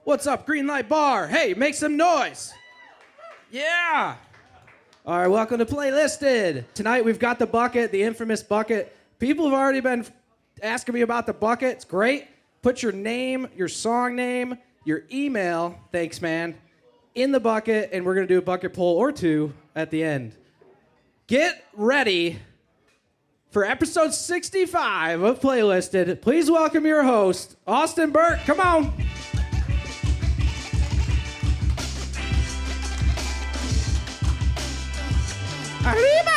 What's up, Green Light Bar? Hey, make some noise. Yeah. All right, welcome to Playlisted. Tonight we've got the bucket, the infamous bucket. People have already been asking me about the bucket. It's great. Put your name, your song name, your email, thanks man, in the bucket, and we're going to do a bucket poll or two at the end. Get ready for episode 65 of Playlisted. Please welcome your host, Austin Burke. Come on. Arriba!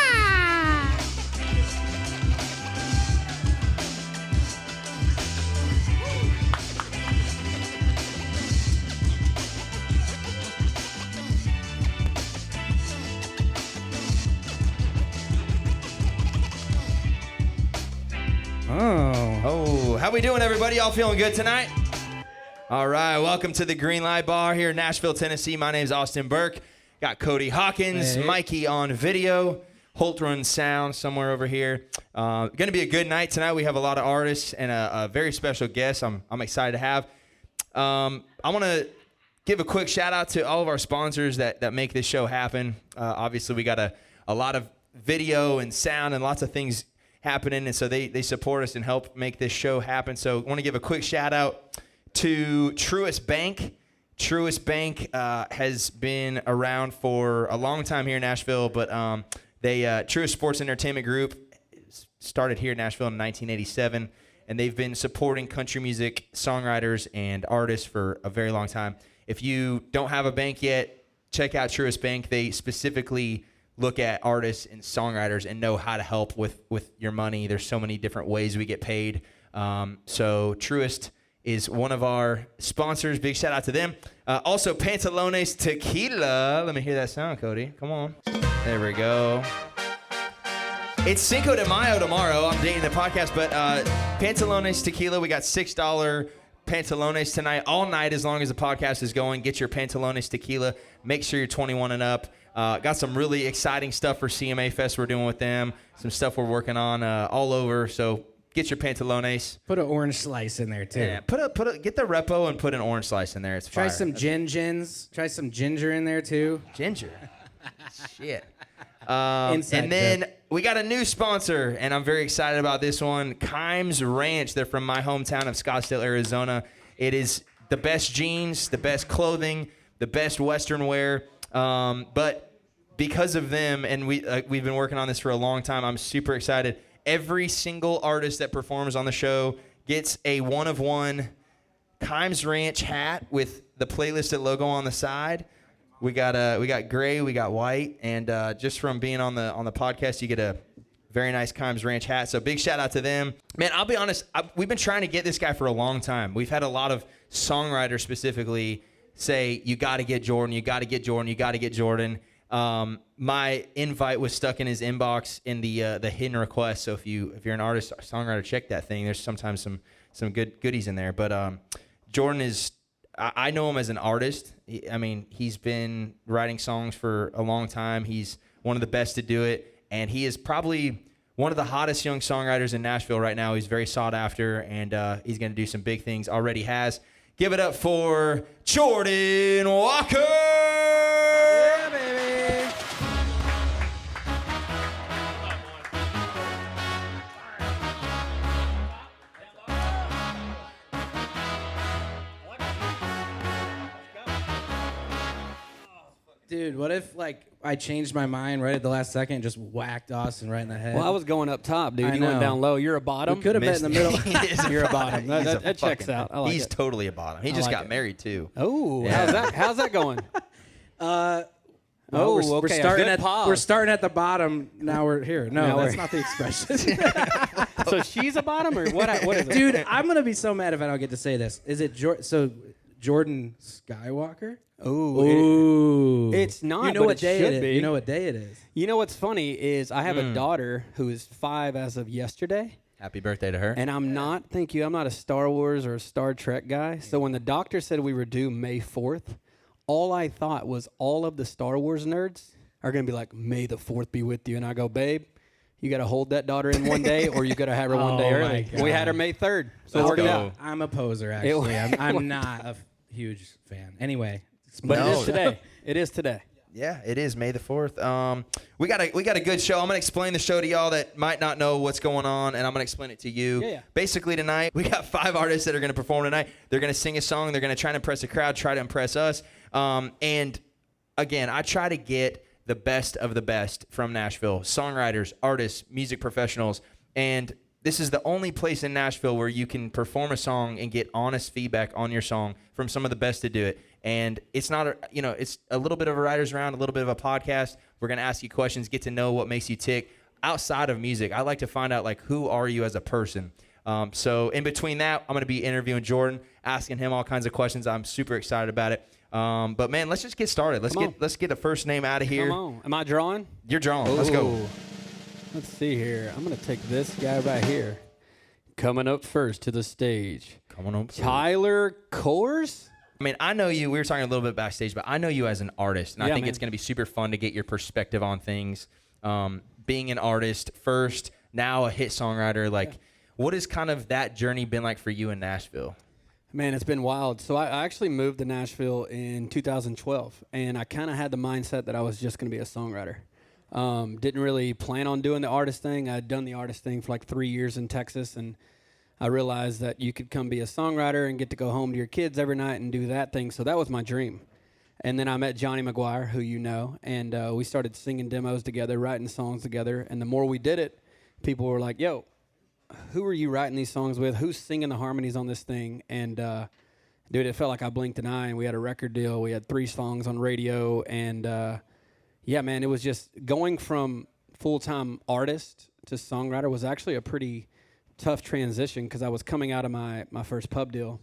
Oh, how we doing, everybody? Y'all feeling good tonight? All right, welcome to the Green Light Bar here in Nashville, Tennessee. My name's Austin Burke. Got Cody Hawkins, hey. Mikey on video, Holt run sound somewhere over here. Going to be a good night tonight. We have a lot of artists and a very special guest I'm excited to have. I want to give a quick shout out to all of our sponsors that make this show happen. Obviously, we got a lot of video and sound and lots of things happening, and so they support us and help make this show happen. So I want to give a quick shout out to Truist Bank. Truist Bank has been around for a long time here in Nashville, but Truist Sports Entertainment Group started here in Nashville in 1987, and they've been supporting country music songwriters and artists for a very long time. If you don't have a bank yet, check out Truist Bank. They specifically look at artists and songwriters and know how to help with your money. There's so many different ways we get paid. So Truist is one of our sponsors. Big shout out to them. Also, Pantalones Tequila. Let me hear that sound, Cody. Come on. There we go. It's Cinco de Mayo tomorrow. I'm dating the podcast, but Pantalones Tequila, we got $6 Pantalones tonight, all night as long as the podcast is going. Get your Pantalones Tequila. Make sure you're 21 and up. Got some really exciting stuff for CMA Fest we're doing with them. Some stuff we're working on all over. So get your Pantalones. Put an orange slice in there too. Yeah, get the repo and put an orange slice in there. It's fire. Try some gins. Try some ginger in there too. Ginger. Shit. And then we got a new sponsor, and I'm very excited about this one. Kimes Ranch. They're from my hometown of Scottsdale, Arizona. It is the best jeans, the best clothing, the best Western wear. But because of them, and we've been working on this for a long time, I'm super excited. Every single artist that performs on the show gets a one-of-one Kimes Ranch hat with the Playlisted logo on the side. We got gray, we got white, and just from being on the podcast, you get a very nice Kimes Ranch hat. So big shout out to them. Man, I'll be honest, we've been trying to get this guy for a long time. We've had a lot of songwriters specifically say, you got to get Jordan, you got to get Jordan, you got to get Jordan. My invite was stuck in his inbox in the hidden request. So if you're an artist or songwriter, check that thing. There's sometimes some good goodies in there. But Jordan is, I know him as an artist. He's been writing songs for a long time. He's one of the best to do it, and he is probably one of the hottest young songwriters in Nashville right now. He's very sought after, and he's going to do some big things. Already has. Give it up for Jordan Walker. Yeah, baby. Dude, what if I changed my mind right at the last second and just whacked Austin right in the head? Well, I was going up top, dude. I You know. went down low. You're a bottom. We could have been in the middle. You're a bottom. That checks out. I like He's it. totally a bottom. He just like got it. married too. Oh, Yeah. how's that going? Well, okay. we're starting at the bottom. Now we're here. No, Now that's we're- not the expression. So she's a bottom, or what? What is it? Dude, I'm gonna be so mad if I don't get to say this. Is it Jordan Skywalker? Ooh. It's not. You know but what it day should it is. be. You know what day it is. You know what's funny is I have a daughter who is 5 as of yesterday. Happy birthday to her. And I'm not a Star Wars or a Star Trek guy. So when the doctor said we were due May 4th, all I thought was all of the Star Wars nerds are going to be like, May the 4th be with you. And I go, babe, you got to hold that daughter in one day or you got to have her one day Oh, early. my We had her God. May 3rd. So Let's it worked go. out. I'm a poser, actually. I'm not a huge fan. Anyway, But No. it is today. It is today. Yeah, it is May the 4th. We got a good show. I'm gonna explain the show to y'all that might not know what's going on, and I'm gonna explain it to you. Yeah. Basically tonight we got 5 artists that are gonna perform tonight. They're gonna sing a song. They're gonna try to impress the crowd, try to impress us. And again, I try to get the best of the best from Nashville: songwriters, artists, music professionals, and this is the only place in Nashville where you can perform a song and get honest feedback on your song from some of the best to do it. And it's not, it's a little bit of a writer's round, a little bit of a podcast. We're going to ask you questions, get to know what makes you tick. Outside of music, I like to find out, like, who are you as a person? So in between that, I'm going to be interviewing Jordan, asking him all kinds of questions. I'm super excited about it. But, man, let's just get started. Let's get the first name out of here. Come on. Am I drawing? You're drawing. Let's go. Ooh. Let's see here. I'm going to take this guy right here. Coming up first to the stage. Coming up. Tyler Kors? I mean, I know you. We were talking a little bit backstage, but I know you as an artist, and I think man. it's going to be super fun to get your perspective on things. Being an artist first, now a hit songwriter, what has kind of that journey been like for you in Nashville? Man, it's been wild. So I actually moved to Nashville in 2012, and I kind of had the mindset that I was just going to be a songwriter. Didn't really plan on doing the artist thing. I'd done the artist thing for like 3 years in Texas, and I realized that you could come be a songwriter and get to go home to your kids every night and do that thing. So that was my dream. And then I met Johnny McGuire, who you know, and we started singing demos together, writing songs together. And the more we did it, people were like, yo, who are you writing these songs with? Who's singing the harmonies on this thing? And, dude, it felt like I blinked an eye, and we had a record deal. We had 3 songs on radio. And, yeah, man, it was just going from full-time artist to songwriter was actually a pretty tough transition because I was coming out of my first pub deal,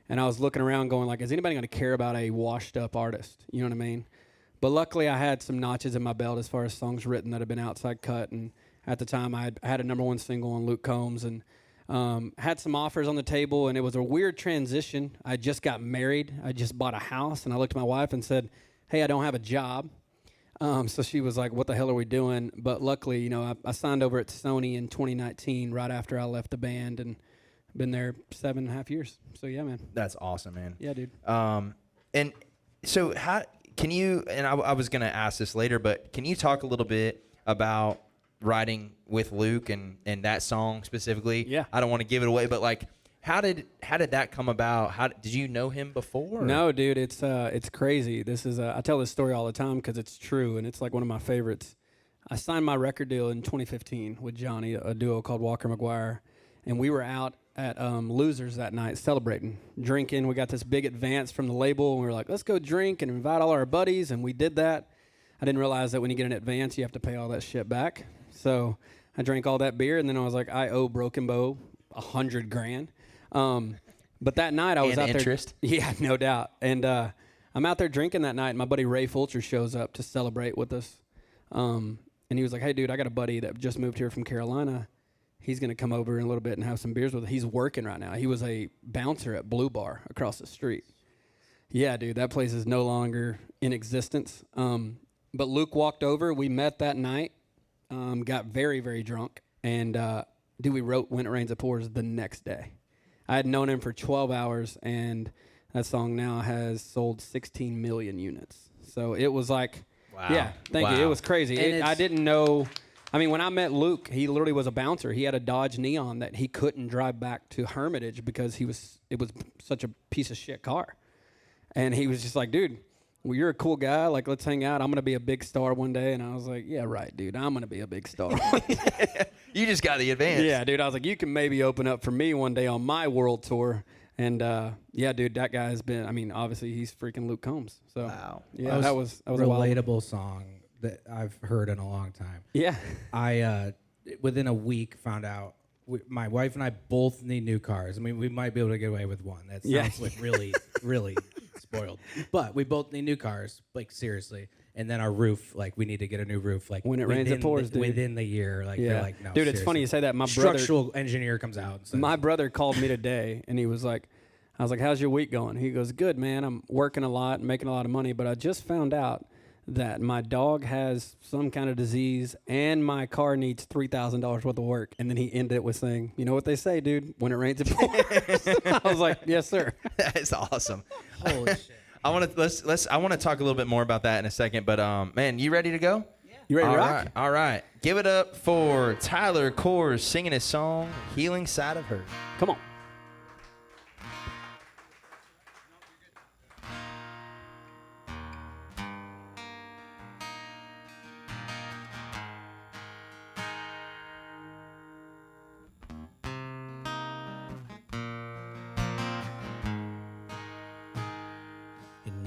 and I was looking around going like, is anybody going to care about a washed up artist? You know what I mean? But luckily I had some notches in my belt as far as songs written that had been outside cut, and at the time I had a #1 single on Luke Combs, and had some offers on the table, and it was a weird transition. I just got married. I just bought a house, and I looked at my wife and said, hey, I don't have a job. So she was like, what the hell are we doing? But luckily, I signed over at Sony in 2019, right after I left the band, and been there 7.5 years. So, yeah, man. That's awesome, man. Yeah, dude. And so how can you, and I was going to ask this later, but can you talk a little bit about writing with Luke and that song specifically? Yeah. I don't want to give it away, but like, how did that come about? Did you know him before? No, dude, it's crazy. This is I tell this story all the time because it's true, and it's like one of my favorites. I signed my record deal in 2015 with Johnny, a duo called Walker McGuire, and we were out at Losers that night celebrating, drinking. We got this big advance from the label, and we were like, let's go drink and invite all our buddies, and we did that. I didn't realize that when you get an advance, you have to pay all that shit back. So I drank all that beer, and then I was like, I owe Broken Bow $100,000. But that night I was out interest. there. Yeah, no doubt. And I'm out there drinking that night, and my buddy Ray Fulcher shows up to celebrate with us. And he was like, hey, dude, I got a buddy that just moved here from Carolina. He's going to come over in a little bit and have some beers with us. He's working right now. He was a bouncer at Blue Bar across the street. Yeah, dude, that place is no longer in existence. But Luke walked over. We met that night, got very, very drunk. And, dude, we wrote When It Rains It Pours the next day. I had known him for 12 hours, and that song now has sold 16 million units. So it was like, wow. Yeah, thank you. It was crazy. I didn't know. I mean, when I met Luke, he literally was a bouncer. He had a Dodge Neon that he couldn't drive back to Hermitage because it was such a piece of shit car. And he was just like, dude, well, you're a cool guy. Like, let's hang out. I'm going to be a big star one day. And I was like, yeah, right, dude. I'm going to be a big star. You just got the advance. Yeah, dude. I was like, you can maybe open up for me one day on my world tour. And, yeah, dude, that guy has been, I mean, obviously he's freaking Luke Combs. So, wow. Yeah, that was a relatable song that I've heard in a long time. Yeah. I, within a week, found out my wife and I both need new cars. I mean, we might be able to get away with one. That sounds like really, really spoiled. But we both need new cars, like, seriously. And then our roof, like, we need to get a new roof, like, when it rains, it pours, dude. Within the year. Like, they're like, no, dude, it's seriously. funny you say that. My structural engineer comes out and says, my brother called me today, and he was like, I was like, how's your week going? He goes, good, man. I'm working a lot, making a lot of money, but I just found out that my dog has some kind of disease and my car needs $3,000 worth of work. And then he ended it with saying, you know what they say, dude? When it rains, it pours. I was like, yes, sir. That is awesome. Holy shit. I want to talk a little bit more about that in a second, but man, you ready to go? Yeah. You ready to rock? Right, all right. Give it up for Tyler Kors singing his song "Healing Side of Her." Come on.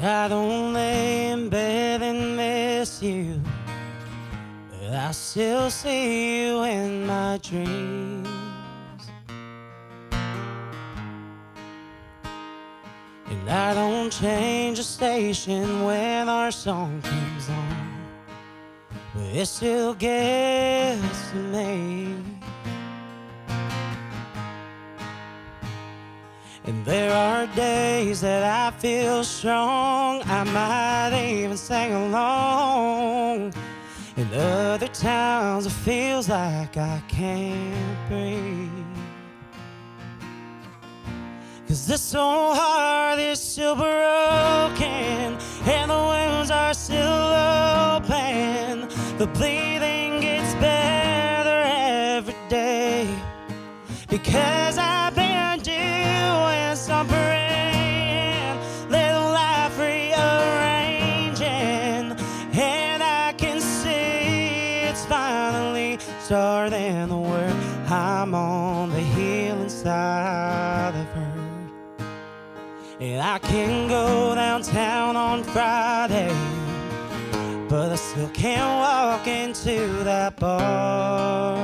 I don't lay in bed and miss you, but I still see you in my dreams. And I don't change the station when our song comes on, but it still gets to me. And there are days that I feel strong, I might even sing along. And other times it feels like I can't breathe. 'Cause this old heart is still broken, and the wounds are still open. The bleeding gets better every day, because I've been doing some praying, little life rearranging, and I can see it's finally starting to work. I'm on the healing side of her. And I can go downtown on Friday, but I still can't walk into that bar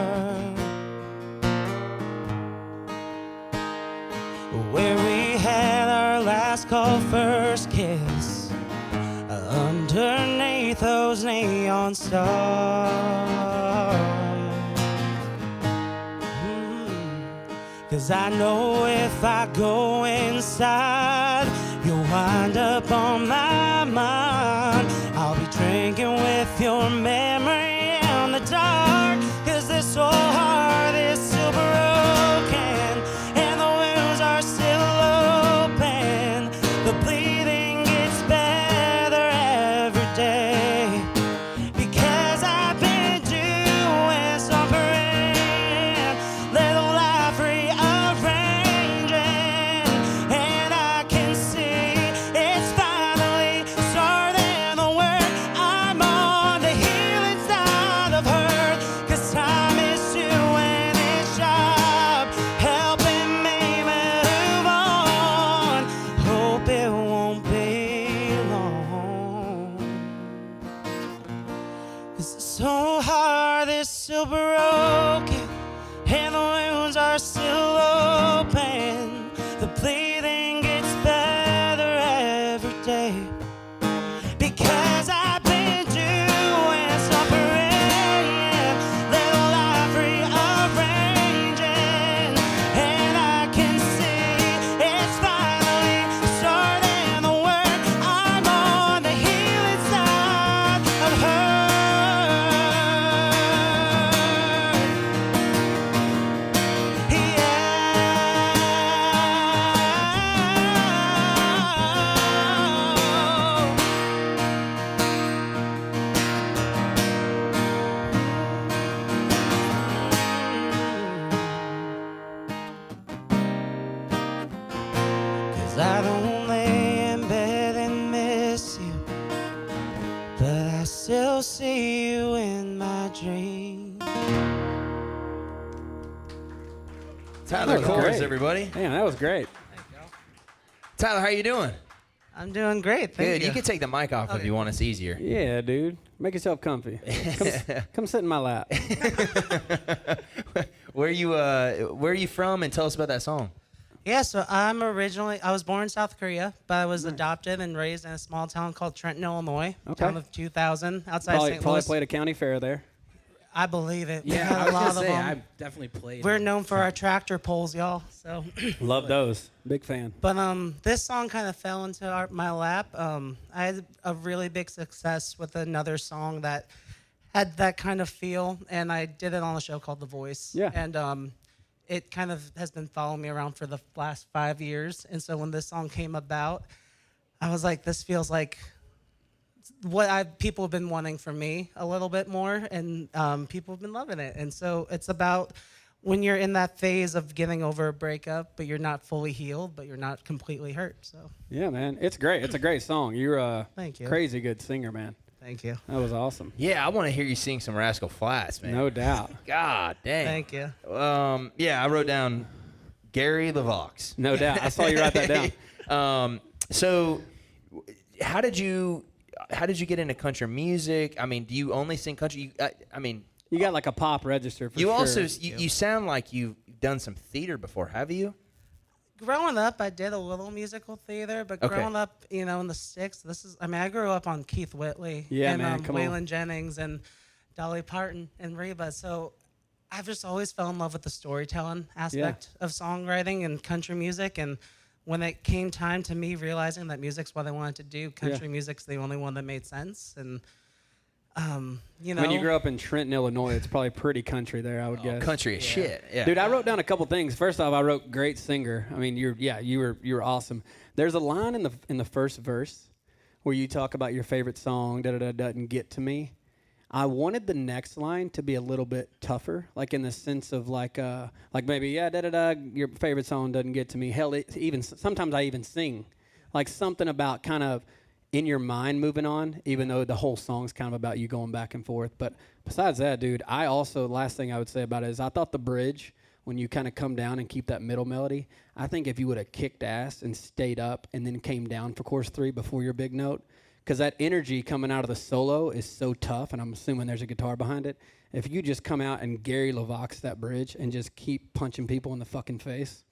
where we had our last call first kiss, underneath those neon stars. 'Cause I know if I go inside, you'll wind up on my mind. I'll be drinking with your memory in the dark. 'Cause this old heart is still broken, and the wounds are still open. The bleeding gets better every day, because I've been doing some praying, little life rearranging, and I can see it's finally starting to work. I'm on the healing side of her, 'cause time is doing its job, helping me move on. Hope it won't be long, 'cause this whole heart is still broken, and the wounds are still open. The bleeding gets better every day, because I've been doing some praying, little life rearranging, and I can see it's finally starting to work. I'm on the healing side of her. Cause I don't lay in bed and miss you, but I still see you in my dreams. Tyler That was Kors, great. everybody. Man, that was great. Tyler, how you doing? I'm doing great, thank Good. you. You can take the mic off if you want. It's easier. Yeah, dude. Make yourself comfy. Come sit in my lap. Where are you from? And tell us about that song. Yeah, so I was born in South Korea, but I was adopted and raised in a small town called Trenton, Illinois, Okay. town of 2,000, outside Probably St. Louis. played a county fair there. I believe it. We Yeah, had I a was lot gonna of say, them. I've definitely played. We're known for our tractor pulls, y'all. So, Love those. Big fan. but this song kind of fell into my lap. I had a really big success with another song that had that kind of feel, and I did it on a show called The Voice. Yeah. And it kind of has been following me around for the last 5 years. And so when this song came about, I was like, this feels like what people have been wanting from me a little bit more, and people have been loving it. And so it's about when you're in that phase of getting over a breakup, but you're not fully healed, but you're not completely hurt. So Yeah, man. It's great. It's a great song. You're a Thank you. crazy good singer, man. Thank you. That was awesome. Yeah, I want to hear you sing some Rascal Flatts, man. No doubt. God dang. Thank you. Yeah, I wrote down Gary LaVox. No doubt. I saw you write that down. So how did you get into country music? I mean, do you only sing country? You got like a pop register for you sure. also you sound like you've done some theater before, have you? Growing up, I did a little musical theater, but Okay. growing up, in the sticks, I grew up on Keith Whitley Yeah, and man, come on. Waylon Jennings and Dolly Parton and Reba. So I've just always fell in love with the storytelling aspect of songwriting and country music. And when it came time to me realizing that music's what I wanted to do, country music's the only one that made sense. And When you grew up in Trenton, Illinois, it's probably pretty country there, I would guess. Country as shit. Yeah. Dude, I wrote down a couple things. First off, I wrote great singer. I mean, you were awesome. There's a line in the first verse where you talk about your favorite song doesn't get to me. I wanted the next line to be a little bit tougher, like in the sense of like maybe your favorite song doesn't get to me. Hell, sometimes I even sing, like something about kind of in your mind moving on, even though the whole song's kind of about you going back and forth. But besides that, dude, last thing I would say about it is I thought the bridge, when you kind of come down and keep that middle melody, I think if you would have kicked ass and stayed up and then came down for chorus 3 before your big note, because that energy coming out of the solo is so tough, and I'm assuming there's a guitar behind it. If you just come out and Gary LaVox that bridge and just keep punching people in the fucking face,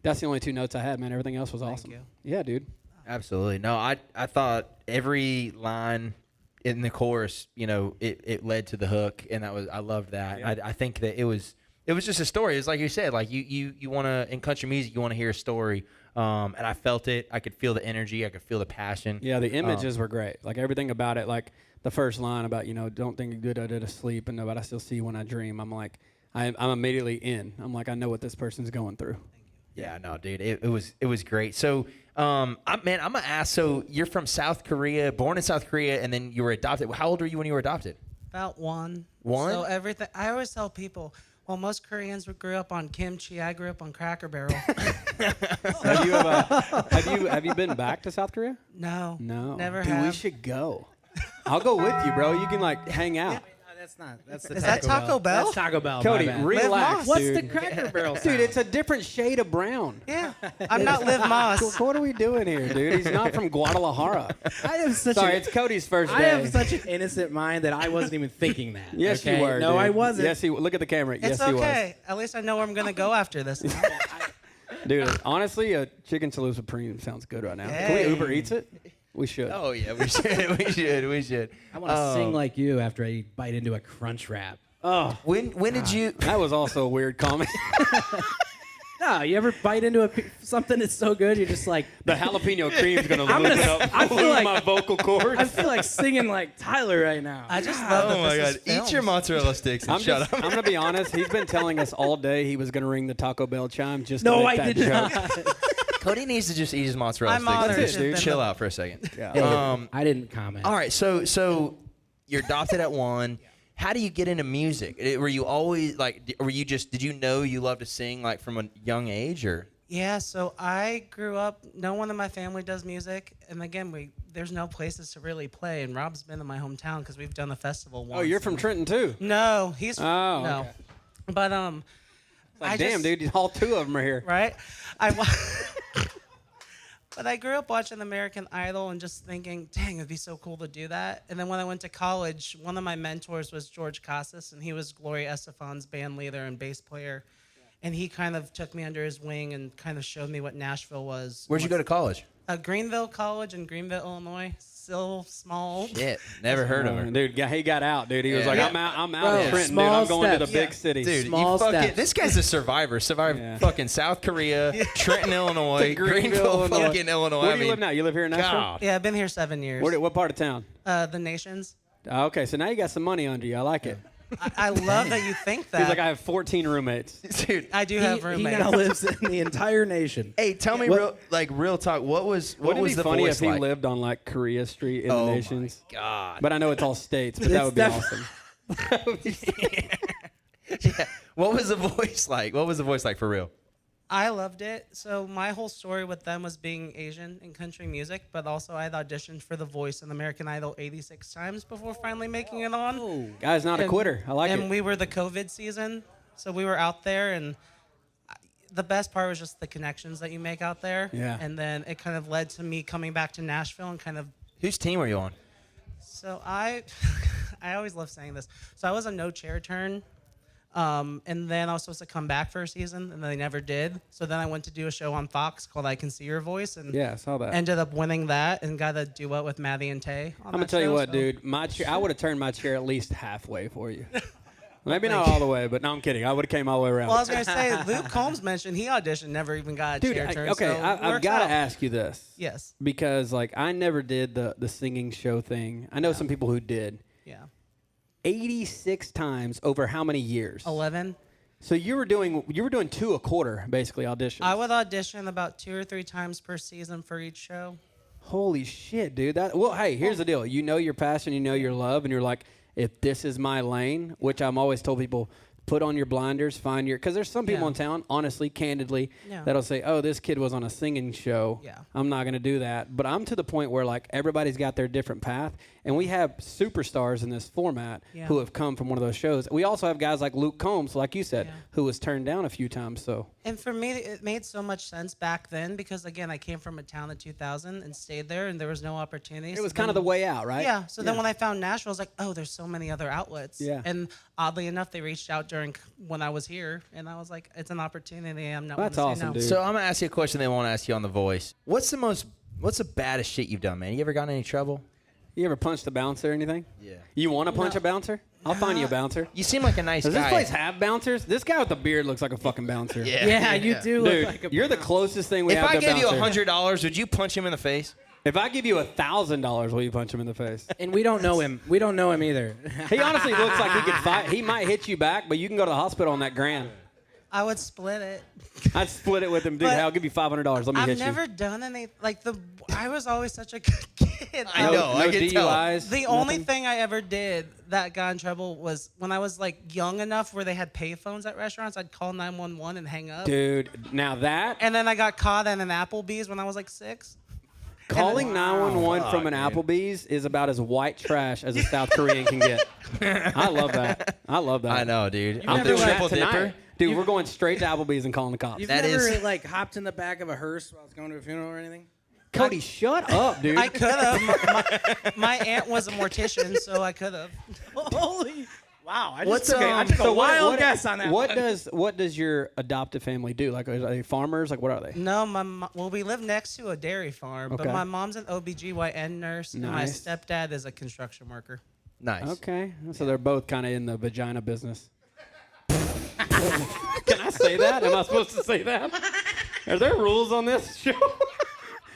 that's the only 2 notes I had, man. Everything else was awesome. you. Yeah, dude. Absolutely. No, I thought every line in the chorus, it led to the hook, and I loved that. Yeah. I think that it was just a story. It's like you said, like you want to, in country music, you want to hear a story. And I felt it. I could feel the energy. I could feel the passion. Yeah, the images were great. Like everything about it, like the first line about, don't think good I did asleep, and but I still see when I dream. I'm like, I'm immediately in. I'm like, I know what this person's going through. Yeah, no, dude, it was great. So, I'm gonna ask. So, you're from South Korea, born in South Korea, and then you were adopted. How old were you when you were adopted? About 1. 1? So everything. I always tell people, well, most Koreans grew up on kimchi. I grew up on Cracker Barrel. Have you been back to South Korea? No. Never Dude, have. we should go. I'll go with you, bro. You can hang out. That's not. That's the Is that Taco Bell? That's Taco Bell. Cody, my bad. relax, What's dude. the Cracker Barrel? Dude, it's a different shade of brown. Yeah. I'm not Liv Moss. What are we doing here, dude? He's not from Guadalajara. It's Cody's first day. I have such an innocent mind that I wasn't even thinking that. Yes, okay? you were. No, dude. I wasn't. Yes, look at the camera. It's yes, he okay. At least I know where I'm going to go after this. was. Dude, honestly, a chicken chalupa supreme sounds good right now. Can Hey. we Uber Eats it? We should. Oh yeah, we should. We should. I want to sing like you after I bite into a crunch wrap. Oh, When did you? that was also a weird comment. No, you ever bite into something that's so good you're just like. The jalapeno cream's gonna I'm lose gonna- I feel lose like- my vocal cords. I feel like singing like Tyler right now. I just love that Oh my this God! is filmed. Eat your mozzarella sticks and shut up. I'm gonna be honest. He's been telling us all day he was gonna ring the Taco Bell chime just to No, make I that did joke. not. Cody needs to just eat his mozzarella I'm sticks. honored That's it, to have dude. been Chill the- out for a second. Yeah. I didn't comment. All right, so you're adopted at 1. How do you get into music? Were you always like? Did you know you loved to sing like from a young age, or? Yeah, so I grew up, no one in my family does music, and again, there's no places to really play, and Rob's been in my hometown because we've done the festival once. Oh, you're from Trenton too. No, he's Oh, no. okay. But Like, damn, dude, all 2 of them are here. Right? But I grew up watching American Idol and just thinking, dang, it'd be so cool to do that. And then when I went to college, one of my mentors was George Casas, and he was Gloria Estefan's band leader and bass player. And he kind of took me under his wing and kind of showed me what Nashville was. Where'd you go to college? Greenville College in Greenville, Illinois. Still small. Shit, never heard of her. Dude, he got out, dude. He was Yeah. like, Yeah. I'm out Bro, of Trenton, dude. small I'm going to the steps. big city. Dude, Small steps. this guy's a survivor. Survived Yeah. fucking South Korea, Trenton, Illinois, Greenville, Greenville, Illinois. fucking Illinois. Where I do you mean, live now? You live here in Nashville? God. Yeah, I've been here 7 years. What part of town? The Nations. Okay, so now you got some money under you. I like it. I love that you think that. He's like, I have 14 roommates. Dude, I do have He roommates. now lives in the entire nation. hey, tell me real talk. What was Wouldn't it the be funny voice if he like? lived on like Korea Street in Oh the my Nations? God. But I know it's all states, but that would be awesome. Yeah. What was the voice like? What was the voice like for real? I loved it. So my whole story with them was being Asian in country music, but also I had auditioned for The Voice and American Idol 86 times before finally making it on. Guy's not a quitter. I like it. And we were the COVID season, so we were out there, and the best part was just the connections that you make out there. Yeah. And then it kind of led to me coming back to Nashville and kind of. Whose team were you on? So I always love saying this. So I was a no chair turn. And then I was supposed to come back for a season, and they never did. So then I went to do a show on Fox called I Can See Your Voice, and Yeah, I saw that. ended up winning that and got a duet with Maddie and Tay. I'm gonna tell you what, dude. My chair, I would have turned my chair at least halfway for you. Maybe not all the way, but no, I'm kidding. I would have came all the way around. Well, I was gonna say Luke Combs mentioned he auditioned, never even got a Dude, chair turn. okay, so I've works got to out. ask you this. Yes. Because like I never did the singing show thing. I know some people who did. Yeah. 86 times over how many years? 11. So you were doing 2 a quarter basically auditions. I would audition about 2 or 3 times per season for each show. Holy shit, dude. Well, hey, here's the deal. You know your passion, you know your love, and you're like, if this is my lane, which I'm always told people, put on your blinders, find your, because there's some people Yeah. in town, honestly, candidly, Yeah. that'll say, oh, this kid was on a singing show. Yeah. I'm not going to do that. But I'm to the point where, like, everybody's got their different path, and we have superstars in this format Yeah. who have come from one of those shows. We also have guys like Luke Combs, like you said, Yeah. who was turned down a few times, so. And for me, it made so much sense back then because, again, I came from a town in 2000 and stayed there, and there was no opportunities. It was kind of the way out, right? Yeah. So then when I found Nashville, I was like, oh, there's so many other outlets. Yeah. And oddly enough, they reached out when I was here, and I was like, it's an opportunity. I'm not. That's gonna awesome, say no. dude. So I'm gonna ask you a question they won't ask you on The Voice. What's the baddest shit you've done, man? You ever gotten in any trouble? You ever punched a bouncer or anything? Yeah. You want to punch a bouncer? I'll find you a bouncer. You seem like a nice Does guy. this place have bouncers? This guy with the beard looks like a fucking bouncer. Yeah, you do look Dude, like a you're the closest thing we If have to I a gave you bouncer. $100, would you punch him in the face? If I give you $1,000, will you punch him in the face? And we don't know him. We don't know him either. He honestly looks like he could fight. He might hit you back, but you can go to the hospital on that grand. I would split it. I'd split it with him, dude. But Hey, I'll give you $500. Let me I've hit never you. done any I was always such a good kid. I know. No I can tell. DUIs. The only nothing? thing I ever did that got in trouble was when I was like young enough where they had payphones at restaurants. I'd call 911 and hang up. Dude, now that And then I got caught at an Applebee's when I was like 6. calling 911 from an Applebee's is about as white trash as a South Korean can get. I love that. I love that. I know, dude. You've I'm never the went triple Tonight, dipper. dude, we're going straight to Applebee's and calling the cops. You've That never is- like hopped in the back of a hearse while I was going to a funeral or anything? Cody, shut up, dude. I could have. My aunt was a mortician, so I could have. Holy. Wow. I What's, took a what- wild guess on that What one. what does your adoptive family do? Like, are they farmers? Like, what are they? No, well, we live next to a dairy farm, but Okay. my mom's an OBGYN nurse, and my Nice. stepdad is a construction worker. Nice. Okay, so they're both kind of in the vagina business. Can I say that? Am I supposed to say that? Are there rules on this show?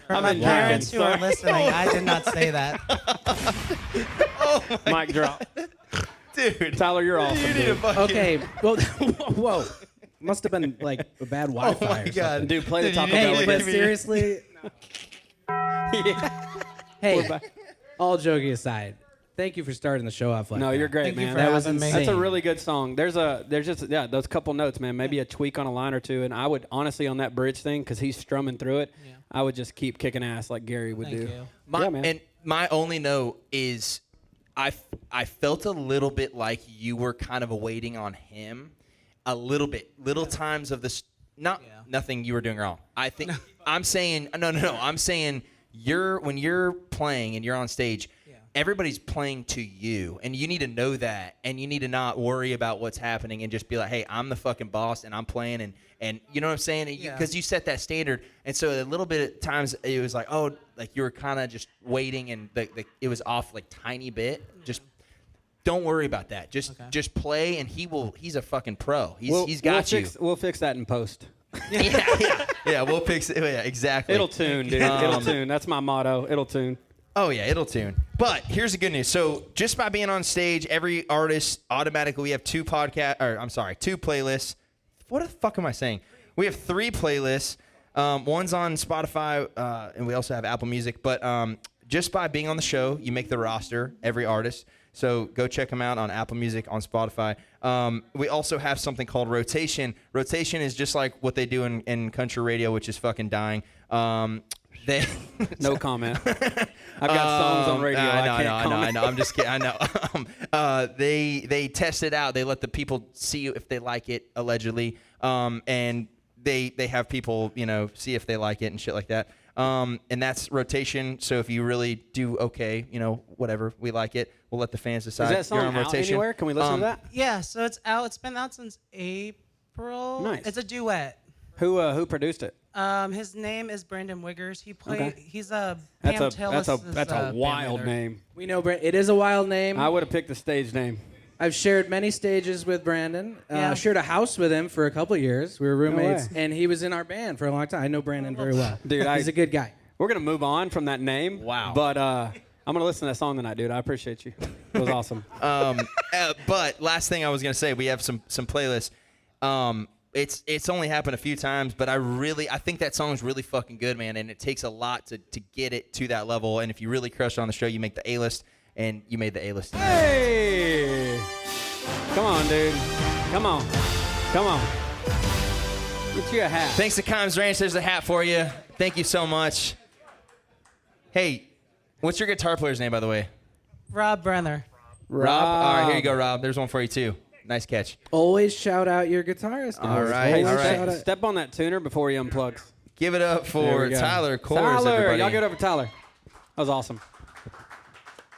For I'm my in parents who line. are listening, I did not say that. Mic drop. Dude. Tyler, you're awesome. You need a Dude. fucking... Okay. Well, whoa. Must have been like a bad Wi-Fi Oh my or something. God. Dude, play the Dude, Taco you Bell need Hey, to but give me- seriously, Yeah. hey, We're back. all joking aside, thank you for starting the show off like No, that. you're great, Thank you man. for That was having me. insane. That's a really good song. There's just those couple notes, man. Maybe a tweak on a line or two, and I would honestly on that bridge thing because he's strumming through it. Yeah. I would just keep kicking ass like Gary would Thank do. you. Yeah, man. And my only note is I felt a little bit like you were kind of waiting on him a little bit. Little times of this, nothing you were doing wrong. I think I'm saying no. I'm saying when you're playing and you're on stage, everybody's playing to you, and you need to know that, and you need to not worry about what's happening and just be like, hey, I'm the fucking boss and I'm playing, and you know what I'm saying? Because you set that standard, and so a little bit of times it was like, oh, like you were kind of just waiting, and it was off like tiny bit. Just don't worry about that. Just play, and he's a fucking pro. He's got you. We'll fix that in post. yeah, we'll fix it. Yeah, exactly. It'll tune, dude. It'll tune. That's my motto. It'll tune. Oh, yeah, it'll tune. But here's the good news. So just by being on stage, every artist automatically, we have two playlists. What the fuck am I saying? We have 3 playlists. One's on Spotify, and we also have Apple Music. But just by being on the show, you make the roster, every artist. So go check them out on Apple Music, on Spotify. We also have something called Rotation. Rotation is just like what they do in country radio, which is fucking dying. No comment. I've got songs on radio. I know. I'm just kidding. I know. They test it out. They let the people see if they like it, allegedly. And they have people, see if they like it and shit like that. And that's Rotation. So if you really do okay, whatever, we like it, we'll let the fans decide. Is that song You're on out Rotation. anywhere? Can we listen to that? Yeah, so it's out. It's been out since April. Nice. It's a duet. Who produced it? His name is Brandon Wiggers. He played. Okay. He's a That's Pam a Tillis' that's a band wild leader. name. We know it is a wild name. I would have picked the stage name. I've shared many stages with Brandon. Yeah. Shared a house with him for a couple of years. We were roommates, way. and he was in our band for a long time. I know Brandon very well. Dude, he's a good guy. We're gonna move on from that name. Wow. But I'm gonna listen to that song tonight, dude. I appreciate you. It was awesome. But last thing I was gonna say, we have some playlists. It's only happened a few times, but I think that song's really fucking good, man. And it takes a lot to get it to that level. And if you really crush it on the show, you make the A-list, and you made the A-list. Hey! Come on, dude. Come on. Get you a hat. Thanks to Kimes Ranch. There's a hat for you. Thank you so much. Hey, what's your guitar player's name, by the way? Rob Brenner. Rob. All right, here you go, Rob. There's one for you, too. Nice catch. Always shout out your guitarist. All guys. right, Always all right. shout out- Step on that tuner before he unplugs. Give it up There for we go. Tyler Kors, Tyler, everybody. y'all get over Tyler. That was awesome.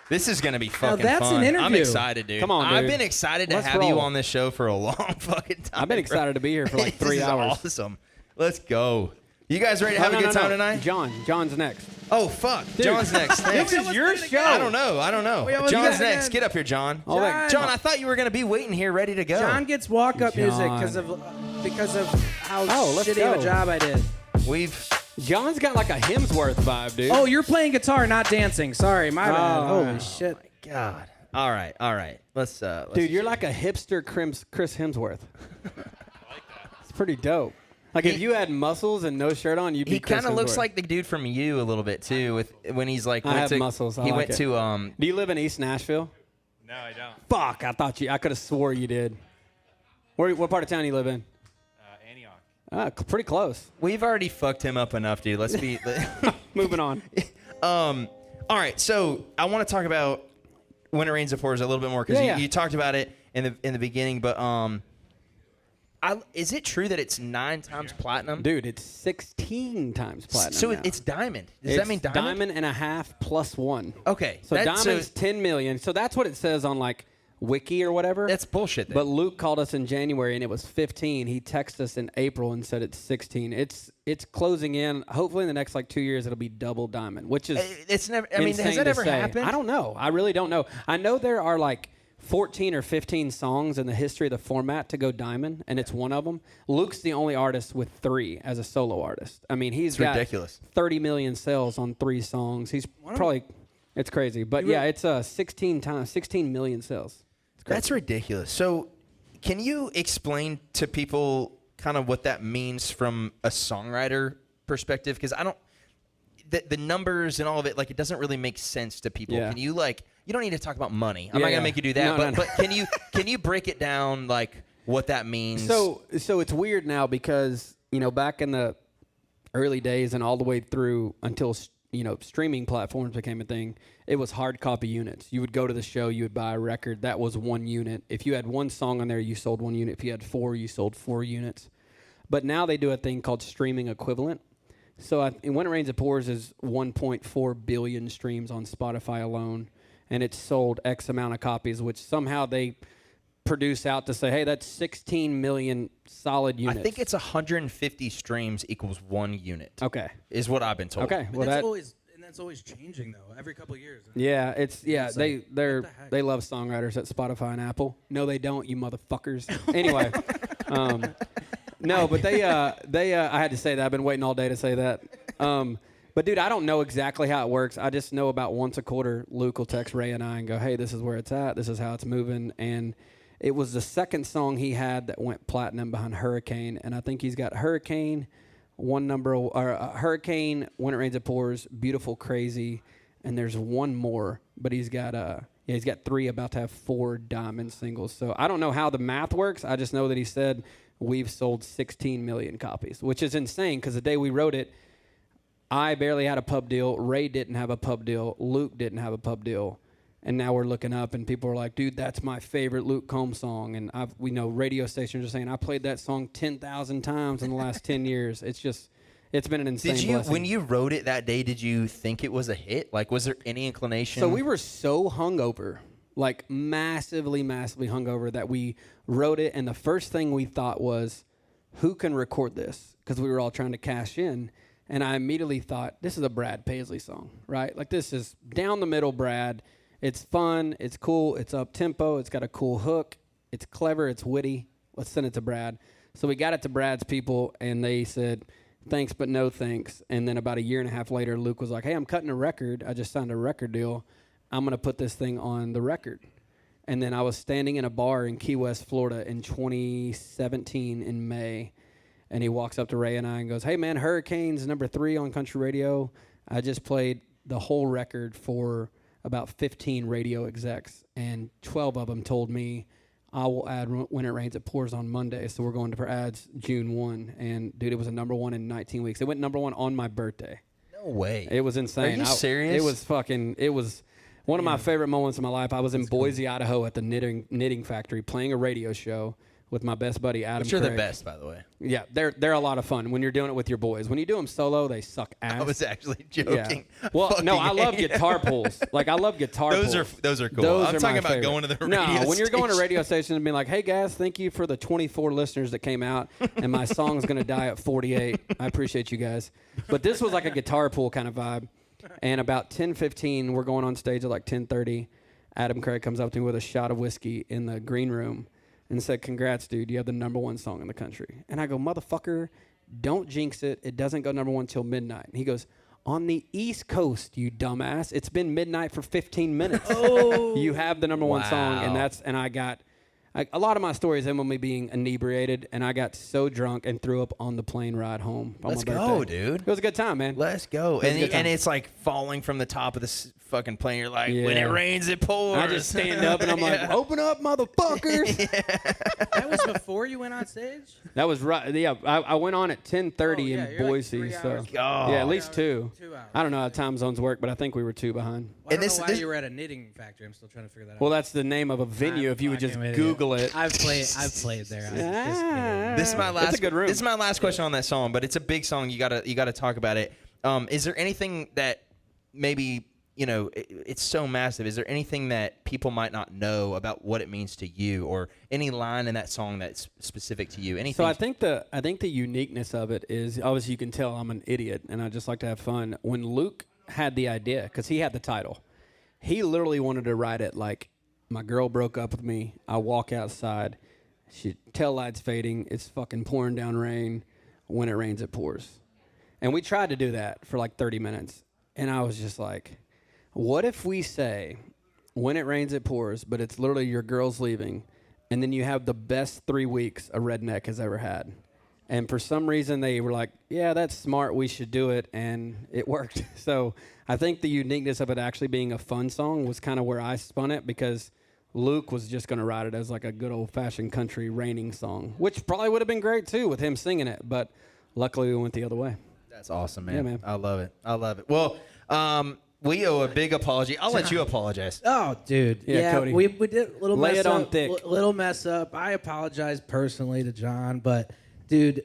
This is going to be fucking that's fun. an interview. I'm excited, dude. Come on, dude. I've been excited to Let's have you roll. on this show for a long fucking time. I've been excited to be here for like 3 This is hours. awesome. Let's go. You guys ready to have a good time tonight? John's next. Oh, fuck. John's next. Thanks. This is your show. I don't know. Wait, let's John's do that next. again. Get up here, John. All that- John, I thought you were going to be waiting here ready to go. John gets walk-up music John. because of how let's shitty of go. a job I did. John's got like a Hemsworth vibe, dude. Oh, you're playing guitar, not dancing. Sorry, my bad. Oh, Holy yeah. shit. God. All right. Let's dude, you're like a hipster Chris Hemsworth. It's pretty dope. Like if you had muscles and no shirt on, you'd be He Chris kind of looks Hemsworth. like the dude from You a little bit too. With when he's like, I have muscles. I He like went it. to Do you live in East Nashville? No, I don't. Fuck, I could have swore you did. What part of town you live in? Antioch. Pretty close. We've already fucked him up enough, dude. Let's be. Moving on. All right, so I want to talk about When It Rains It Pours a little bit more because Yeah. you talked about it in the beginning, but is it true that it's 9 times platinum? Dude, it's 16 times platinum. So now. it's diamond. Does It's that mean diamond? Diamond and a half plus 1. Okay. So diamond's 10 million. So that's what it says on like Wiki or whatever. That's bullshit. Then. But Luke called us in January and it was 15. He texted us in April and said it's 16. It's closing in. Hopefully in the next like 2 years it'll be double diamond, which is it's never. I mean, insane has that to ever say. happened? I don't know. I really don't know. I know there are like 14 or 15 songs in the history of the format to go diamond, and it's one of them. Luke's the only artist with 3 as a solo artist. I mean, he's got ridiculous. 30 million sales on 3 songs. He's probably it's crazy, but yeah, it's 16 million sales. That's ridiculous. So, can you explain to people kind of what that means from a songwriter perspective? Because I don't, the numbers and all of it, like it doesn't really make sense to people. Yeah. Can you like, you don't need to talk about money. I'm Yeah, not gonna yeah. make you do that. No, but can you break it down like what that means? So it's weird now because back in the early days and all the way through until streaming platforms became a thing, it was hard copy units. You would go to the show, you would buy a record, that was 1 unit. If you had 1 song on there, you sold 1 unit. If you had 4, you sold 4 units. But now they do a thing called streaming equivalent. So When It Rains It Pours is 1.4 billion streams on Spotify alone, and it's sold X amount of copies, which somehow they produce out to say, hey, that's 16 million solid units. I think it's 150 streams equals 1 unit. Okay. Is what I've been told. Okay. But Well, that's always changing though. Every couple of years. yeah, it's like, what the heck? they love songwriters at Spotify and Apple. No, they don't, you motherfuckers. Anyway, no, but they I had to say that. I've been waiting all day to say that. But, dude, I don't know exactly how it works. I just know about once a quarter, Luke will text Ray and I and go, hey, this is where it's at. This is how it's moving. And it was the second song he had that went platinum behind Hurricane. And I think he's got Hurricane, Hurricane, When It Rains It Pours, Beautiful Crazy. And there's one more. But he's got he's got 3, about to have 4 diamond singles. So I don't know how the math works. I just know that he said we've sold 16 million copies, which is insane because the day we wrote it, I barely had a pub deal. Ray didn't have a pub deal. Luke didn't have a pub deal. And now we're looking up, and people are like, dude, that's my favorite Luke Combs song. And we know radio stations are saying, I played that song 10,000 times in the last 10 years. It's been an insane blessing. When you wrote it that day, did you think it was a hit? Like, was there any inclination? So we were so hungover, like massively, massively hungover, that we wrote it. And the first thing we thought was, who can record this? Because we were all trying to cash in. And I immediately thought, this is a Brad Paisley song, right? Like, this is down the middle Brad. It's fun. It's cool. It's up-tempo. It's got a cool hook. It's clever. It's witty. Let's send it to Brad. So we got it to Brad's people, and they said, thanks, but no thanks. And then about a year and a half later, Luke was like, hey, I'm cutting a record. I just signed a record deal. I'm going to put this thing on the record. And then I was standing in a bar in Key West, Florida in 2017 in May. And he walks up to Ray and I and goes, hey, man, Hurricane's number 3 on country radio. I just played the whole record for about 15 radio execs, and 12 of them told me I will add When It Rains It Pours on Monday. So we're going for ads June 1. And, dude, it was a number 1 in 19 weeks. It went number 1 on my birthday. No way. It was insane. Are you serious? It was one of my favorite moments of my life. I was in Boise, Idaho at the knitting factory playing a radio show with my best buddy, Adam You're Craig. the best, by the way. Yeah, they're a lot of fun when you're doing it with your boys. When you do them solo, they suck ass. I was actually joking. Yeah. Well, no, I love guitar pulls. Like, I love guitar pulls. Those are cool. Those I'm are talking my about favorite. going to the radio No, when you're going to station. radio stations and being like, hey, guys, thank you for the 24 listeners that came out, and my song's going to die at 48. I appreciate you guys. But this was like a guitar pull kind of vibe. And about 10:15, we're going on stage at like 10:30. Adam Craig comes up to me with a shot of whiskey in the green room and said, congrats, dude, you have the number 1 song in the country. And I go, motherfucker, don't jinx it. It doesn't go number 1 till midnight. And he goes, on the East Coast, you dumbass, it's been midnight for 15 minutes. You have the number 1 song. And I got, a lot of my stories end with me being inebriated, and I got so drunk and threw up on the plane ride home on Let's my birthday. go, dude. It was a good time, man. Let's go. It was a good time. And it's like falling from the top of this fucking plane. You're like, when Yeah. it rains, it pours. I just stand up and I'm like, open up, motherfuckers. That was before you went on stage? That was right. Yeah, I went on at 10:30 yeah, in you're like Boise. 3 so hours. Oh. yeah, at least 2. 2 hours. I don't know how time zones work, but I think we were 2 behind. Well, I don't this- know why this- you were at a knitting factory. I'm still trying to figure that out. Well, that's the name of a venue. If you would just fucking idiot. Google it. I've played there. This is my last. It's a good room. This is my last question on that song, but it's a big song. You gotta talk about it. Is there anything that maybe it's so massive? Is there anything that people might not know about what it means to you, or any line in that song that's specific to you? Anything? So I think the uniqueness of it is, obviously you can tell I'm an idiot and I just like to have fun. When Luke had the idea, because he had the title, he literally wanted to write it like, my girl broke up with me. I walk outside. Tail lights fading. It's fucking pouring down rain. When it rains, it pours. And we tried to do that for like 30 minutes. And I was just like, what if we say, when it rains, it pours, but it's literally your girl's leaving, and then you have the best 3 weeks a redneck has ever had. And for some reason, they were like, yeah, that's smart. We should do it. And it worked. So I think the uniqueness of it actually being a fun song was kind of where I spun it, because Luke was just going to write it as like a good old-fashioned country raining song, which probably would have been great, too, with him singing it. But luckily, we went the other way. That's awesome, man. Yeah, man. I love it. Well, we owe a big apology. I'll let you apologize. Oh, dude. Yeah, Cody. we did a little Lay mess it on up, thick. Little mess up. I apologize personally to John, but dude,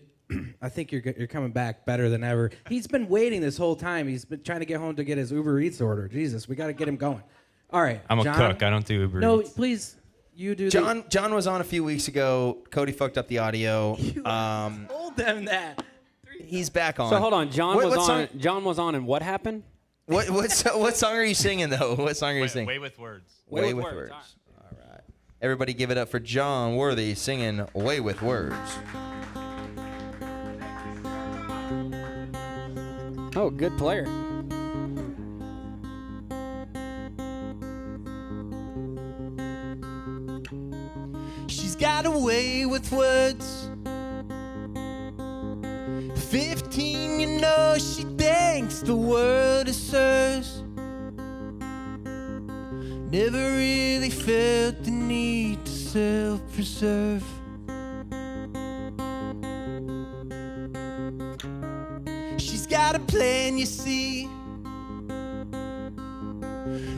I think you're coming back better than ever. He's been waiting this whole time. He's been trying to get home to get his Uber Eats order. Jesus, we got to get him going. All right, I'm John, a cook. I don't do Uber No, Eats. please, you do. John was on a few weeks ago. Cody fucked up the audio. Told them that. He's back on. So hold on. John What was on. song- John was on, and what happened? What song are you singing though? What song are you singing? Way with words. Way with words. All right. Everybody give it up for John Worthy singing Way with Words. Oh, good player. She's got a way with words. 15, you know, she thinks the world is hers. Never really felt the need to self-preserve. She's got a plan, you see.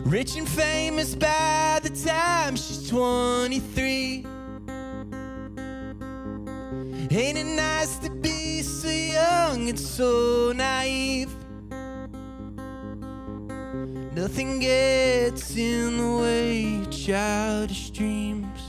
Rich and famous by the time she's 23. Ain't it nice to be so young and so naive? Nothing gets in the way of childish dreams.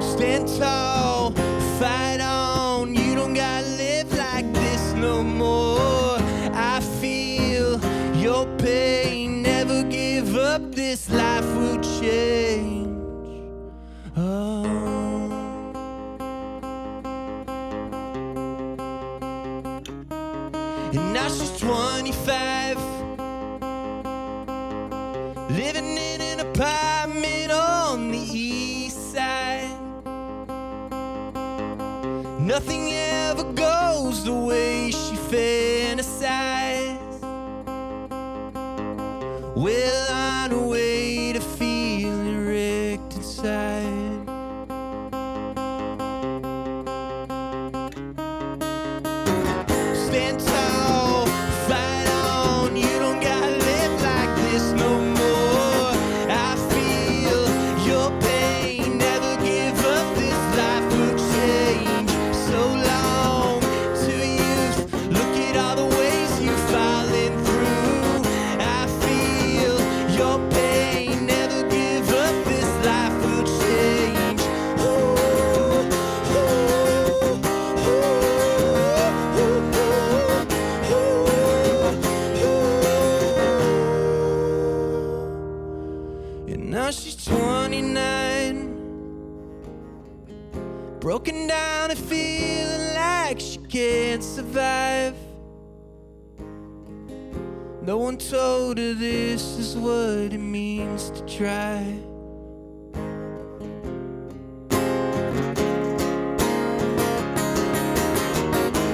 Stand tall, fight on. You don't gotta live like this no more. I feel your pain. Never give up, this life will change. Oh. And now she's 25, living in an apartment on the east side. Nothing ever goes the way she fantasized. Well, on her way to feeling wrecked inside. Stand tall, fight on. You don't gotta live like this no more. I feel your pain. Never give up, this life will change. So long to youth. Look at all the ways you've fallen through. I feel your pain. Never give up, this life will change. Ooh, ooh, ooh, and now she's 29, broken down and feeling like she can't survive. No one told her this is what it means to try.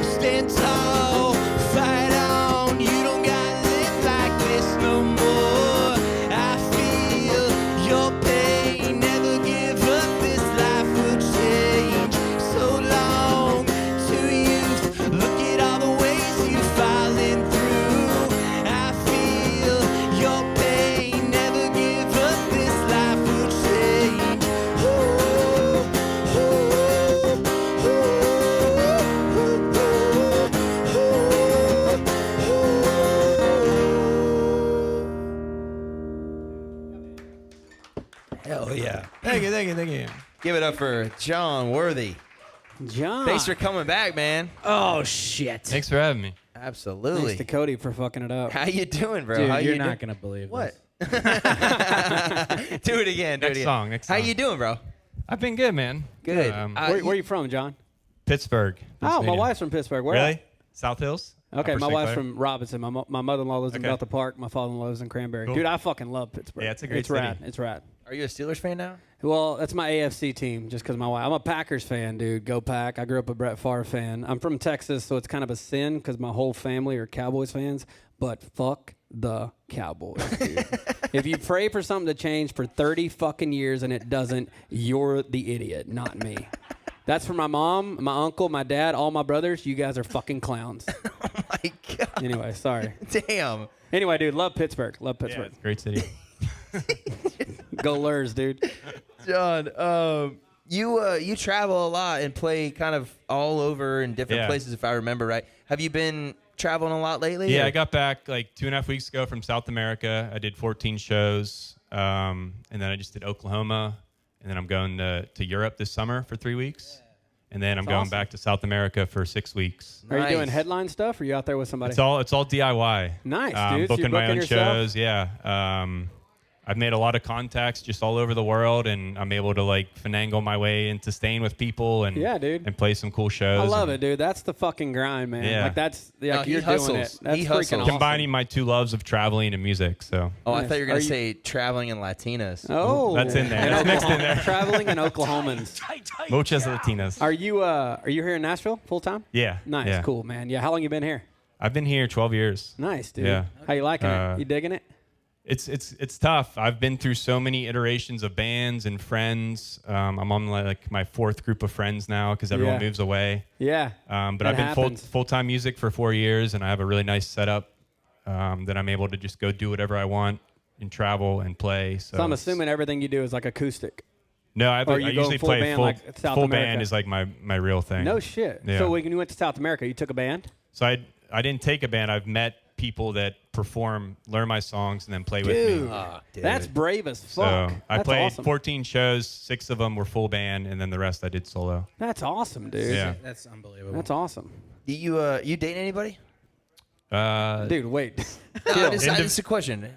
Stand tall, fight on. You don't gotta live like this no more. I feel your pain. Never give up, this life will change. So long to youth. Look at all the ways you've fallen through. I feel your pain. Never give up, this life will change. Ooh, ooh, ooh, Hell yeah. Thank you, thank you, thank you. Give it up for John Worthy. John. Thanks for coming back, man. Oh shit. Thanks for having me. Absolutely. Thanks to Cody for fucking it up. How you doing, bro? Dude, How you're you not doing? gonna believe What? this. Do it again. Do it Next again. song, next How song. you doing, bro? I've been good, man. Good. Where are you from, John? Pittsburgh. Oh, my Pennsylvania. wife's from Pittsburgh. Where Really? at? South Hills? Okay, Upper my St. wife's Clair? from Robinson. My mother-in-law lives in Okay. Bethel Park. My father-in-law lives in Cranberry. Cool. Dude, I fucking love Pittsburgh. Yeah, it's a great It's city. rad. It's rad. Are you a Steelers fan now? Well, that's my AFC team just because my wife. I'm a Packers fan, dude. Go Pack. I grew up a Brett Favre fan. I'm from Texas, so it's kind of a sin because my whole family are Cowboys fans. But fuck the Cowboys, dude. If you pray for something to change for 30 fucking years and it doesn't, you're the idiot, not me. That's for my mom, my uncle, my dad, all my brothers. You guys are fucking clowns. Oh my god. Anyway, sorry. Damn. Anyway, dude, love Pittsburgh. Love Yeah, Pittsburgh. it's a great city. Go Lurs, dude. John, you travel a lot and play kind of all over in different Yeah. places, if I remember right. Have you been traveling a lot lately? Yeah, or- I got back like 2.5 weeks ago from South America. I did 14 shows, and then I just did Oklahoma, and then I'm going to Europe this summer for 3 weeks, and then I'm going awesome. back to South America for 6 weeks. Are you doing Nice. headline stuff or are you out there with somebody? It's all DIY. Nice, dude. So Booking you're my booking own yourself? shows. Yeah. I've made a lot of contacts just all over the world, and I'm able to like finagle my way into staying with people and dude. and play some cool shows. I love it, dude. That's the fucking grind, man. Yeah. Like that's No, like he you're hustles. doing it. That's He freaking hustles. awesome. Combining my two loves of traveling and music. So Oh, I Nice. thought you were Are going to you- say traveling and Latinas. Oh, That's in there. And That's mixed in there. Traveling and Oklahomans. muchas Latinas. Are you here in Nashville full time? Yeah. Nice, yeah. cool, man. Yeah, how long you been here? I've been here 12 years. Nice, dude. Yeah. How you liking it? You digging it? It's tough. I've been through so many iterations of bands and friends. I'm on like my fourth group of friends now because everyone Yeah. moves away. Yeah. But That I've been happens. full-time music for 4 years, and I have a really nice setup that I'm able to just go do whatever I want and travel and play. So So I'm it's- assuming everything you do is like acoustic. No, Or I you go usually full play band full, like South full America? band is like my real thing. No shit. Yeah. So when you went to South America, you took a band? So I didn't take a band. I've met people that perform, learn my songs, and then play with Dude, me. that's brave as So fuck. I That's played awesome. 14 shows. 6 of them were full band, and then the rest I did solo. That's awesome, dude. Yeah. That's unbelievable. That's awesome. You dating anybody? Dude, wait. No, it's a question.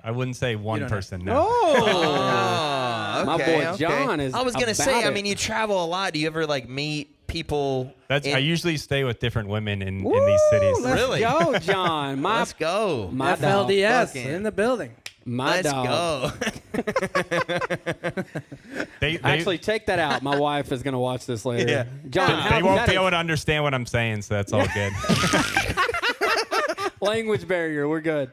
I wouldn't say one don't know. person. No. Oh! My boy okay. John is I was gonna say. about I it. mean, you travel a lot. Do you ever like meet people? I usually stay with different women in these cities. Let's Really? go, John. Let's go. My dog. FLDS Fucking- in the building. My Let's dog. go. They Actually, take that out. My wife is going to watch this later. Yeah. John, they won't be able to understand what I'm saying, so that's all good. Language barrier. We're good.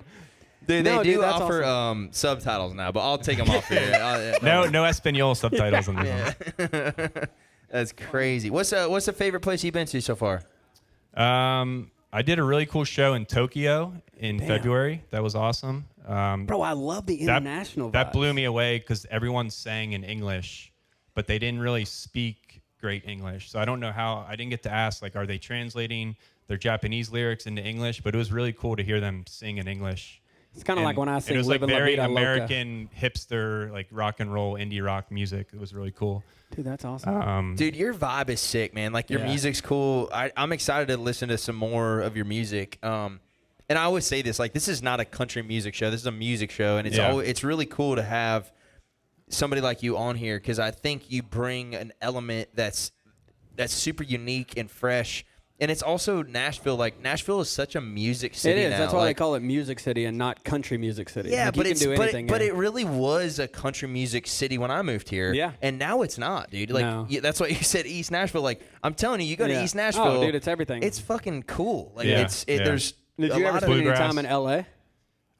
Dude, No, they do dude, that's offer subtitles now, but I'll take them off here. No Espanol subtitles on this one. That's crazy. What's the favorite place you've been to so far? I did a really cool show in Tokyo in February. That was awesome. Bro, I love the international That vibes. blew me away because everyone sang in English, but they didn't really speak great English. So I don't know how. I didn't get to ask, like, are they translating their Japanese lyrics into English? But it was really cool to hear them sing in English. It's kind of like when I sing it was Live like in La very Vida Loca. American hipster, like rock and roll, indie rock music. It was really cool. Dude, that's awesome. Dude, your vibe is sick, man. Like your Yeah. music's cool. I'm excited to listen to some more of your music. And I always say this, like, this is not a country music show. This is a music show, and it's really cool to have somebody like you on here because I think you bring an element that's super unique and fresh. And it's also Nashville. Like, Nashville is such a music city It is. now. That's why they Like, call it Music City and not Country Music City. yeah, Like, but you it's can do anything. but here. it really was a country music city when I moved here. Yeah. And now it's not, dude. Like No. that's what you said, East Nashville. Like, I'm telling you, you go Yeah. to East Nashville. Oh, dude, it's everything. It's fucking cool. Like Yeah, yeah. there's Did a you ever lot spend of any bluegrass. time in L.A.?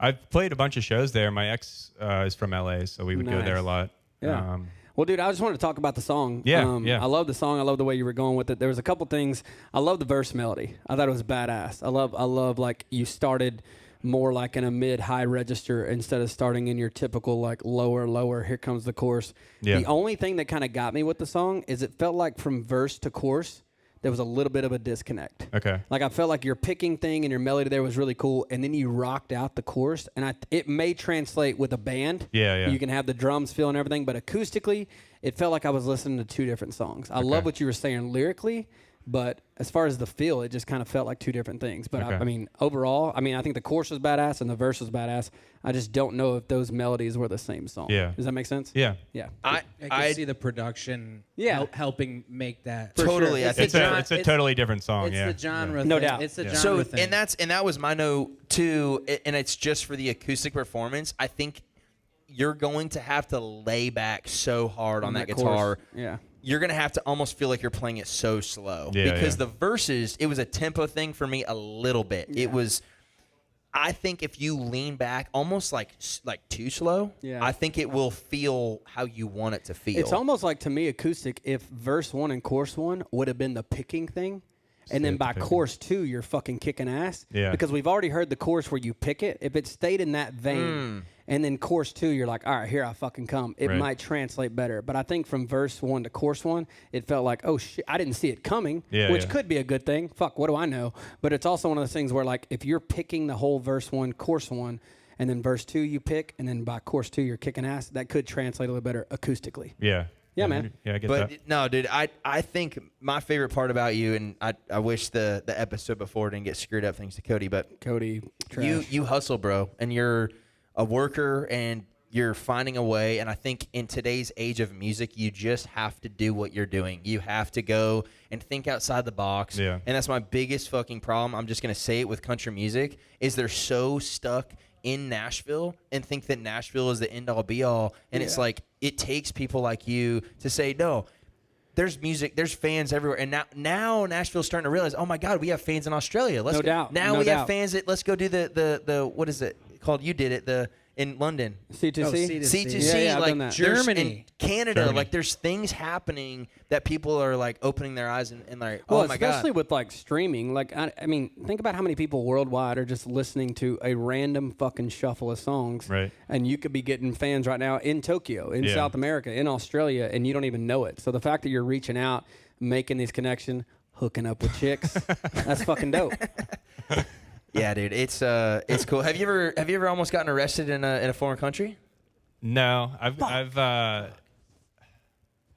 I've played a bunch of shows there. My ex is from LA, so we would go there a Nice. lot. Yeah. Well, dude, I just wanted to talk about the song. Yeah, yeah. I love the song. I love the way you were going with it. There was a couple things. I love the verse melody. I thought it was badass. I love like you started more like in a mid-high register instead of starting in your typical like lower. Here comes the chorus. Yeah. The only thing that kind of got me with the song is it felt like from verse to chorus there was a little bit of a disconnect. Okay. Like I felt like your picking thing and your melody there was really cool, and then you rocked out the chorus, and it may translate with a band. Yeah. You can have the drums feel and everything, but acoustically, it felt like I was listening to two different songs. I love what you were saying lyrically, but as far as the feel, it just kind of felt like two different things. But I mean, overall, I think the chorus was badass and the verse was badass. I just don't know if those melodies were the same song. Yeah. Does that make sense? Yeah. Yeah. I can see the production helping make that. totally. I think It's a totally different song. It's yeah. the genre No thing. doubt. It's the Yeah. genre so thing. and that was my note too. And it's just for the acoustic performance. I think you're going to have to lay back so hard on that guitar. chorus. Yeah. You're going to have to almost feel like you're playing it so slow. Yeah, because yeah. the verses, it was a tempo thing for me a little bit. It was, I think if you lean back almost like too slow, I think it will feel how you want it to feel. It's almost like, to me, acoustic, if verse 1 and chorus 1 would have been the picking thing, and then by chorus 2, you're fucking kicking ass. Yeah. Because we've already heard the chorus where you pick it. If it stayed in that vein, and then chorus 2, you're like, all right, here I fucking come. It Right. might translate better. But I think from verse 1 to chorus 1, it felt like, oh, shit, I didn't see it coming, Yeah, which yeah. could be a good thing. Fuck, what do I know? But it's also one of those things where, like, if you're picking the whole verse 1, chorus 1, and then verse 2 you pick, and then by chorus 2 you're kicking ass, that could translate a little better acoustically. Yeah. Yeah, man. Yeah, I get But that. no, dude, I think my favorite part about you, and I wish the episode before didn't get screwed up thanks to Cody, but Cody, trash. you hustle, bro, and you're a worker, and you're finding a way. And I think in today's age of music, you just have to do what you're doing. You have to go and think outside the box. Yeah. And that's my biggest fucking problem. I'm just going to say it with country music is they're so stuck in Nashville and think that Nashville is the end all be all. And it's like, it takes people like you to say, no, there's music, there's fans everywhere. And now Nashville's starting to realize, oh my God, we have fans in Australia. Let's No go. doubt. Now No we doubt. have fans that let's go do the what is it called? You did it, in London. C2C? C2C, Yeah, I've like done that. Germany. in Canada, Germany. like there's things happening that people are like opening their eyes and like, Well, oh my God. especially with like streaming. Like, I mean, think about how many people worldwide are just listening to a random fucking shuffle of songs. Right. And you could be getting fans right now in Tokyo, in Yeah. South America, in Australia, and you don't even know it. So the fact that you're reaching out, making these connections, hooking up with chicks, that's fucking dope. Yeah, dude, it's cool. Have you ever almost gotten arrested in a foreign country? No, I've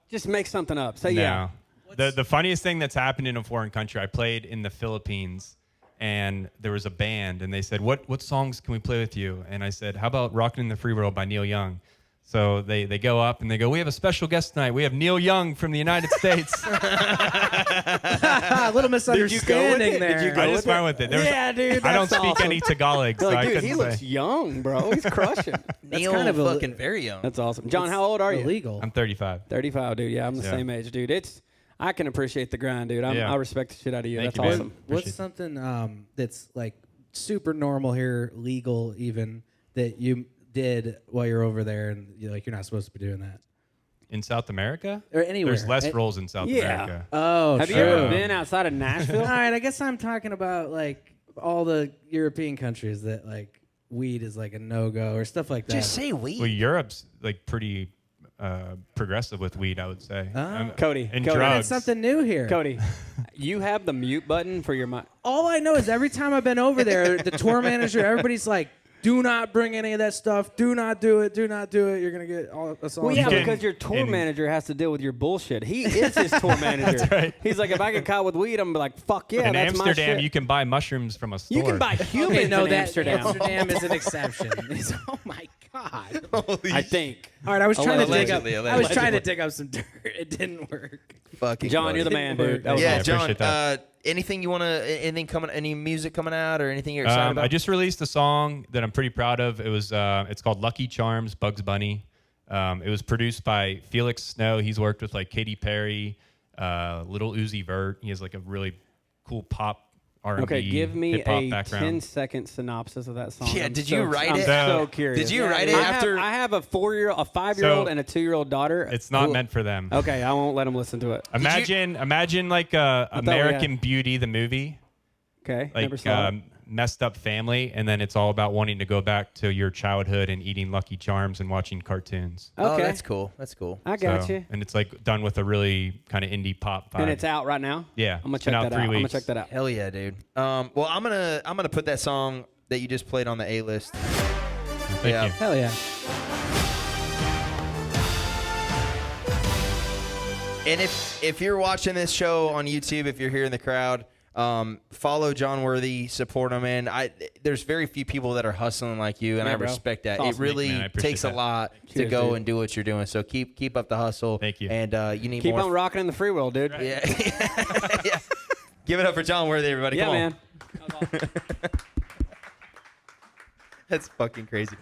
Just make something up. Say no. yeah. The funniest thing that's happened in a foreign country, I played in the Philippines, and there was a band, and they said, what songs can we play with you? And I said, how about Rockin' in the Free World by Neil Young? So they go up and they go, we have a special guest tonight. We have Neil Young from the United States. A little misunderstanding there. Did you go I with just went with it. There was- Yeah, dude, I don't that's speak awesome. any Tagalog, They're so like, I dude, couldn't he say. looks young, bro. He's crushing. Neil kind of fucking very young. That's awesome. John, how old are you? Illegal. I'm 35. 35, dude. Yeah, I'm the Yeah. same age, dude. I can appreciate the grind, dude. Yeah. I respect the shit out of you. Thank That's you, man. awesome. What's Appreciate something that's like super normal here, legal even, that you did while you're over there and you're not supposed to be doing that? In South America? Or anywhere. There's less roles in South Yeah. America. Oh, Have you true. ever been outside of Nashville? All right, I guess I'm talking about like all the European countries that like weed is like a no-go or stuff like that. Just say weed. Well, Europe's like pretty progressive with weed, I would say. Cody, And Cody. drugs. That's something new here. Cody, you have the mute button for your mic. All I know is every time I've been over there, the tour manager, everybody's like, do not bring any of that stuff. Do not do it. Do not do it. You're going to get all us all. Well, yeah, can- because your tour in- manager has to deal with your bullshit. He is his tour manager. That's right. He's like, if I get caught with weed, I'm gonna be like, fuck yeah, in that's my Amsterdam, shit. you can buy mushrooms from a store. You can buy humans Okay, no, in that Amsterdam. Amsterdam is an exception. Oh my god! I think. All right, I was trying to dig up. Allegedly, I was trying to allegedly. dig up some dirt. It didn't work. Fucking John, Cody. you're the man, dude. That was Yeah, I awesome. John. appreciate that. Anything you want to? Anything coming? Any music coming out or anything you're excited about? I just released a song that I'm pretty proud of. It was it's called Lucky Charms, Bugs Bunny. It was produced by Felix Snow. He's worked with like Katy Perry, Little Uzi Vert. He has like a really cool pop R&B, Okay, give me hip-hop a background. 10-second synopsis of that song. Yeah, I'm did so- you write I'm it? so curious. Did you write it after? I have a 4-year, a 5-year-old, So, and a 2-year-old daughter. It's not Who- meant for them. Okay, I won't let them listen to it. Imagine like we American had- Beauty, the movie, Okay, never like saw it. messed up family, and then it's all about wanting to go back to your childhood and eating Lucky Charms and watching cartoons. Oh, Okay, that's cool. That's cool. I got So- you. And it's like done with a really kind of indie pop vibe. And it's out right now. Yeah, I'm gonna it's been check out that 3 out. I'm gonna weeks. check that out. Hell yeah, dude. Well, I'm gonna put that song that you just played on the A list. Thank Yeah. you. Hell yeah! And if you're watching this show on YouTube, if you're here in the crowd, follow John Worthy, support him, and there's very few people that are hustling like you, and Yeah, I bro. respect that. It's It awesome. really Thank you, man. I appreciate takes a that. lot to Cheers, go dude. and do what you're doing. So keep up the hustle. Thank you. And you need Keep more. on rocking in the free world, dude. Yeah. Yeah. Give it up for John Worthy, everybody. Yeah, Come on. man. That's fucking crazy.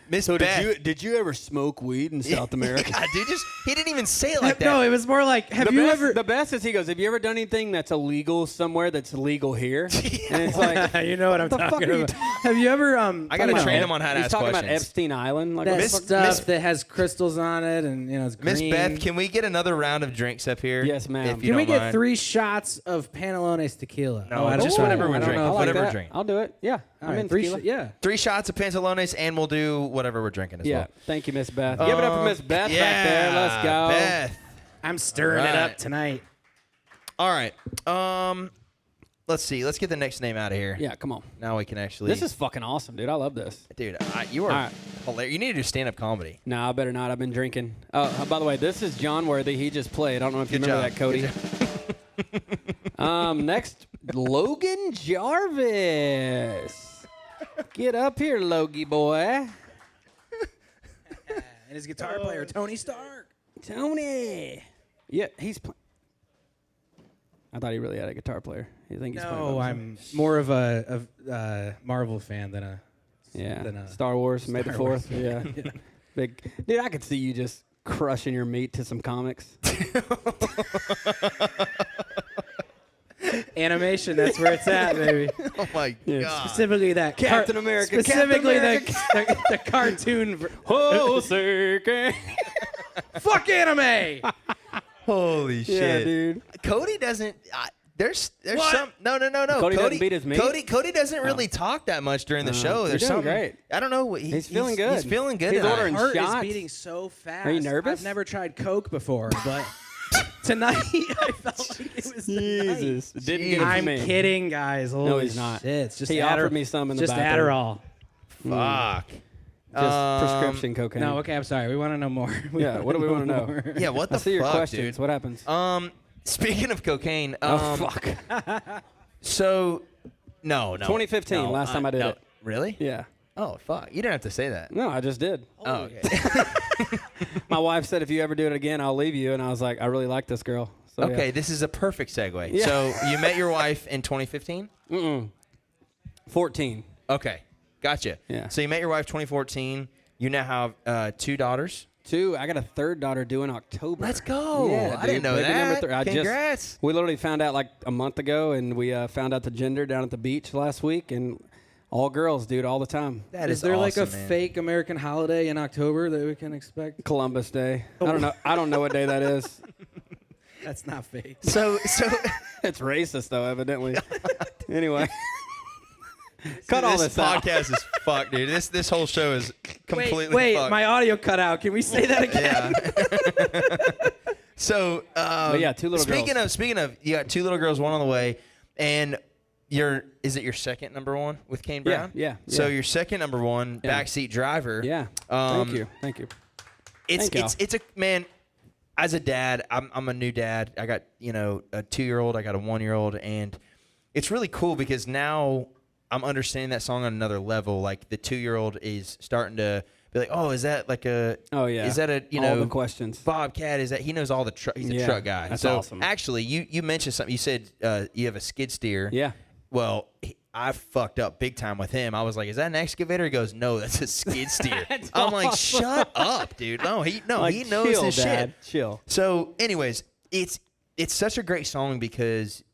Miss So Beth. did you ever smoke weed in South America? God, dude, he didn't even say it like that. No, it was more like, have you ever? The best is he goes, have you ever done anything that's illegal somewhere that's legal here? And it's like, You know what I'm the fuck talking are you about. Have you ever? I gotta about- train him on how to he's ask talking questions. about Epstein Island. Like, that what the Miss- fuck- stuff Miss- that has crystals on it, and it's green. Miss Beth, can we get another round of drinks up here? Yes, ma'am. If you Can we don't get mind. 3 shots of Panelones tequila? No, I just don't- whatever we're I don't drinking. know if- I like whatever we're that. drinking. I'll do it. Yeah, All I'm right, in 3 tequila. yeah. 3 shots of Pantalones, and we'll do whatever we're drinking as Yeah, well. thank you, Miss Beth. Give it up for Miss Beth back there. Let's go. Beth. I'm stirring it Right. up tonight. All right. Let's see. Let's get the next name out of here. Yeah, come on. Now we can actually. This is fucking awesome, dude. I love this. Dude, you are All right. hilarious. You need to do stand-up comedy. No, I better not. I've been drinking. By the way, this is John Worthy. He just played. I don't know if you Good remember job. that, Cody. Next, Logan Jarvis. Get up here, Logie boy. And his guitar player, Tony Stark. Tony. Yeah, he's playing. I thought he really had a guitar player. You think he's playing? No, I'm more of a Marvel fan than a Star Wars, May the 4th. Yeah. Yeah. Big dude, I could see you just crushing your meat to some comics. Animation, that's where it's at, baby. Oh my God. Specifically that Captain America. Specifically Captain America. the cartoon. Oh, sir. Fuck anime. Holy shit. Yeah, dude. Cody doesn't. There's What? some. No. Cody doesn't beat his meat? Cody doesn't really talk that much during the show. There's you're doing something. great. I don't know. He's feeling good. He's feeling good. He's tonight. ordering Heart shots. is beating so fast. Are you nervous? I've never tried Coke before, but tonight I felt like it was the night. Jesus. Didn't get it I'm from me. kidding, guys. Holy he's not. Shit. It's just He offered me some in the just bathroom. Adderall. Fuck. Just prescription cocaine. No, okay, I'm sorry. We want to know more. Yeah, what do we want to know? more. Yeah. What the I see your fuck, questions. dude? What happens? Speaking of cocaine. Oh, fuck. So, no. 2015, no, last time I did it. Really? Yeah. Oh fuck! You didn't have to say that. No, I just did. Oh, okay. My wife said, if you ever do it again, I'll leave you. And I was like, I really like this girl. So, Okay, yeah. this is a perfect segue. Yeah. So you met your wife in 2015? 14. Okay, gotcha. Yeah. So you met your wife 2014. You now have 2 daughters. 2. I got a 3rd daughter due in October. Let's go. Yeah, I didn't dude, know baby number that. 3. Congrats. We literally found out like a month ago, and we found out the gender down at the beach last week, and all girls, dude, all the time. That Is there like a man. fake American holiday in October that we can expect? Columbus Day. I don't know. I don't know what day that is. That's not fake. So It's racist, though, evidently. Anyway. Cut all this out. podcast is fucked, dude. This whole show is completely Wait, fucked. my audio cut out. Can we say that again? Yeah. So, yeah, 2 little girls. Speaking of, you got 2 little girls, 1 on the way, and is it your second number 1 with Kane Brown? Yeah. So your second number 1, Yeah. Backseat Driver. Yeah. Thank you. It's Thank it's a man. As a dad, I'm a new dad. I got a 2-year-old. I got a 1-year-old, and it's really cool because now I'm understanding that song on another level. Like the 2-year-old is starting to be like, oh, is that like a? Oh yeah. Is that a all the questions? Bobcat? Is that he knows all the truck? He's a Yeah, truck guy. that's so awesome. actually, you mentioned something. You said you have a skid steer. Yeah. Well, I fucked up big time with him. I was like, "Is that an excavator?" He goes, "No, that's a skid steer." I'm like, "Shut up, dude! No, he Like, he knows chill, his Dad. shit." Chill. So, anyways, it's such a great song because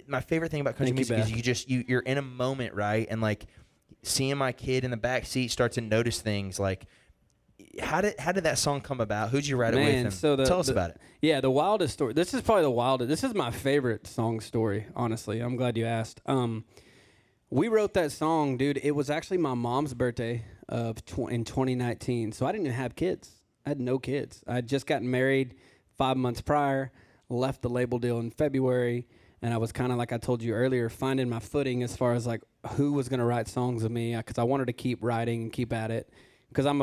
my favorite thing about country Thank you, music is you're in a moment, right? And like seeing my kid in the back seat start to notice things like. How did that song come about? Who'd you write it with? And tell us about it. Yeah, the wildest story. This is probably the wildest. This is my favorite song story, honestly. I'm glad you asked. We wrote that song, dude. It was actually my mom's birthday in 2019. So I didn't even have kids. I had no kids. I had just gotten married 5 months prior, left the label deal in February, and I was kind of like I told you earlier, finding my footing as far as like who was going to write songs with me because I wanted to keep writing and keep at it. Because I'm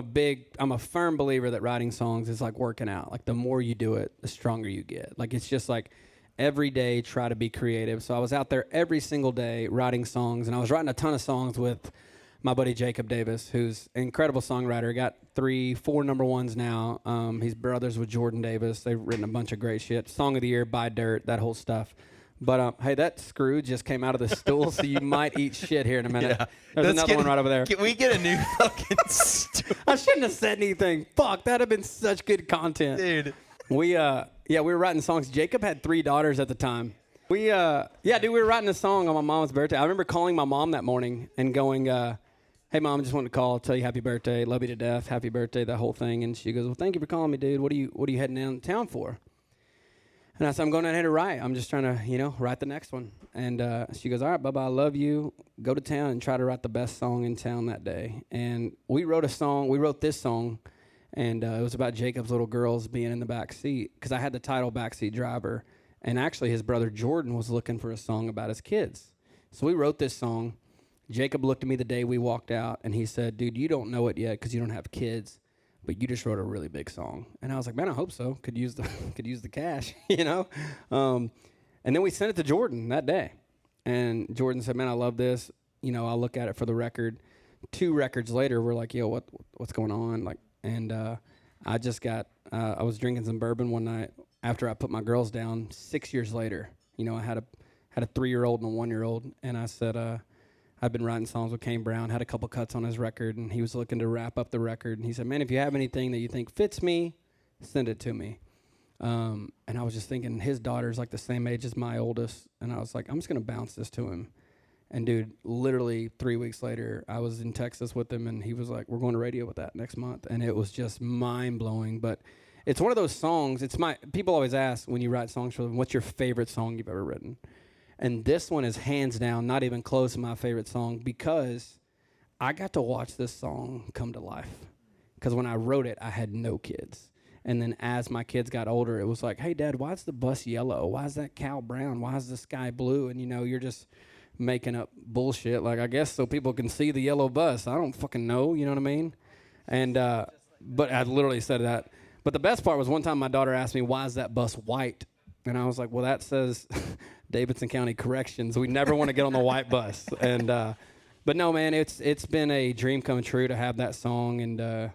a firm believer that writing songs is like working out. Like the more you do it, the stronger you get. Like it's just like every day try to be creative. So I was out there every single day writing songs, and I was writing a ton of songs with my buddy Jacob Davis, who's an incredible songwriter. Got 3-4 number 1s now. He's brothers with Jordan Davis. They've written a bunch of great shit. Song of the Year, Buy Dirt, that whole stuff. But hey, that screw just came out of the stool, so you might eat shit here in a minute. Yeah. There's another one right over there. Can we get a new fucking stool? I shouldn't have said anything. Fuck, that'd have been such good content. Dude. We were writing songs. Jacob had 3 daughters at the time. We were writing a song on my mom's birthday. I remember calling my mom that morning and going, hey mom, just wanted to call, tell you happy birthday, love you to death, happy birthday, that whole thing. And she goes, well, thank you for calling me, dude. What are you heading downtown for? And I said, I'm going down here to write. I'm just trying to, write the next one. And she goes, all right, Bubba, I love you. Go to town and try to write the best song in town that day. And we wrote this song, and it was about Jacob's little girls being in the back seat because I had the title Backseat Driver. And actually, his brother Jordan was looking for a song about his kids. So we wrote this song. Jacob looked at me the day we walked out, and he said, dude, you don't know it yet because you don't have kids. But you just wrote a really big song. And I was like, man, I hope so. Could use the cash, And then we sent it to Jordan that day. And Jordan said, man, I love this. I'll look at it for the record. 2 records later, we're like, yo, what's going on? Like, And I just got, I was drinking some bourbon one night after I put my girls down 6 years later. You know, I had a 3-year-old and a 1-year-old, and I said, I'd been writing songs with Kane Brown, had a couple cuts on his record, and he was looking to wrap up the record. And he said, man, if you have anything that you think fits me, send it to me. And I was just thinking, his daughter's like the same age as my oldest, and I was like, I'm just going to bounce this to him. And dude, literally 3 weeks later, I was in Texas with him, and he was like, we're going to radio with that next month. And it was just mind-blowing. But it's one of those songs, people always ask when you write songs for them, what's your favorite song you've ever written? And this one is hands down not even close to my favorite song, because I got to watch this song come to life. Because when I wrote it, I had no kids. And then as my kids got older, it was like, hey, Dad, why is the bus yellow? Why is that cow brown? Why is the sky blue? And, you know, you're just making up bullshit. Like, I guess so people can see the yellow bus. I don't fucking know, you know what I mean? And, but I literally said that. But the best part was one time my daughter asked me, why is that bus white? And I was like, well, that says Davidson County Corrections. We never want to get on the white bus. And, but no, man, it's been a dream come true to have that song. And,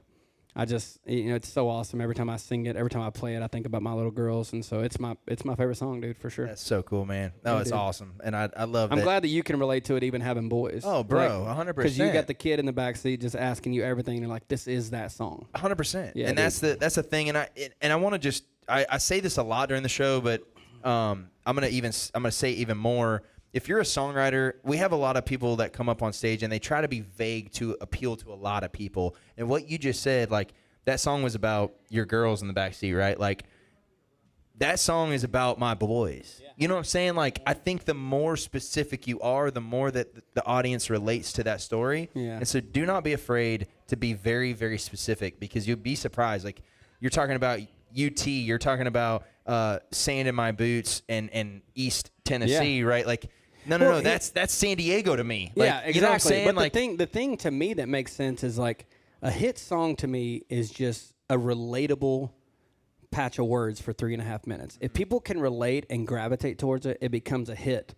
I just, you know, it's so awesome. Every time I sing it, every time I play it, I think about my little girls, and so it's my favorite song, dude, for sure. That's so cool, man. No, Yeah, it's dude. awesome, and I love. I'm glad that you can relate to it, even having boys. Oh, bro, 100%. Because you got the kid in the backseat just asking you everything, and like, this is that song. 100%. Yeah, and dude. that's the thing, and I want to just I say this a lot during the show, but I'm gonna say even more. If you're a songwriter, we have a lot of people that come up on stage and they try to be vague to appeal to a lot of people. And what you just said, like, that song was about your girls in the backseat, right? Like, that song is about my boys. Yeah. You know what I'm saying? Like, I think the more specific you are, the more that the audience relates to that story. Yeah. And so do not be afraid to be very, very specific, because you'll be surprised. Like, you're talking about UT, you're talking about sand in my boots and East Tennessee, right? Like, no, that's San Diego to me. Like, yeah, exactly. You know what I'm saying? But like, the thing to me that makes sense is like a hit song to me is just a relatable patch of words for 3.5 minutes. If people can relate and gravitate towards it, it becomes a hit.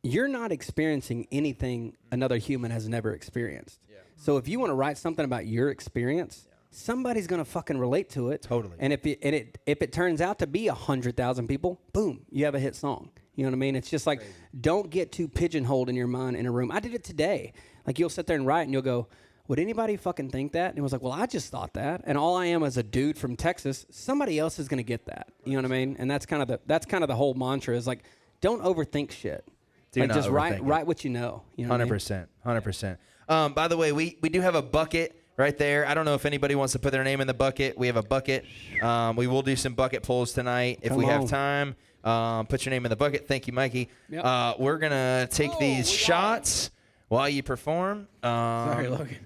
You're not experiencing anything another human has never experienced. Yeah. So if you want to write something about your experience, somebody's gonna fucking relate to it. Totally. And if it turns out to be 100,000 people, boom, you have a hit song. You know what I mean? It's just like, don't get too pigeonholed in your mind in a room. I did it today. Like, you'll sit there and write, and you'll go, would anybody fucking think that? And it was like, well, I just thought that. And all I am is a dude from Texas. Somebody else is gonna get that. You know what I mean? And that's kind of the whole mantra is like, don't overthink shit. Do not just overthink write what you know. You know 100%. 100%. By the way, we do have a bucket right there. I don't know if anybody wants to put their name in the bucket. We have a bucket. We will do some bucket pulls tonight if we have time. Put your name in the bucket. Thank you, Mikey. Yep. We're going to take these shots while you perform. Sorry, Logan.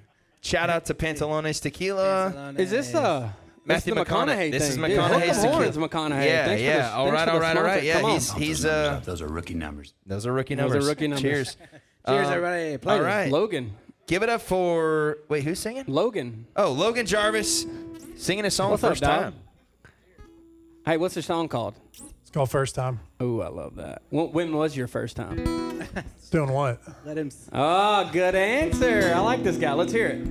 Shout out to Pantalones Tequila. Is this Matthew McConaughey? This is thing, McConaughey's tequila. tequila. McConaughey. Yeah. All right. Yeah, he's Those are rookie numbers. Those are rookie numbers. Cheers. Cheers, everybody. Play All this. right. Logan. Give it up for, wait, who's singing? Logan. Oh, Logan Jarvis singing a song What's up, first dog? time. Hey, what's the song called? It's called First Time. Oh, I love that. When was your first time? Doing what? Let him. Oh, good answer. I like this guy. Let's hear it.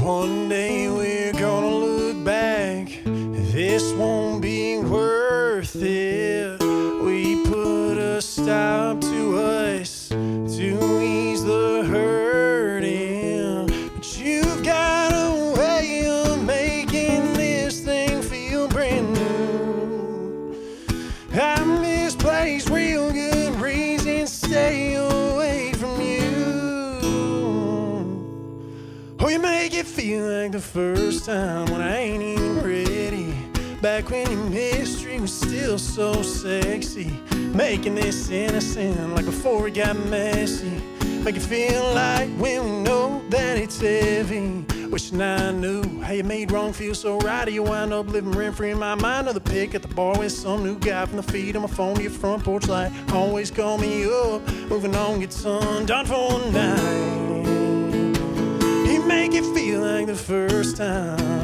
One day we're gonna look back. This won't be worth it. We put a stop to us to ease the hurting. But you've got a way of making this thing feel brand new. I misplaced real good reasons to stay away from you. Oh, you make it feel like the first time when I ain't even ready. Back when your mystery was still so sexy. Making this innocent like before it got messy. Make it feel like when we know that it's heavy. Wishing I knew how you made wrong feel so right. Or you wind up living rent-free in my mind. Another pic at the bar with some new guy from the feed on my phone to your front porch light. Always call me up, moving on, get some done for one night. You make it feel like the first time.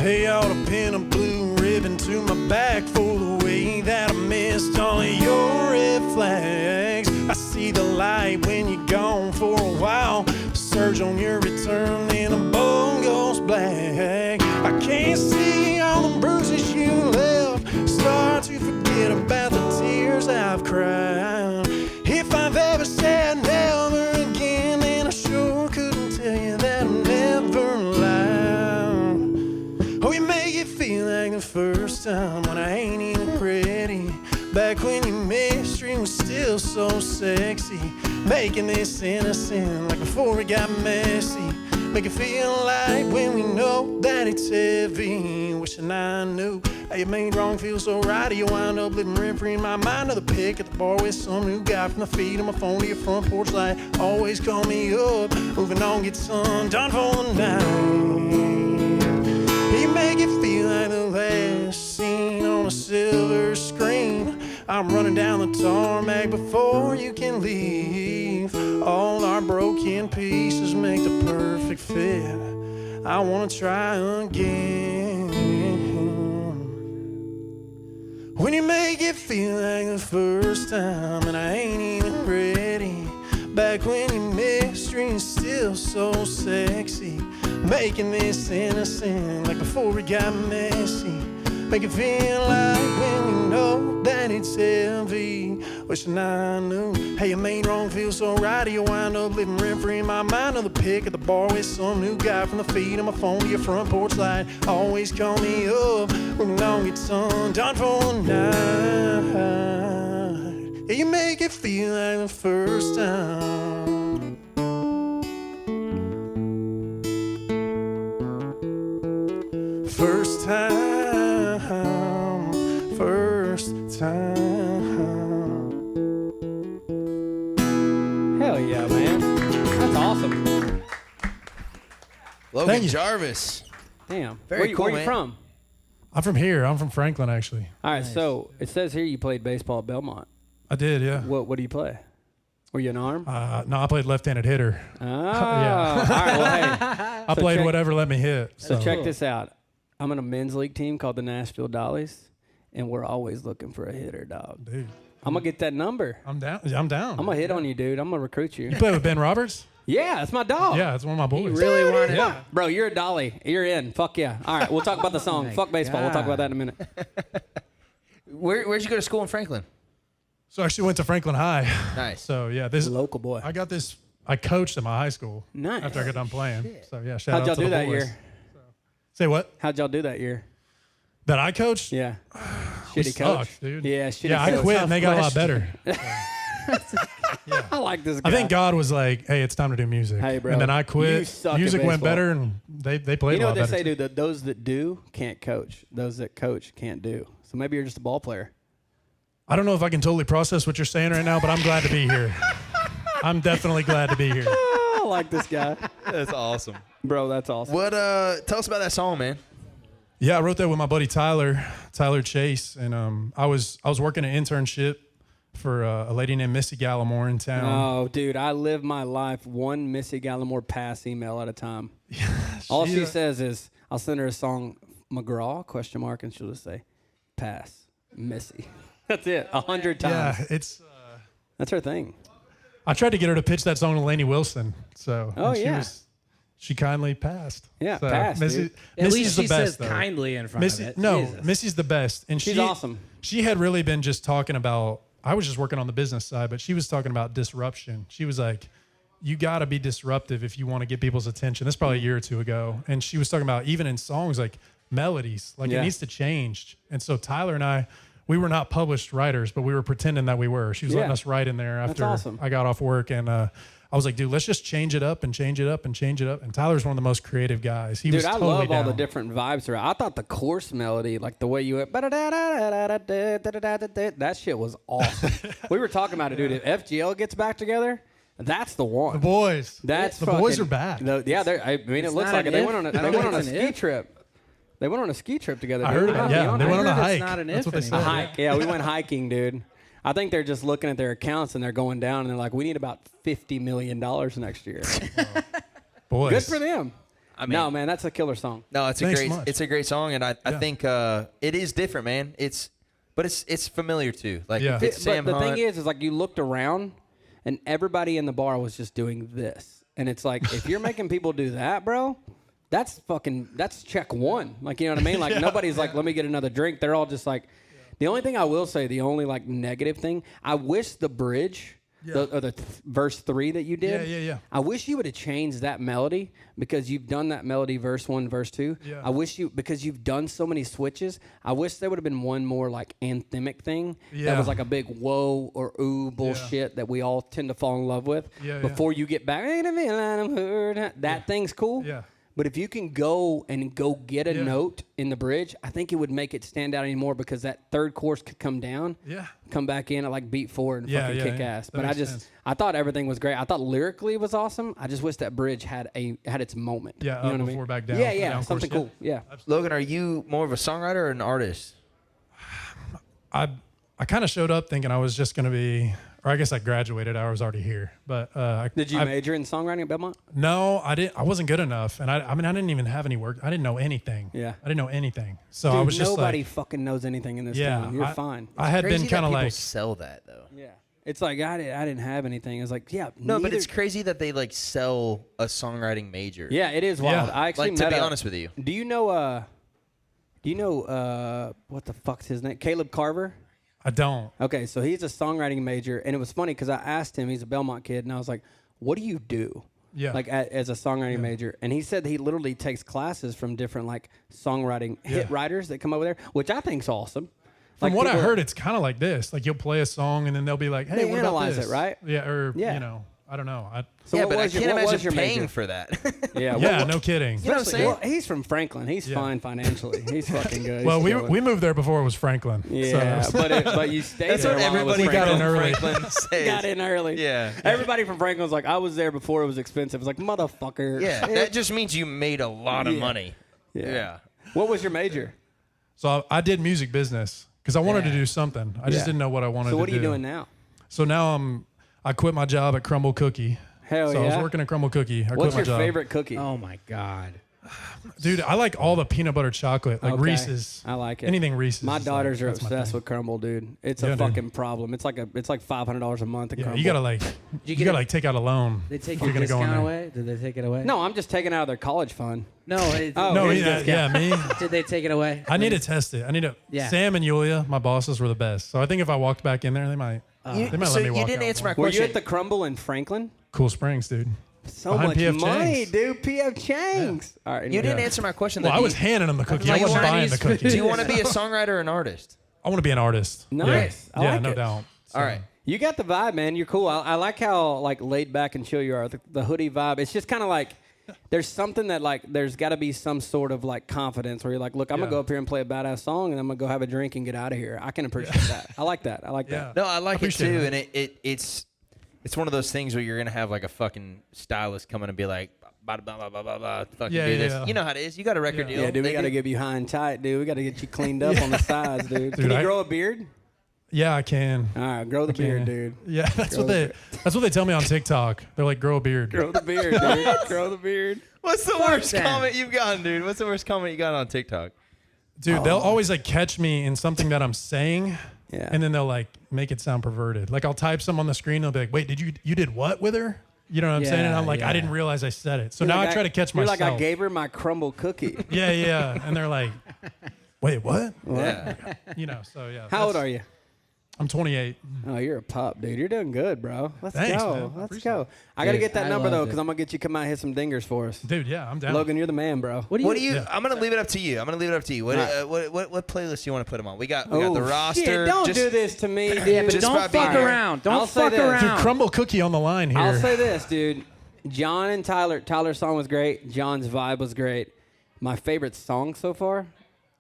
Hey, I ought to pin a blue ribbon to my back for the way that I missed all of your red flags. I see the light when you're gone for a while. Surge on your return and a bone goes black. I can't see all the bruises you left. Start to forget about the tears I've cried. If I've ever said never again, then I sure couldn't tell you that I'm never lied. Oh, you make it feel like the first time when I ain't even ready. Back when your mystery was still so sexy. Making this innocent like before it got messy. Make it feel like when we know that it's heavy. Wishing I knew how you made wrong feel so right. You wind up living rent-free in my mind. Another pick at the bar with some new guy. From the feed of my phone to your front porch light. Always call me up. Moving on, get some done for the night. You make it feel like the last scene on a silver screen. I'm running down the tarmac before you can leave. All our broken pieces make the perfect fit. I wanna try again. When you make it feel like the first time and I ain't even ready. Back when your mystery is still so sexy. Making this innocent like before it got messy. Make it feel like when we know that it's heavy. Wishing I knew how you made wrong feel so right. You wind up living rent-free in my mind. Another pick at the bar with some new guy. From the feed of my phone to your front porch light. Always call me up when long it's undone for the night. Yeah, you make it feel like the first time. First time, first time. Hell yeah, man. That's awesome. Logan Thank you. Jarvis. Damn. Very cool, where you man. from? I'm from here. I'm from Franklin, actually. All right, so it says here you played baseball at Belmont. I did, yeah. What do you play? Were you an arm? No, I played left-handed hitter. Oh. Yeah. All right, well, hey. I So played check- whatever let me hit. So check this out. I'm on a men's league team called the Nashville Dollies, and we're always looking for a hitter, dog. Dude, I'm going to get that number. I'm down. I'm down. I'm going to hit on you, dude. I'm going to recruit you. You play with Ben Roberts? Yeah, that's my dog. Yeah, it's one of my boys. Really wanted. Yeah. Bro, you're a dolly. You're in. Fuck yeah. All right, we'll talk about the song. my Fuck baseball. We'll talk about that in a minute. Where'd you go to school in Franklin? So I actually went to Franklin High. Nice. So yeah, this Local boy. I got this. I coached at my high school. Nice. After I got done playing. So yeah, shout How'd out y'all to do the that boys. year? Say what? How'd y'all do that year? That I coached? Yeah. We Shitty coach. sucked, dude. Yeah, shitty Yeah, I coach. quit and they got a lot better. I like this guy. I think God was like, "Hey, it's time to do music." Hey, bro, And then I you quit. suck at Music went baseball. better, and they played You know a what lot they better. say, dude? That those that do can't coach. Those that coach can't do. So maybe you're just a ball player. I don't know if I can totally process what you're saying right now, but I'm glad to be here. I'm definitely glad to be here. I like this guy. That's awesome. Bro, that's awesome. What? Tell us about that song, man. Yeah, I wrote that with my buddy Tyler Chase, and I was working an internship for a lady named Missy Gallimore in town. Oh, dude, I live my life one Missy Gallimore pass email at a time. All she says is, I'll send her a song, McGraw, ? And she'll just say, pass, Missy. That's it, 100 times. Yeah, it's. That's her thing. I tried to get her to pitch that song to Lainey Wilson, so Oh, and yeah. she kindly passed. Yeah, so passed, dude. At Missy's least the she best, says though. kindly in front Missy, of it. no, Jesus. Missy's the best, and She's she, awesome. She had really been just talking about. I was just working on the business side, but she was talking about disruption. She was like, "You got to be disruptive if you want to get people's attention." That's probably a year or two ago, and she was talking about even in songs like melodies, like Yeah. it needs to change. And so Tyler and I, we were not published writers, but we were pretending that we were. She was letting Yeah. us write in there That's after awesome. I got off work, and I was like, "Dude, let's just change it up and change it up and change it up." And Tyler's one of the most creative guys. He Dude, was I totally love all the down. different vibes around. I thought the chorus melody, like the way you went, that shit was awesome. We were talking about it, dude. If FGL gets back together, that's the one. The boys. That's the boys fucking- are back. Yeah, I mean, it looks not like an it. They if. went on I don't think a it's an ski if. trip. They went on a ski trip together. I dude. heard We about might it. be Yeah, on they that. went on a heard it's hike. not an That's if what they anymore. A said. hike. Yeah, we went hiking, dude. I think they're just looking at their accounts and they're going down and they're like, we need about $50 million next year. Boys. Good for them. I mean, no, man, that's a killer song. No, it's Thanks a great much. it's a great song, and I think it is different, man. But it's familiar too. Like Yeah. if it's Sam But the Hunt. thing is like you looked around, and everybody in the bar was just doing this, and it's like if you're making people do that, bro, that's check one. Like, you know what I mean? Like nobody's like, let me get another drink. They're all just like. The only thing I will say, the only like negative thing, I wish the bridge. The verse 3 that you did. Yeah. I wish you would have changed that melody because you've done that melody verse 1, verse 2. Yeah. I wish because you've done so many switches. I wish there would have been one more like anthemic thing that Yeah. was like a big whoa or ooh bullshit that we all tend to fall in love with before you get back. That thing's cool. Yeah. But if you can go get a note in the bridge, I think it would make it stand out anymore because that third chorus could come down, come back in at like beat 4 and fucking kick ass. That But makes sense. I thought everything was great. I thought lyrically it was awesome. I just wish that bridge had its moment. Yeah, you know what I before mean? back down. Yeah, down something course, cool. Yeah. Logan, are you more of a songwriter or an artist? I kind of showed up thinking I was just going to be, or I guess I graduated. I was already here. But Did you I, major in songwriting at Belmont? No, I didn't. I wasn't good enough, and I mean, I didn't even have any work. I didn't know anything. Yeah. I didn't know anything. So Dude, I was just nobody like, fucking knows anything in this yeah, town. You're fine. I had Crazy been kind that of people like, sell that though. Yeah. It's like I didn't have anything. It's like, yeah. No, but neither- it's crazy that they like sell a songwriting major. Yeah, it is wild. Yeah. I actually Like, to met be a- honest with you. Do you know what the fuck's his name? Caleb Carver? I don't. Okay, so he's a songwriting major, and it was funny because I asked him, he's a Belmont kid, and I was like, what do you do? Yeah. Like as a songwriting major. And he said he literally takes classes from different like songwriting hit writers that come over there, which I think's awesome. From Like, what I people- heard, it's kind of like this. Like you'll play a song, and then they'll be like, "Hey, They what analyze about this?" it, right? Yeah, or Yeah. you know, I don't know. So yeah, what but I was your- can't what was imagine your paying major? for that. Yeah, Yeah, no kidding. You know what I'm saying? Well, he's from Franklin. He's Yeah. fine financially. He's fucking good. Well, He's chilling. we moved there before it was Franklin. Yeah, So. but you stayed That's there what while it was everybody got from in early. Franklin says. Got in early. Yeah. Everybody from Franklin was like, I was there before it was expensive. It's like, motherfucker. Yeah, that just means you made a lot of money. Yeah. What was your major? So I did music business because I wanted to do something. I just didn't know what I wanted to do. So what are you doing now? So now I quit my job at Crumble Cookie. Hell So I yeah. was working at Crumble Cookie. I What's quit your my job. favorite cookie? Oh my God. Dude, I like all the peanut butter chocolate, like Okay. Reese's. I like it. Anything Reese's. My is daughters like, are that's my obsessed thing. with Crumble, dude. It's Yeah, a dude. fucking problem. It's like $500 a month. At Yeah, Crumble. you gotta like, you get gotta a- like take out a loan. They take if your you're gonna go in discount there. away? Did they take it away? No, I'm just taking out of their college fund. No. Oh, No, here's yeah, discount. me. Did they take it away? I need to test it. I need to. Yeah. Sam and Yulia, my bosses, were the best. So I think if I walked back in there, they might. They might so let me you walk didn't out answer my more. Were you question. at the Crumble in Franklin? Cool Springs, dude. So Behind much PF money, Chang's. dude. PF Chang's. All right. You anyway. didn't answer my question. Well, though. I Do was you- handing them the cookie. Like I wasn't buying Chinese the cookie. Do you want to be a songwriter or an artist? I want to be an artist. Nice. Yeah, I like no it. doubt. So, All right. You got the vibe, man. You're cool. I like how like laid back and chill you are. The hoodie vibe. It's just kind of like there's something that like there's got to be some sort of like confidence where you're like, look, I'm gonna Yeah. go up here and play a badass song, and I'm gonna go have a drink and get out of here. I can appreciate that. I like that. I like Yeah. that. No, I like it appreciate too, it. and it's one of those things where you're gonna have like a fucking stylist come in and be like, blah blah blah blah blah blah, fucking Yeah, do this. yeah. You know how it is. You got a record deal. Yeah, dude, we They got to do- give you high and tight, dude. We got to get you cleaned up on the sides, dude. Can Dude, you I- grow a beard? Yeah, I can. All right, grow the beard, dude. Yeah, that's what they tell me on TikTok. They're like, grow a beard. Grow the beard, dude. Grow the beard. What's the worst that. comment you've gotten, dude? What's the worst comment you got on TikTok? Dude, they'll always like catch me in something that I'm saying, Yeah. and then they'll like make it sound perverted. Like I'll type some on the screen, they'll be like, "Wait, you did what with her?" You know what I'm saying? And I'm like, Yeah, I didn't yeah. realize I said it. So You're now like, I try to catch you're myself. like, I gave her my crumble cookie. Yeah, and they're like, "Wait, what?" Yeah. You know. So yeah. How old that's- are you? I'm 28. Oh, you're a pup, dude. You're doing good, bro. Let's Thanks, go. man. I Let's appreciate go. it. I got to Dude, get that I number, though, loved because it. I'm going to get you come out and hit some dingers for us. Dude, yeah, I'm down. Logan, you're the man, bro. What do you? Yeah. I'm gonna leave it up to you. What Alright. what playlist do you want to put them on? We got the Oh, roster. shit, don't just, do this to me, dude. Yeah, but Just by don't being fuck here. around. I'll Don't say fuck this. around. Dude, Crumble Cookie on the line here. I'll say this, dude. John and Tyler's song was great. John's vibe was great. My favorite song so far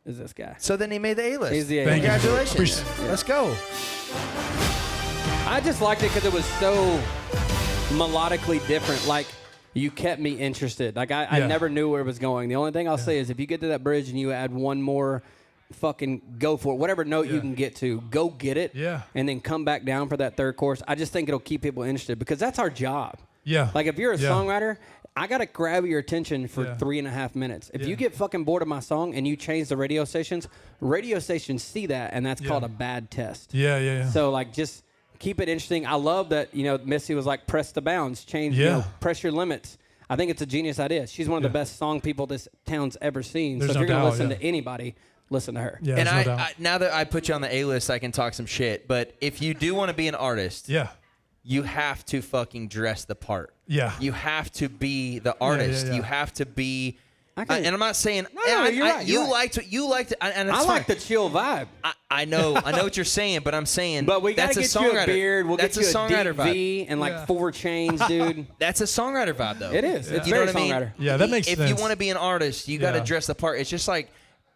is this guy. So then he made the A-list. He's the Thank A-list. you. Congratulations. Appreciate- Let's go. I just liked it because it was so melodically different. Like, you kept me interested. Like, I Yeah. never knew where it was going. The only thing I'll say is if you get to that bridge and you add one more fucking go for it, whatever note you Yeah. can get to, go get it. Yeah. And then come back down for that third course. I just think it'll keep people interested because that's our job. Yeah. Like, if you're a Yeah. songwriter, I gotta grab your attention for 3.5 minutes. If you get fucking bored of my song and you change the radio stations see that, and that's called a bad test. Yeah. So like, just keep it interesting. I love that, you know, Missy was like, press the bounds, change, you know, press your limits. I think it's a genius idea. She's one of the best song people this town's ever seen. There's so if no you're gonna doubt, listen to anybody, listen to her. Yeah, And there's no doubt. I now that I put you on the A-list, I can talk some shit. But if you do want to be an artist, you have to fucking dress the part. Yeah. You have to be the artist. yeah. You have to be. can- And I'm not saying you're right, you're right. You liked it, and it's I like fine. the chill vibe. I know what you're saying, but I'm saying But we gotta that's get a you songwriter. a beard. We'll that's get you a songwriter vibe. DV and like 4 chains, dude. That's a songwriter vibe, though. It is. It's You know very what I mean? songwriter. Yeah, that makes if sense. you want to be an artist, you got to dress the part. It's just like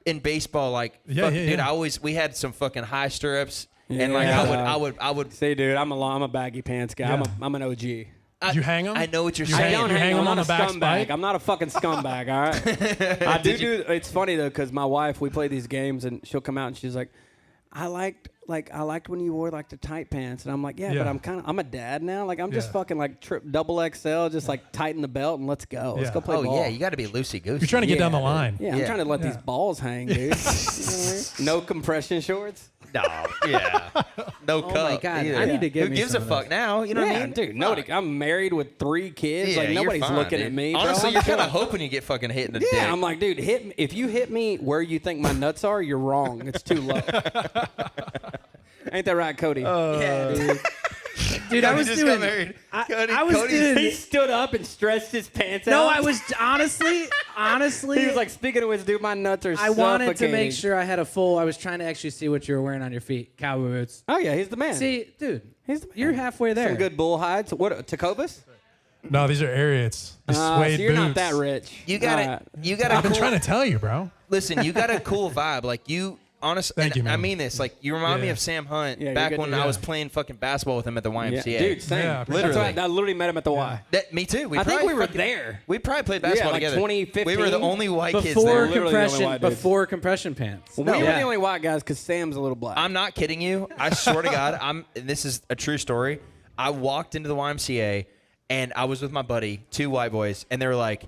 in baseball, like dude, we had some fucking high stirrups, and like I would. Say, dude, I'm a baggy pants guy. Yeah. I'm an OG. You hang them? I know what you're You saying. I don't you hang hang them. them I'm on not the a back scumbag. spike? I'm not a fucking scumbag, all right? I do. It's funny, though, because my wife, we play these games, and she'll come out, and she's like, I liked when you wore like the tight pants, and I'm like, but I'm a dad now. Like I'm just fucking like double XL, just like tighten the belt and let's go. Let's go play ball. Oh yeah, you got to be loosey goosey. You're trying to get down the dude. line. Yeah, I'm trying to let these balls hang, dude. You know what I mean? No compression shorts. No, no cup. my God, either. I need to get Who me gives some a of fuck those. now? You know what I mean, dude. Nobody. I'm married with 3 kids. Yeah, like you're nobody's fine, looking dude. at me. Honestly, bro. you're I'm kind of chilling. hoping you get fucking hit in the dick. Yeah, I'm like, dude, if you hit me where you think my nuts are, you're wrong. It's too low. Ain't that right, Cody? Yeah, dude. Dude, I Cody was just doing. got married. I was Cody's- doing. He stood up and stretched his pants out. No, I was honestly. He was like, speaking of which, dude, my nuts are I wanted to suffocating. make sure I had a full. I was trying to actually see what you were wearing on your feet. Cowboy boots. Oh, yeah, he's the man. See, dude, he's the man. you're halfway there. Some good bull hides. What, Tecovas? No, these are Ariats. These So suede you're boots. not that rich. You got All right. it. You got I've a been cool. trying to tell you, bro. Listen, you got a cool vibe. Like you, honestly. Thank you, man. I mean this. Like you remind me Yeah. of Sam Hunt Yeah, you're back good, when yeah. I was playing fucking basketball with him at the Yeah. YMCA. Dude, same. Yeah, That's literally. right. I literally met him at the Y. Me too. I think probably we were fucking- there. We probably played basketball like together. 2015. We were the only white kids Before there. Literally the only compression. white dudes. Before compression pants. We were the only white guys because Sam's a little black. I'm not kidding you. I swear to God, and this is a true story. I walked into the YMCA and I was with my buddy, 2 white boys, and they were like,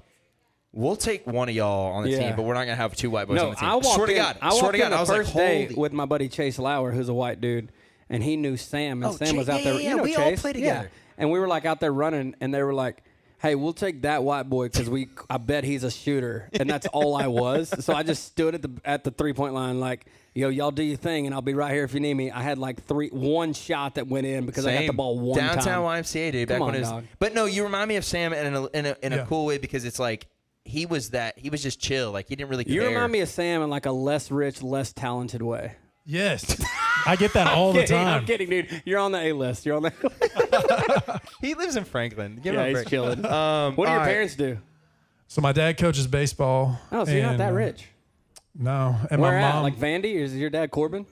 "We'll take one of y'all on the Yeah. team, but we're not gonna have 2 white boys on No, the team." I walked swear to in, God. I Swear walked to God. in the I was like, first day "Holy." with my buddy Chase Lauer, who's a white dude, and he knew Sam, and Sam was out there. yeah, you know we all Chase? played Yeah. together. And we were like out there running, and they were like, "Hey, we'll take that white boy because I bet he's a shooter," and that's all I was. So I just stood at the 3-point line like, "Yo, y'all do your thing, and I'll be right here if you need me." I had like one shot that went in because I got the Same. ball one Downtown time. YMCA, dude. Come Back when on, it was, dog. But no, you remind me of Sam in a Yeah. cool way because it's like he was just chill. Like he didn't really care. You remind me of Sam in like a less rich, less talented way. Yes. I get that all the time. I'm kidding, dude. You're on the A list. You're on the. He lives in Franklin. Give him Yeah, a he's break. chilling. What do all your right. parents do? So my dad coaches baseball. Oh, so you're not and, that rich. No. And Where my at? mom. Like Vandy? Or is your dad Corbin?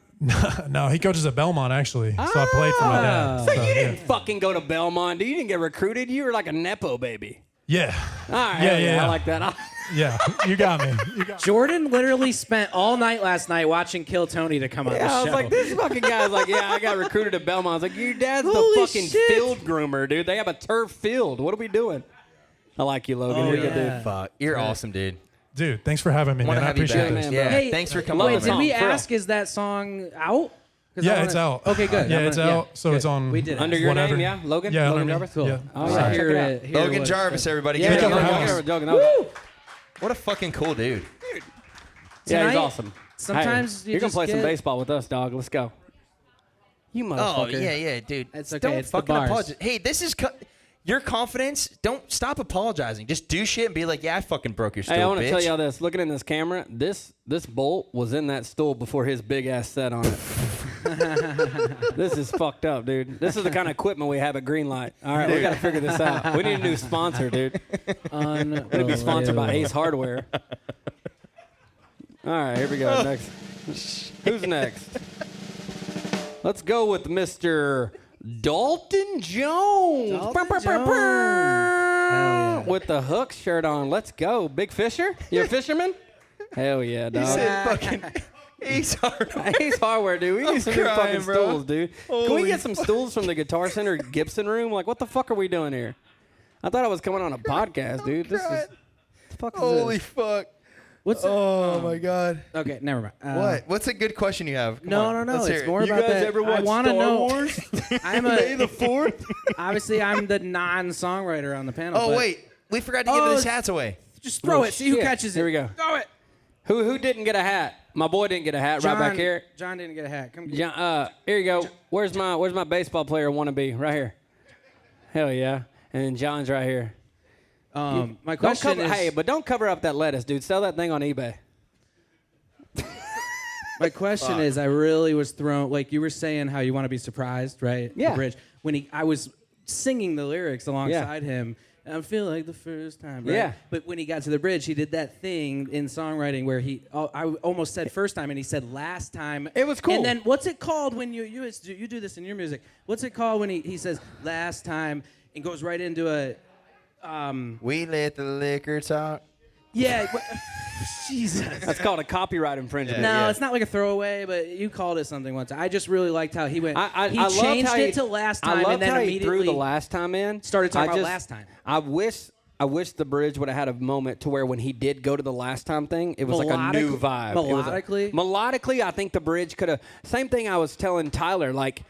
No, he coaches at Belmont, actually. So I played for my dad. So So, you yeah. didn't fucking go to Belmont, dude. You didn't get recruited. You were like a Nepo baby. Yeah. All right. Yeah, hell yeah. I like that. Yeah. You got me. You got me. Jordan literally spent all night last night watching Kill Tony to come on Yeah, the I show. was like, this fucking guy's like, yeah, I got recruited at Belmont. I was like, your dad's Holy the fucking shit. field groomer, dude. They have a turf field. What are we doing? I like you, Logan. You're a good dude. Fuck. You're awesome, dude. Dude, thanks for having me, Want man. to I have you appreciate back. it. man, Yeah. bro. Hey, Thanks for coming love Wait, the did over. we song, for real. ask? Is that song out? 'Cause Yeah, I it's out. Okay, good. Yeah, I'm it's gonna- out. So good. it's on. We did. Under your Whatever. name, yeah? Logan? Yeah, Logan under me. Jarvis? Cool. Yeah. Oh, So yeah, check here it out. it- here Logan was- Jarvis, everybody. Yeah, Give it up Thank for you for Logan. having us. Joking. No. What a fucking cool dude. Yeah, he's Tonight, awesome. sometimes hey, you you're gonna just play some get- baseball with us, dog. Let's go. You Oh, motherfucker. yeah, dude. It's okay, Don't it's the fucking bars. apologize. Hey, this is your confidence. Don't stop apologizing. Just do shit and be like, yeah, I fucking broke your stool, Hey, I want to bitch. tell y'all this. Looking in this camera, this bolt was in that stool before his big ass set on it. This is fucked up, dude. This is the kind of equipment we have at Greenlight. All right, we got to figure this out. We need a new sponsor, dude. We need to be sponsored by Ace Hardware. All right, here we go. Next. Who's next? Let's go with Mr. Dalton Jones. Dalton Brr, brr, brr, Jones. brr. Hell yeah. With the hook shirt on. Let's go. Big Fisher? You a fisherman? Hell yeah, dog. He said fucking Ace Hardware. Ace Hardware, dude. We need some new crying, fucking bro. stools, dude. Can we Holy get some stools from the Guitar Center Gibson room? Like, what the fuck are we doing here? I thought I was coming on a podcast, dude. This is the fuck is Holy this? fuck. What's Oh my god. Okay, never mind. What? What's a good question you have? Come on, No. let's hear It's it. more You about guys that. ever I watch want to Star know. Wars? I'm May the 4th? obviously I'm the non-songwriter on the panel. Oh but wait, we forgot to give these hats away. just throw it. See who shit. catches it. Here we go. Throw it. Who didn't get a hat? My boy didn't get a hat. Right back here. John didn't get a hat. Come. John, here you go. Where's my baseball player wannabe? Right here. Hell yeah. And then John's right here. My Don't question cover, is. hey, but don't cover up that lettuce, dude. Sell that thing on eBay. My question is, I really was thrown. Like you were saying, how you want to be surprised, right? Yeah. The bridge. I was singing the lyrics alongside him. And I feel like the first time, right? Yeah. But when he got to the bridge, he did that thing in songwriting where I almost said first time, and he said last time. It was cool. And then what's it called when you do this in your music? What's it called when he says last time and goes right into a. We let the liquor talk. Yeah. Jesus. That's called a copyright infringement. No, it's not like a throwaway, but you called it something once. I just really liked how he went. He loved changed how it to last time, I loved and then how he immediately threw the last time in. started talking about last time. I wish the bridge would have had a moment to where when he did go to the last time thing, it was like a new vibe. It was melodically, I think the bridge could have. Same thing I was telling Tyler. Like,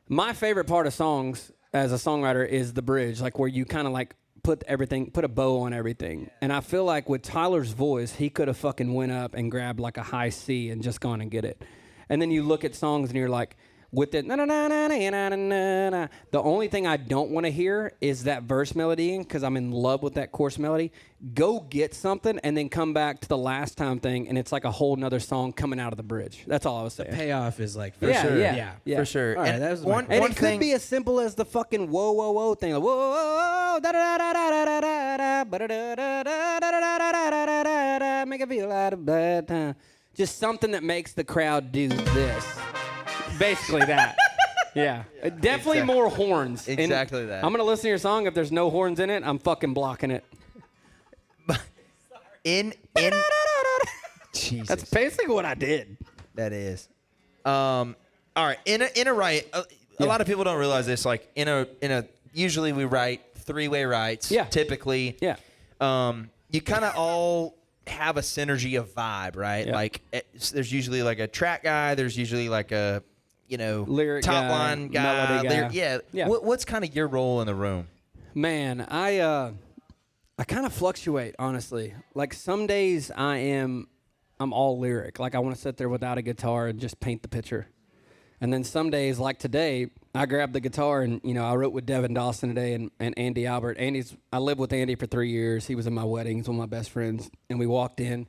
my favorite part of songs as a songwriter is the bridge, like where you kind of like put a bow on everything. And I feel like with Tyler's voice, he could have fucking went up and grabbed like a high C and just gone and get it. And then you look at songs and you're like, with it, na na na na na na na na. The only thing I don't want to hear is that verse melody, because I'm in love with that chorus melody. Go get something and then come back to the last time thing, and it's like a whole nother song coming out of the bridge. That's all I was saying. Payoff is like for Yeah, sure. yeah. For sure. All right, And that was one, And one it thing. could be as simple as the fucking whoa, whoa, whoa thing. Like, whoa, whoa, whoa, da da da da da da da da da da da da da da, make it feel like a bad time. Just something that makes the crowd do this. Basically that. Yeah. Definitely more horns. Exactly that. I'm going to listen to your song. If there's no horns in it, I'm fucking blocking it. In Jesus. That's basically what I did. That is. All right. In a write, a lot of people don't realize this. Like in a usually we write three-way writes. Yeah. Typically. Yeah. You kind of all have a synergy of vibe, right? Yeah. Like there's usually like a track guy. There's usually like a Lyric top guy, line guy. melody guy. Yeah. What's kind of your role in the room? Man, I kind of fluctuate, honestly. Like some days I'm all lyric. Like I want to sit there without a guitar and just paint the picture. And then some days, like today, I grabbed the guitar and, I wrote with Devin Dawson today and Andy Albert. I lived with Andy for 3 years. He was in my wedding. He's one of my best friends. And we walked in.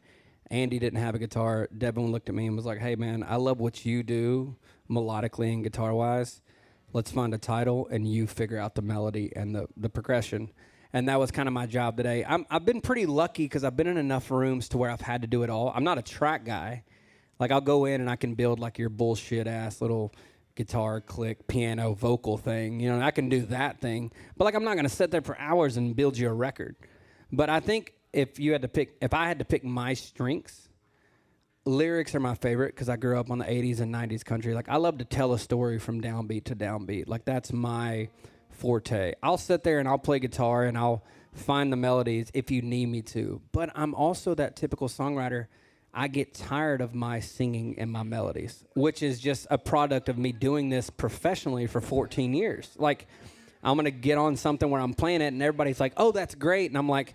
Andy didn't have a guitar. Devin looked at me and was like, hey, man, I love what you do melodically and guitar-wise. Let's find a title and you figure out the melody and the progression. And that was kind of my job today. I've been pretty lucky because I've been in enough rooms to where I've had to do it all. I'm not a track guy. Like I'll go in and I can build like your bullshit ass little guitar, click, piano, vocal thing. I can do that thing. But like I'm not going to sit there for hours and build you a record. But I think if I had to pick my strengths, lyrics are my favorite because I grew up on the 80s and 90s country. Like I love to tell a story from downbeat to downbeat. Like that's my forte. I'll sit there and I'll play guitar and I'll find the melodies if you need me to. But I'm also that typical songwriter. I get tired of my singing and my melodies, which is just a product of me doing this professionally for 14 years. Like, I'm going to get on something where I'm playing it, and everybody's like, oh, that's great. And I'm like,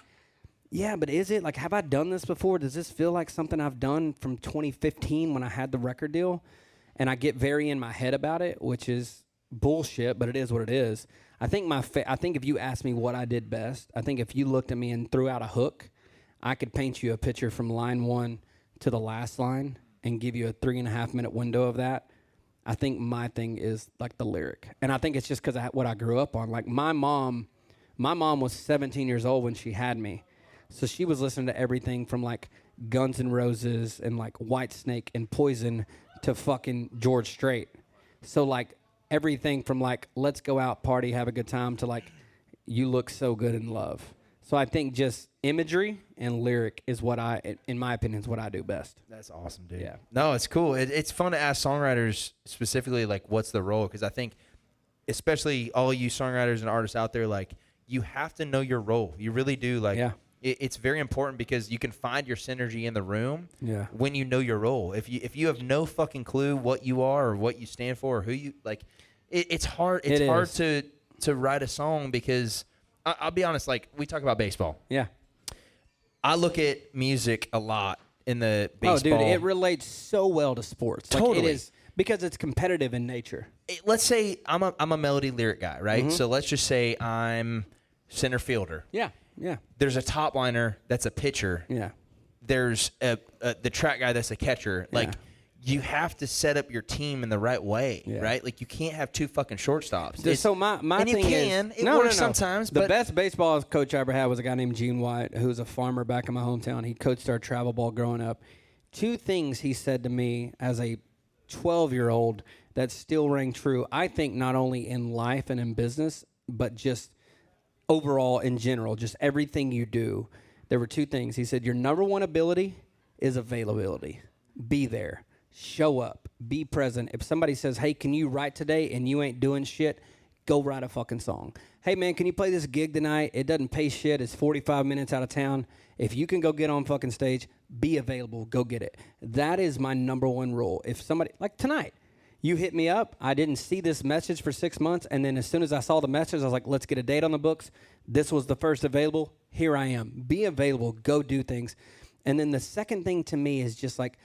yeah, but is it? Like, have I done this before? Does this feel like something I've done from 2015 when I had the record deal? And I get very in my head about it, which is bullshit, but it is what it is. I think I think if you asked me what I did best, I think if you looked at me and threw out a hook, I could paint you a picture from line 1 to the last line and give you a 3.5 minute window of that. I think my thing is like the lyric. And I think it's just because what I grew up on. Like my mom was 17 years old when she had me. So she was listening to everything from like Guns N' Roses and like Whitesnake and Poison to fucking George Strait. So like everything from like, let's go out, party, have a good time to like, you look so good in love. So I think just imagery and lyric is what in my opinion, is what I do best. That's awesome, dude. Yeah. No, it's cool. It's fun to ask songwriters specifically, like, what's the role? Because I think, especially all you songwriters and artists out there, like, you have to know your role. You really do. Like, Yeah. it's very important because you can find your synergy in the room Yeah. when you know your role. If you have no fucking clue what you are or what you stand for or who you like, it's hard. It's hard to write a song because I'll be honest. Like, we talk about baseball. Yeah. I look at music a lot in the baseball. Oh, dude, it relates so well to sports. Like, Totally. it is because it's competitive in nature. Let's say I'm a melody lyric guy, right? Mm-hmm. So let's just say I'm center fielder. Yeah. Yeah. There's a top liner that's a pitcher. Yeah. There's the track guy that's a catcher. Like, you have to set up your team in the right way, right? Like, you can't have two fucking shortstops. So my and thing you can. is, It works sometimes. The but best baseball coach I ever had was a guy named Gene White, who was a farmer back in my hometown. He coached our travel ball growing up. Two things he said to me as a 12-year-old that still rang true, I think, not only in life and in business, but just overall in general, just everything you do. There were two things. He said, your number one ability is availability. Be there. Show up. Be present. If somebody says, hey, can you write today, and you ain't doing shit, go write a fucking song. Hey, man, can you play this gig tonight? It doesn't pay shit. It's 45 minutes out of town. If you can go get on fucking stage, be available. Go get it. That is my number one rule. If somebody, like tonight, you hit me up. I didn't see this message for 6 months. And then as soon as I saw the message, I was like, let's get a date on the books. This was the first available. Here I am. Be available. Go do things. And then the second thing to me is just like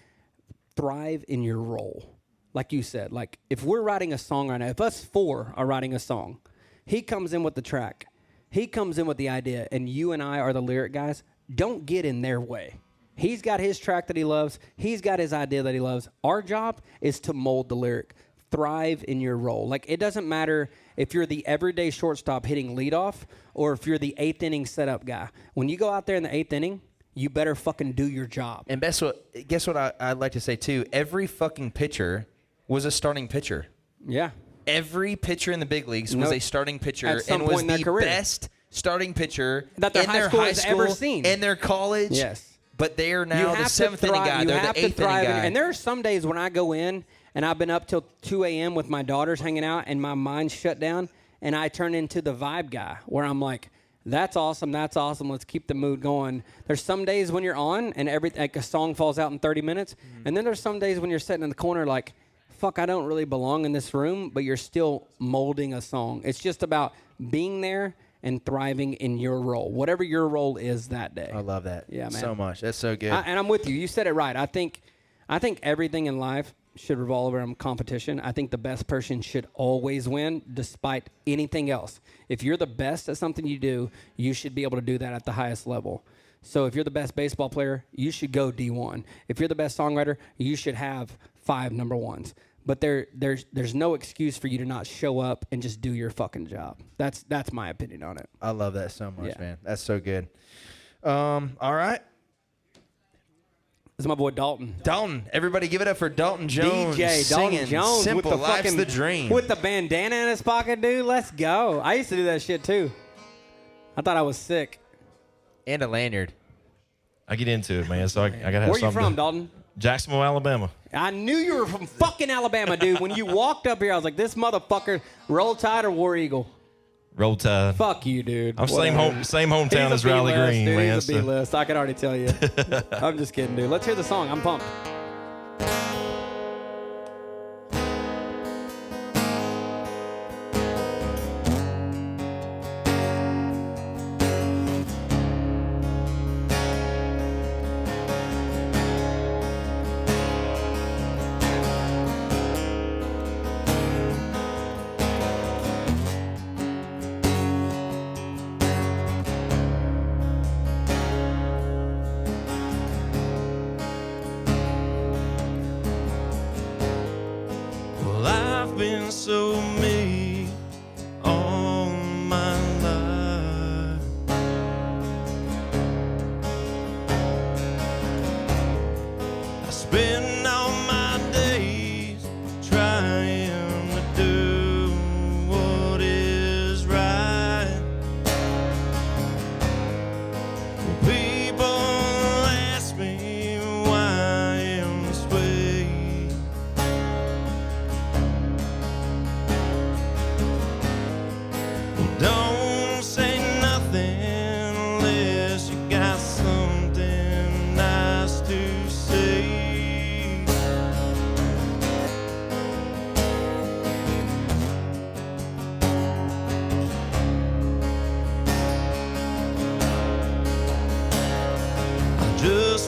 thrive in your role. Like you said, like if we're writing a song right now, if us four are writing a song, he comes in with the track. He comes in with the idea. And you and I are the lyric guys. Don't get in their way. He's got his track that he loves. He's got his idea that he loves. Our job is to mold the lyric. Thrive in your role. Like, it doesn't matter if you're the everyday shortstop hitting leadoff or if you're the eighth inning setup guy. When you go out there in the eighth inning, you better fucking do your job. And guess what I'd like to say, too? Every fucking pitcher was a starting pitcher. Yeah. Every pitcher in the big leagues was a starting pitcher At some and was point in their the career. best starting pitcher That their in high their school high has school, ever seen. in their college. Yes. But they are You now the have to seventh inning thrive. guy. You They're have the to eighth inning thrive guy. and there are some days when I go in and I've been up till 2 a.m. with my daughters hanging out and my mind's shut down and I turn into the vibe guy where I'm like, that's awesome, let's keep the mood going. There's some days when you're on and like a song falls out in 30 minutes. And then there's some days when you're sitting in the corner like, fuck, I don't really belong in this room, but you're still molding a song. It's just about being there and thriving in your role, whatever your role is that day. I love that so much. That's so good. And I'm with you. You said it right. I think everything in life should revolve around competition. I think the best person should always win despite anything else. If you're the best at something you do, you should be able to do that at the highest level. So if you're the best baseball player, you should go D1. If you're the best songwriter, you should have 5 number ones. But there's no excuse for you to not show up and just do your fucking job. That's my opinion on it. I love that so much, Yeah. man. That's so good. All right. This is my boy Dalton. Dalton. Everybody give it up for Dalton Jones. DJ Dalton singing Jones Simple, with the Life's fucking the Dream. with the bandana in his pocket, dude. Let's go. I used to do that shit too. I thought I was sick. And a lanyard. I get into it, man. So I gotta have Where you something. from, Dalton? Jacksonville, Alabama. I knew you were from fucking Alabama, dude. When you walked up here, I was like, this motherfucker, Roll Tide or War Eagle? Roll Tide. Fuck you, dude. I'm Whatever. same hometown He's as a Riley B-list, Green, dude. man. He's a B-list. I can already tell you. I'm just kidding, dude. Let's hear the song. I'm pumped.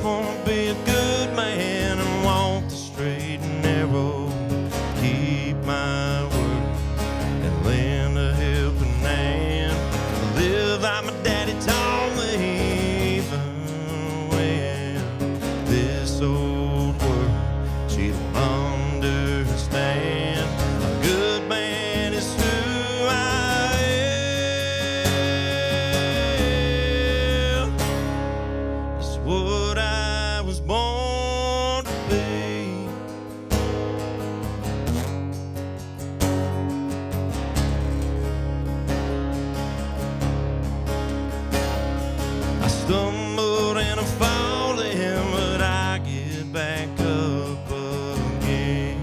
wanna be a good man and walk the straight and narrow. Keep my word and lend a helping hand. Live like my daddy taught me, even when this old world she don't understand. A good man is who I am. It's what I was born to be. I stumbled and I'm falling, but I get back up again.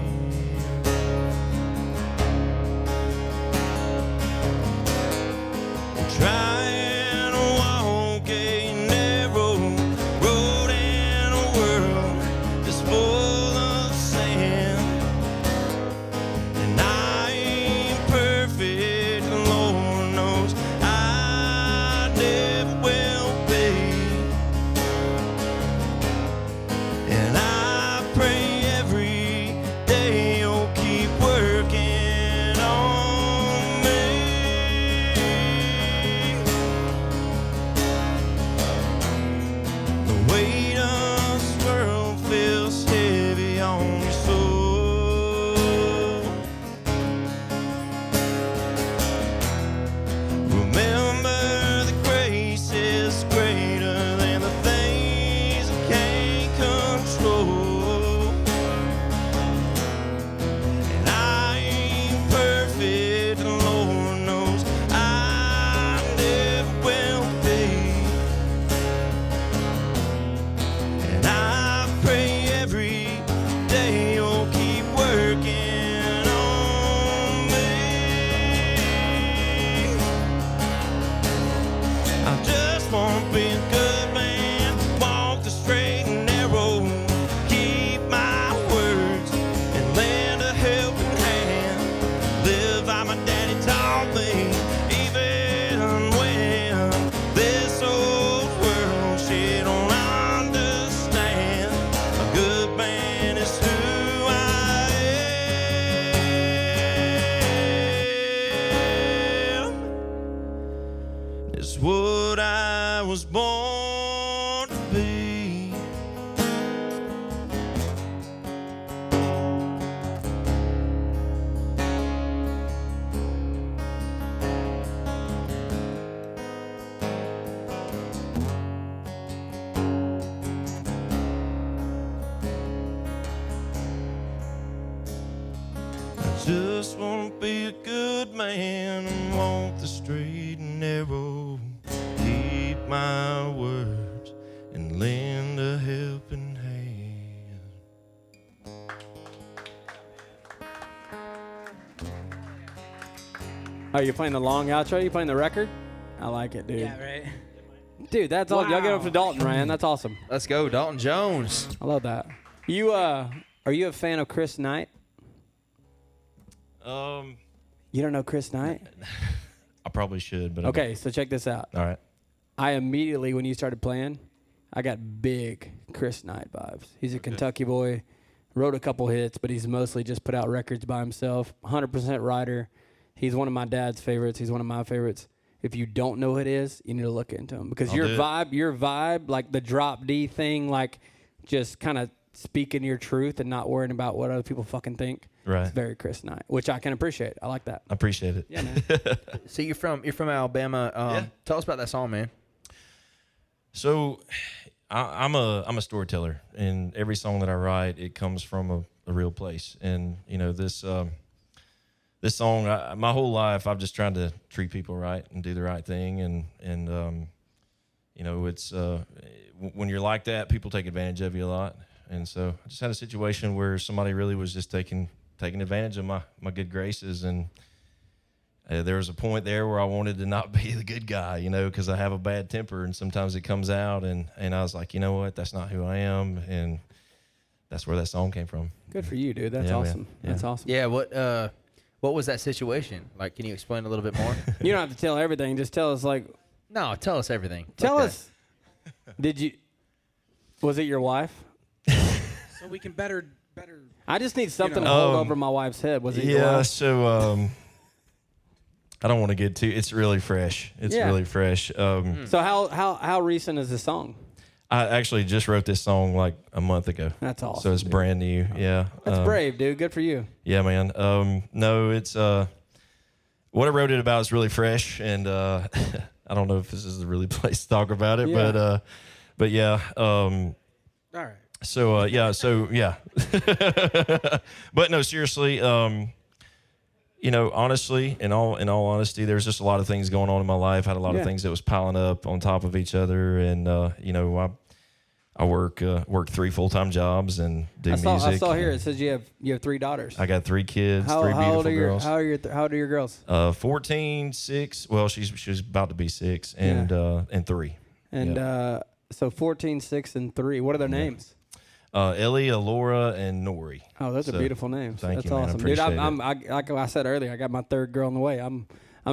I'm trying to walk a narrow road in a world that's full of sand. And I ain't perfect, Lord knows I never will be. And I pray every day you'll keep working on me. The weight of this world feels heavy on your soul. Remember that grace is greater than the things I can't control. And I ain't perfect, and Lord knows I never will be. And I pray every day you'll keep working on me. I just wanna be a good man, walk the straight and narrow, keep my words and lend a helping hand. Live like my daddy taught me, even when this old world she don't understand. A good man is who I am. It's what I was born to be. I just wanna be a good man and walk the straight and narrow. Keep my words and lend a helping hand. Oh, you playing the long outro? You playing the record? I like it, dude. Yeah, right. Dude, that's all. Y'all get up to Dalton, Ryan. That's awesome. Let's go, Dalton Jones. I love that. You are you a fan of Chris Knight? You don't know Chris Knight? I probably should, but Okay, so check this out. all right. I immediately, when you started playing, I got big Chris Knight vibes. He's a Kentucky boy, wrote a couple hits, but he's mostly just put out records by himself. 100% writer. He's one of my dad's favorites. He's one of my favorites. If you don't know who it is, you need to look into him because I'll your do it. vibe, like the drop D thing, like just kind of speaking your truth and not worrying about what other people fucking think. Right. It's very Chris Knight, which I can appreciate. I like that. I appreciate it. Yeah, man. So you're from Alabama. Yeah. Tell us about that song, man. So, I'm a storyteller, and every song that I write, it comes from a real place. And you know, this song, my whole life, I've just tried to treat people right and do the right thing. And you know, it's when you're like that, people take advantage of you a lot. And so I just had a situation where somebody really was just taking advantage of my good graces. And there was a point there where I wanted to not be the good guy, you know, because I have a bad temper and sometimes it comes out. And I was like, you know what, that's not who I am. And that's where that song came from. Good for you, dude. That's Yeah, man. awesome. Yeah. That's awesome. Yeah. What was that situation? Like, can you explain a little bit more? You don't have to tell everything. Just tell us, like, No, tell us everything. tell Okay. us. Did you? Was it your wife? So we can better. I just need something know. to hold over my wife's head. Was it your Yeah, wife? so I don't want to get too. It's really fresh. It's Yeah. really fresh. So how recent is the song? I actually just wrote this song like a month ago. That's awesome. So it's dude. brand new. Yeah. That's brave, dude. Good for you. Yeah, man. No, it's what I wrote it about is really fresh, and I don't know if this is the really place to talk about it, Yeah. but yeah. All right. So yeah. But no, seriously. Honestly, in all honesty, there's just a lot of things going on in my life. I had a lot of things that was piling up on top of each other, and I work 3 full-time jobs and do music. I saw here it says you have 3 daughters. I got 3 kids, How 3 beautiful old are your girls. how old are your girls? 14, 6. Well, she's about to be 6, and 3. And so 14, 6, and 3. What are their names? Ellie, Alora, and Nori. Oh, those are beautiful names. Thank That's you, man. I awesome, dude. appreciate Like I said earlier, I got my 3rd girl on the way. I'm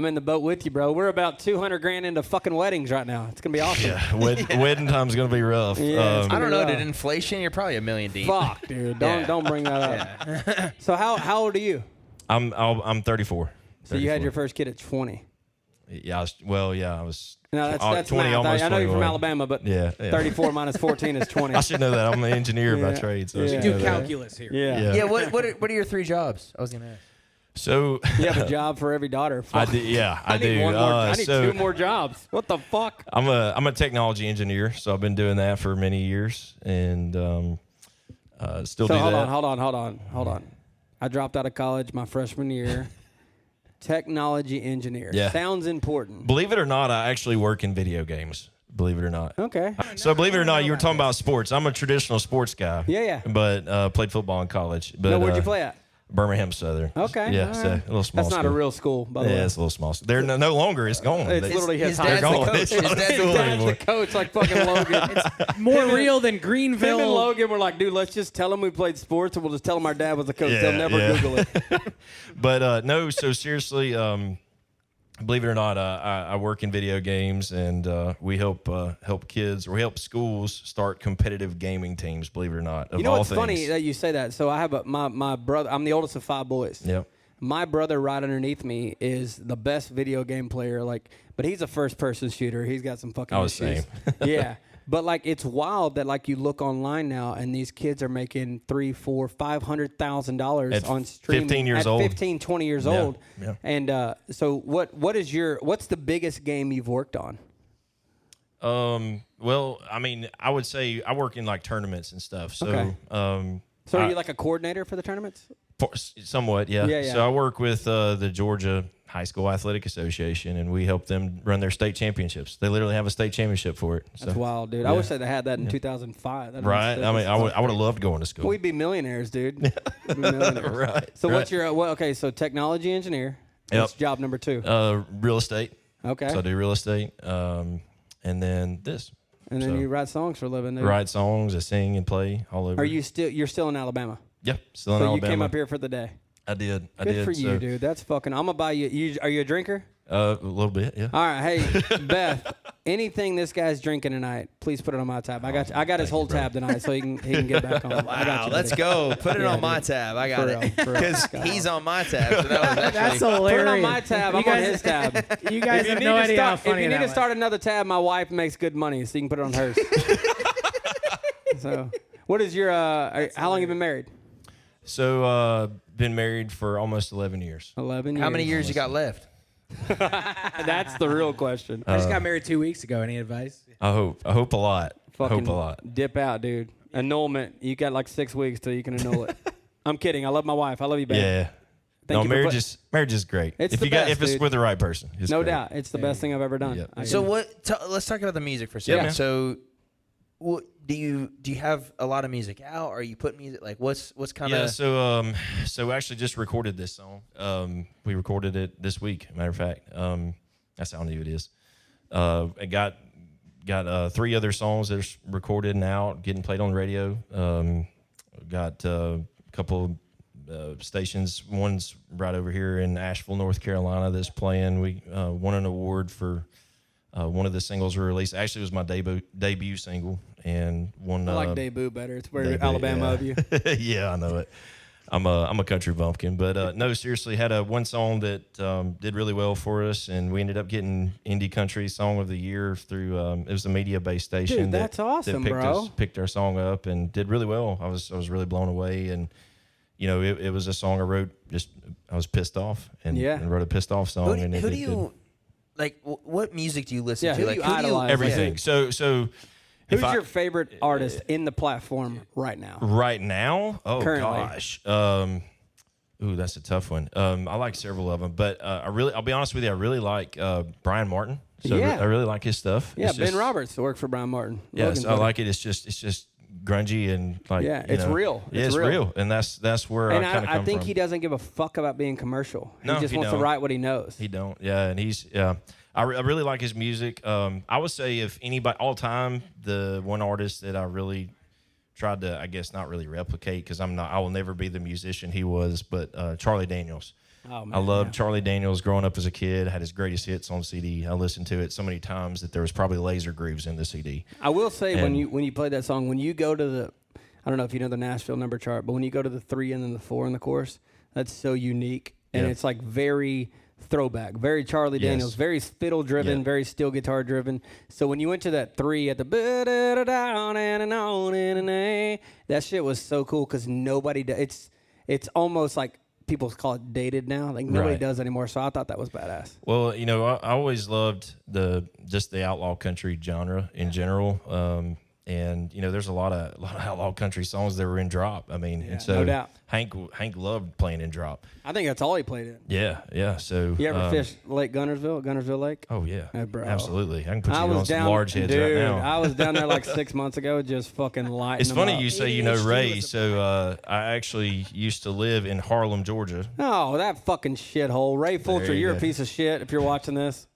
in the boat with you, bro. We're about $200,000 into fucking weddings right now. It's gonna be awesome. Yeah, wedding time's gonna be rough. Yeah, it's I don't know, rough. dude. Inflation, you're probably $1 million deep. Fuck, dude. Don't bring that up. So how old are you? I'm 34. So you had 34. your first kid at 20. Yeah, I was. No, that's 20, math. almost I know you're from 21. Alabama, but Yeah. 34 minus 14 is 20. I should know that. I'm an engineer by trade, so I Yeah. should Do know that. calculus here. Yeah. Yeah, what are your 3 jobs? I was gonna ask. So You have a job for every daughter. I Fuck. do. Yeah, I need do. one more. I need so 2 more jobs. What the fuck? I'm a technology engineer, so I've been doing that for many years, and still So do hold that. on. I dropped out of college my freshman year. Technology engineer. Yeah. Sounds important. Believe it or not, I actually work in video games. Believe it or not. Okay. So believe it or not, you were talking about sports. I'm a traditional sports guy. Yeah. But played football in college. But No, where'd you play at? Birmingham Southern. Okay. Yeah, all so right. a little small. That's not school. a real school, by the way. Yeah, it's a little small. They're no longer. It's gone. It's literally his dad's high the school. coach. It's His not dad's a school His dad's anymore. the coach, like fucking Logan. More real than Him and Greenville. Logan were like, dude, let's just tell them we played sports, and we'll just tell them our dad was the coach. Yeah, They'll never yeah. Google it. But no, so seriously, believe it or not, I work in video games, and we help kids, or we help schools start competitive gaming teams. Believe it or not, of You know all what's things. funny that you say that? So I have my brother. I'm the oldest of 5 boys. Yep. My brother right underneath me is the best video game player. But he's a first-person shooter. He's got some fucking I was issues. same. Yeah. But it's wild that you look online now and these kids are making $300,000, $400,000, $500,000 At on streaming 15 years at old. 15, 20 years Yeah, old. yeah. And so what's the biggest game you've worked on? Well, I mean, I would say I work in tournaments and stuff. So, Okay. So are you like a coordinator for the tournaments? Somewhat, yeah. Yeah. So I work with the Georgia High School Athletic Association, and we help them run their state championships. They literally have a state championship for it. That's so, wild, dude. I yeah. wish they'd had that in 2005. That'd Right. been I mean, sick. I would have loved going to school. We'd be millionaires, dude. We'd be millionaires. Right. So right. what's your okay? So technology engineer. Yep. What's job number 2? Real estate. Okay. So I do real estate, and then this. And then so you write songs for a living, dude. write songs, I sing and play all over. Are you you're still in Alabama? Yeah, still in So Alabama. you came up here for the day. I did. Good for you, dude. That's fucking. I'm gonna buy you. Are you a drinker? A little bit, yeah. All right, hey Beth. Anything this guy's drinking tonight, please put it on my tab. I got his whole tab tonight, so he can get back on. I got Wow, you, let's buddy. go. Put it Yeah, on my dude. tab. I got For it. real. Because he's on my tab. So that was actually, That's Put hilarious. it on my tab. I'm on his tab. You guys If you have need no to idea how start- funny If you need that to was. start another tab, my wife makes good money, so you can put it on hers. So, what is your? How long you been married? So, been married for almost 11 years. 11 years. how many years you got left? That's the real question. I just got married 2 weeks ago. Any advice? I hope a lot. Fucking hope a lot. dip out, dude. Annulment. You got 6 weeks till you can annul it. I'm kidding. I love my wife. I love you, babe. Yeah. Thank No, you for marriage is great. It's if the you got best, if it's dude. with the right person. It's No great. doubt. It's the best thing I've ever done. Yep. I So agree. let's talk about the music for a Yeah, second. man. So, what do you have a lot of music out? Are you putting music what's kind of? Yeah. So actually just recorded this song. We recorded it this week. Matter of fact, that's how new it is. I got 3 other songs that are recorded and out, getting played on the radio. Got a couple stations. One's right over here in Asheville, North Carolina, that's playing. We won an award for One of the singles we released actually was my debut single, and one. I like debut better. It's very debut, Alabama of you. Yeah, I know it. I'm a country bumpkin, but no, seriously, had one song that did really well for us, and we ended up getting Indie Country Song of the Year through. It was a media-based station. Dude, that's awesome, that picked our song up and did really well. I was really blown away, and it was a song I wrote. I was pissed off, and wrote a pissed off song. Who do you like? What music do you listen to? Who do you idolize? Everything. Yeah. So. Who's your favorite artist in the platform right now? Right now? Oh, currently. Gosh. Ooh, that's a tough one. I like several of them, but I'll be honest with you, I really like Brian Martin. So I really like his stuff. Yeah, Ben Roberts worked for Brian Martin. Yes, I like it. It's just grungy and like it's real. Yeah, it's real, and that's where I kind of come from. I think he doesn't give a fuck about being commercial. No, he just wants to write what he knows. He don't. Yeah, and I really like his music. I would say if anybody all time, the one artist that I really tried to, I guess, not really replicate because I will never be the musician he was, but Charlie Daniels. Oh, man, I loved Charlie Daniels growing up as a kid. Had his greatest hits on CD. I listened to it so many times that there was probably laser grooves in the CD. I will say when you played that song, when you go to the, I don't know if you know the Nashville number chart, but when you go to the 3 and then the 4 in the chorus, that's so unique, and it's like very throwback, very Charlie Daniels, very fiddle driven, very steel guitar driven. So when you went to that 3 at the that shit was so cool because nobody it's almost like people call it dated now, like nobody does anymore. So I thought that was badass. Well, I always loved the outlaw country genre in general. And there's a lot of outlaw country songs that were in drop. I mean, and so no doubt. Hank loved playing in drop. I think that's all he played in. Yeah. So you ever fished Lake Guntersville Lake? Oh yeah, bro. Absolutely. I can put you on some large heads right now. I was down there like 6 months ago, just fucking lighting. It's funny up. you say Ray. So I actually used to live in Harlem, Georgia. Oh, that fucking shithole, Ray Fulcher. You're a piece of shit. If you're watching this,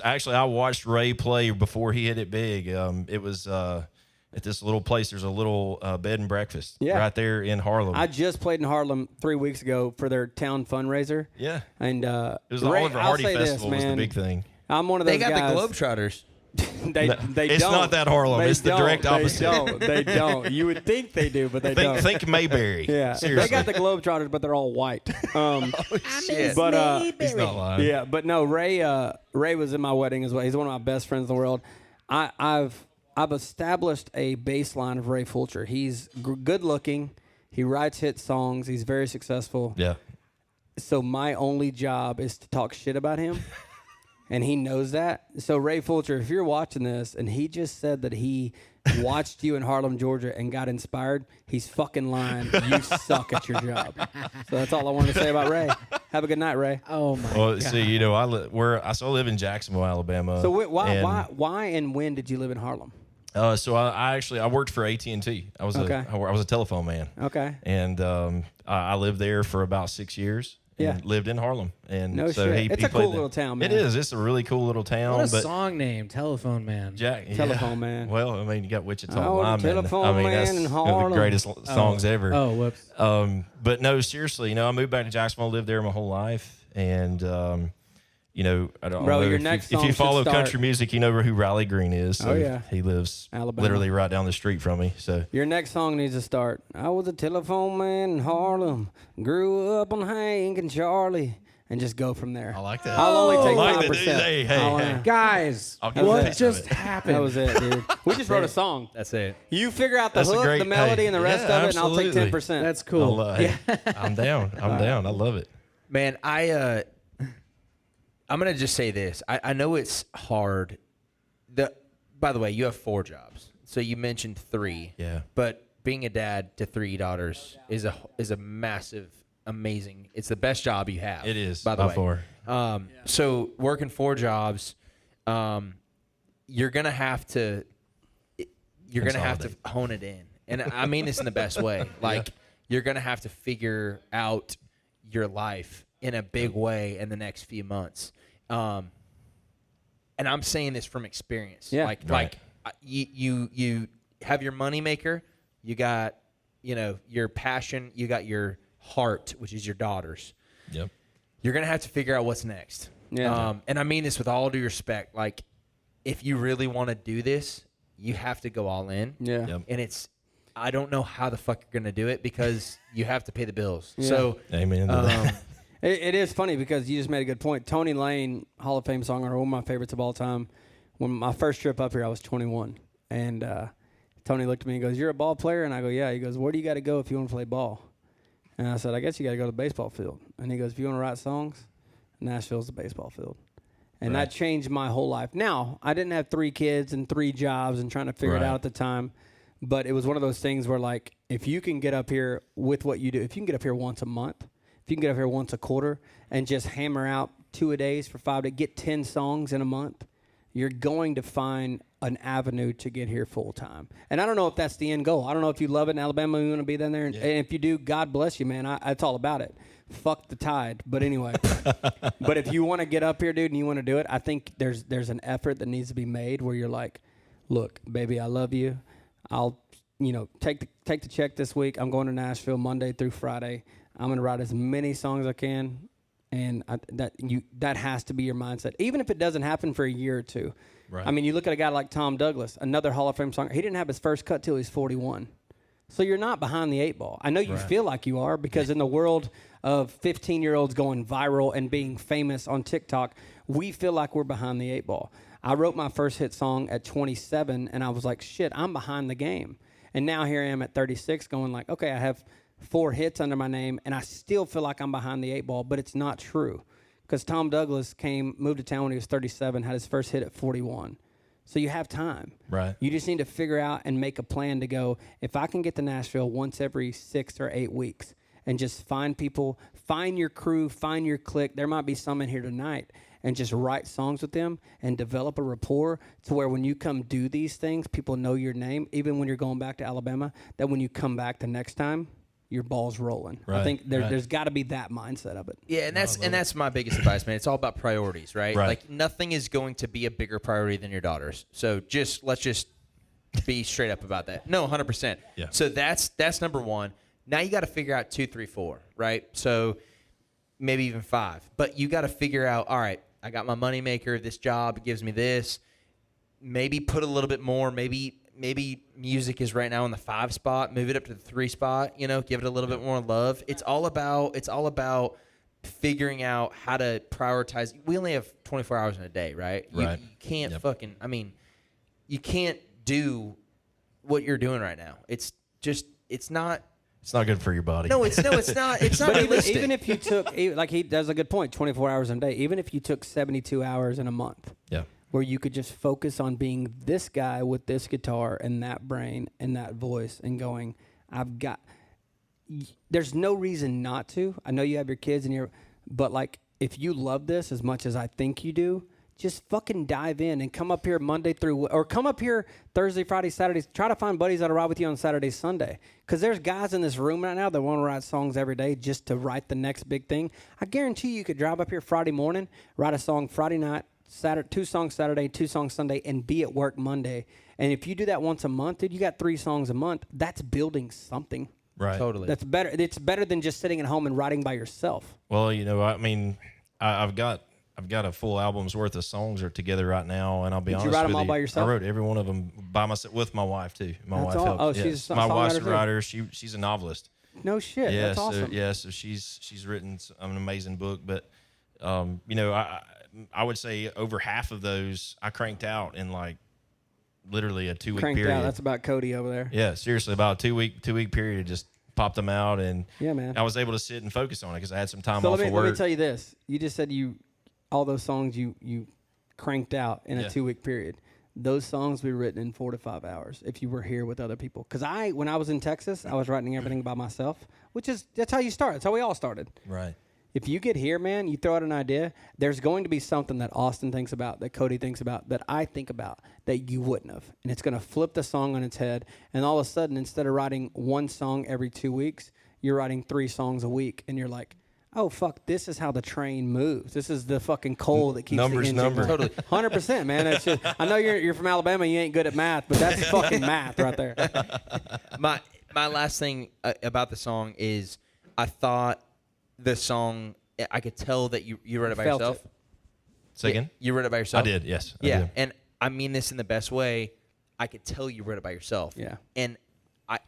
I watched Ray play before he hit it big. It was. At this little place, there's a little bed and breakfast right there in Harlem. I just played in Harlem 3 weeks ago for their town fundraiser. Yeah. And it was the Oliver Hardy Festival was the big thing. I'm one of those guys. They got the Globetrotters. They it's don't. not that Harlem. It's the direct opposite. They don't. You would think they do, but they don't. Think Mayberry. Yeah. Seriously. They got the Globetrotters, but they're all white. Shit. But he's not lying. Yeah, but no, Ray was in my wedding as well. He's one of my best friends in the world. I've established a baseline of Ray Fulcher. He's good looking. He writes hit songs. He's very successful. Yeah. So my only job is to talk shit about him. And he knows that. So Ray Fulcher, if you're watching this and he just said that he watched you in Harlem, Georgia and got inspired, he's fucking lying. You suck at your job. So that's all I wanted to say about Ray. Have a good night, Ray. Oh my Well, God. see, I still live in Jacksonville, Alabama. So why and when did you live in Harlem? So I worked for AT&T. I was a telephone man. Okay. And I lived there for about 6 years. And lived in Harlem. And no so shit. It's a cool little town, man. It is. It's a really cool little town. What a song name, Telephone Man. Telephone Man. Well, I mean, you got Wichita Oh, Lineman. Telephone that's Man in one of the Harlem. greatest songs ever. Oh, whoops. But no, seriously, I moved back to Jacksonville, lived there my whole life, and I don't Bro, know your if next you song follow should start- country music, you know who Riley Green is. So Oh, yeah. he lives Alabama. literally right down the street from me. So Your next song needs to start. I was a telephone man in Harlem, grew up on Hank and Charlie, and just go from there. I like that. I'll only take I like 5%. that. Hey. Guys, I'll give you a what piece of just it. happened? That was it, dude. We just wrote a song. That's it. You figure out the That's a hook, great- the melody, hey, and the rest yeah, of it, and I'll take absolutely. 10%. That's cool. I'm down. I'm down. I love it. Man, I'm gonna just say this. I know it's hard. By the way, you have 4 jobs. So you mentioned 3. Yeah. But being a dad to 3 daughters is a massive, amazing. It's the best job you have. It is, by the by way. far. So working 4 jobs, you're gonna have to hone it in, and I mean this in the best way. Like you're gonna have to figure out your life in a big way in the next few months. And I'm saying this from experience. Yeah. Like you have your moneymaker, you got your passion, you got your heart, which is your daughters. Yep. You're gonna have to figure out what's next. Yeah. And I mean this with all due respect. Like, if you really want to do this, you have to go all in. Yeah. Yep. And I don't know how the fuck you're going to do it because you have to pay the bills. Yeah. So, Amen to that. It is funny because you just made a good point. Tony Lane, Hall of Fame songwriter, one of my favorites of all time. When my first trip up here, I was 21. And Tony looked at me and goes, "You're a ball player?" And I go, "Yeah." He goes, "Where do you got to go if you want to play ball?" And I said, "I guess you got to go to the baseball field." And he goes, "If you want to write songs, Nashville's the baseball field." And that changed my whole life. Now, I didn't have 3 kids and 3 jobs and trying to figure it out at the time. But it was one of those things where, like, if you can get up here with what you do, if you can get up here once a month, if you can get up here once a quarter and just hammer out 2 a days for 5 to get 10 songs in a month, you're going to find an avenue to get here full time. And I don't know if that's the end goal. I don't know if you love it in Alabama, you want to be down there. And if you do, God bless you, man. It's all about it. Fuck the Tide. But anyway, but if you want to get up here, dude, and you want to do it, I think there's an effort that needs to be made where you're like, look, baby, I love you. I'll, take the check this week. I'm going to Nashville Monday through Friday. I'm going to write as many songs as I can. And that has to be your mindset, even if it doesn't happen for a year or 2. Right. I mean, you look at a guy like Tom Douglas, another Hall of Fame songwriter. He didn't have his first cut till he's 41. So you're not behind the 8 ball. I know you feel like you are because in the world of 15-year-olds going viral and being famous on TikTok, we feel like we're behind the 8 ball. I wrote my first hit song at 27, and I was like, shit, I'm behind the game. And now here I am at 36 going like, okay, I have 4 hits under my name, and I still feel like I'm behind the 8 ball, but it's not true. Because Tom Douglas moved to town when he was 37, had his first hit at 41. So you have time. Right. You just need to figure out and make a plan to go, if I can get to Nashville once every 6 or 8 weeks and just find people, find your crew, find your clique. There might be some in here tonight. And just write songs with them and develop a rapport to where when you come do these things, people know your name, even when you're going back to Alabama, that when you come back the next time, your ball's rolling. Right, I think there's got to be that mindset of it. Yeah, and that's my biggest advice, man. It's all about priorities, right? Right. Like nothing is going to be a bigger priority than your daughters. So let's just be straight up about that. No, 100%. Yeah. So that's number 1. Now you got to figure out 2, 3, 4, right? So maybe even 5. But you got to figure out, all right, I got my moneymaker. This job gives me this. Maybe put a little bit more. Maybe music is right now in the 5 spot. Move it up to the 3 spot. Give it a little bit more love. It's all about figuring out how to prioritize. We only have 24 hours in a day, right? Right. You can't you can't do what you're doing right now. It's not. It's not good for your body. No, it's not. It's not But realistic. even if you took, like he does a good point, 24 hours in a day, even if you took 72 hours in a month, Yeah. where you could just focus on being this guy with this guitar and that brain and that voice and going, there's no reason not to. I know you have your kids but like, if you love this as much as I think you do, just fucking dive in and come up here Monday or come up here Thursday, Friday, Saturdays. Try to find buddies that'll ride with you on Saturday, Sunday. Because there's guys in this room right now that want to write songs every day just to write the next big thing. I guarantee you could drive up here Friday morning, write a song Friday night, 2 songs Saturday, 2 songs Sunday, and be at work Monday. And if you do that once a month, dude, you got 3 songs a month. That's building something. Right. Totally. That's better. It's better than just sitting at home and writing by yourself. Well, I mean, I've got a full album's worth of songs are together right now, and I'll be honest with you. Did you write them all by yourself? I wrote every one of them by myself with my wife too. My That's wife all? helped. Oh, yeah. she's a my wife's a songwriter too? writer. She's a novelist. No shit. Yeah, That's awesome. So she's written an amazing book, but I would say over half of those I cranked out in like literally a 2-week Cranked period. out. That's about Cody over there. Yeah, seriously, about a 2-week period. Just popped them out, and Yeah, man. I was able to sit and focus on it because I had some time So off of work. let me tell you this. You just said all those songs you cranked out in a 2-week period. Those songs were written in 4 to 5 hours if you were here with other people. Because when I was in Texas, I was writing everything by myself, that's how you start. That's how we all started. Right. If you get here, man, you throw out an idea, there's going to be something that Austin thinks about, that Cody thinks about, that I think about, that you wouldn't have. And it's going to flip the song on its head. And all of a sudden, instead of writing 1 song every 2 weeks, you're writing 3 songs a week. And you're like, oh, fuck, this is how the train moves. This is the fucking coal that keeps Numbers, the engine number. going. Totally. 100%, man. That's just, I know you're from Alabama, you ain't good at math, but that's fucking math right there. My last thing about the song is I thought the song, I could tell that you wrote it by Felt yourself. it. Say again? You wrote it by yourself? I did, yes. I Yeah, did. and I mean this in the best way. I could tell you wrote it by yourself. Yeah. And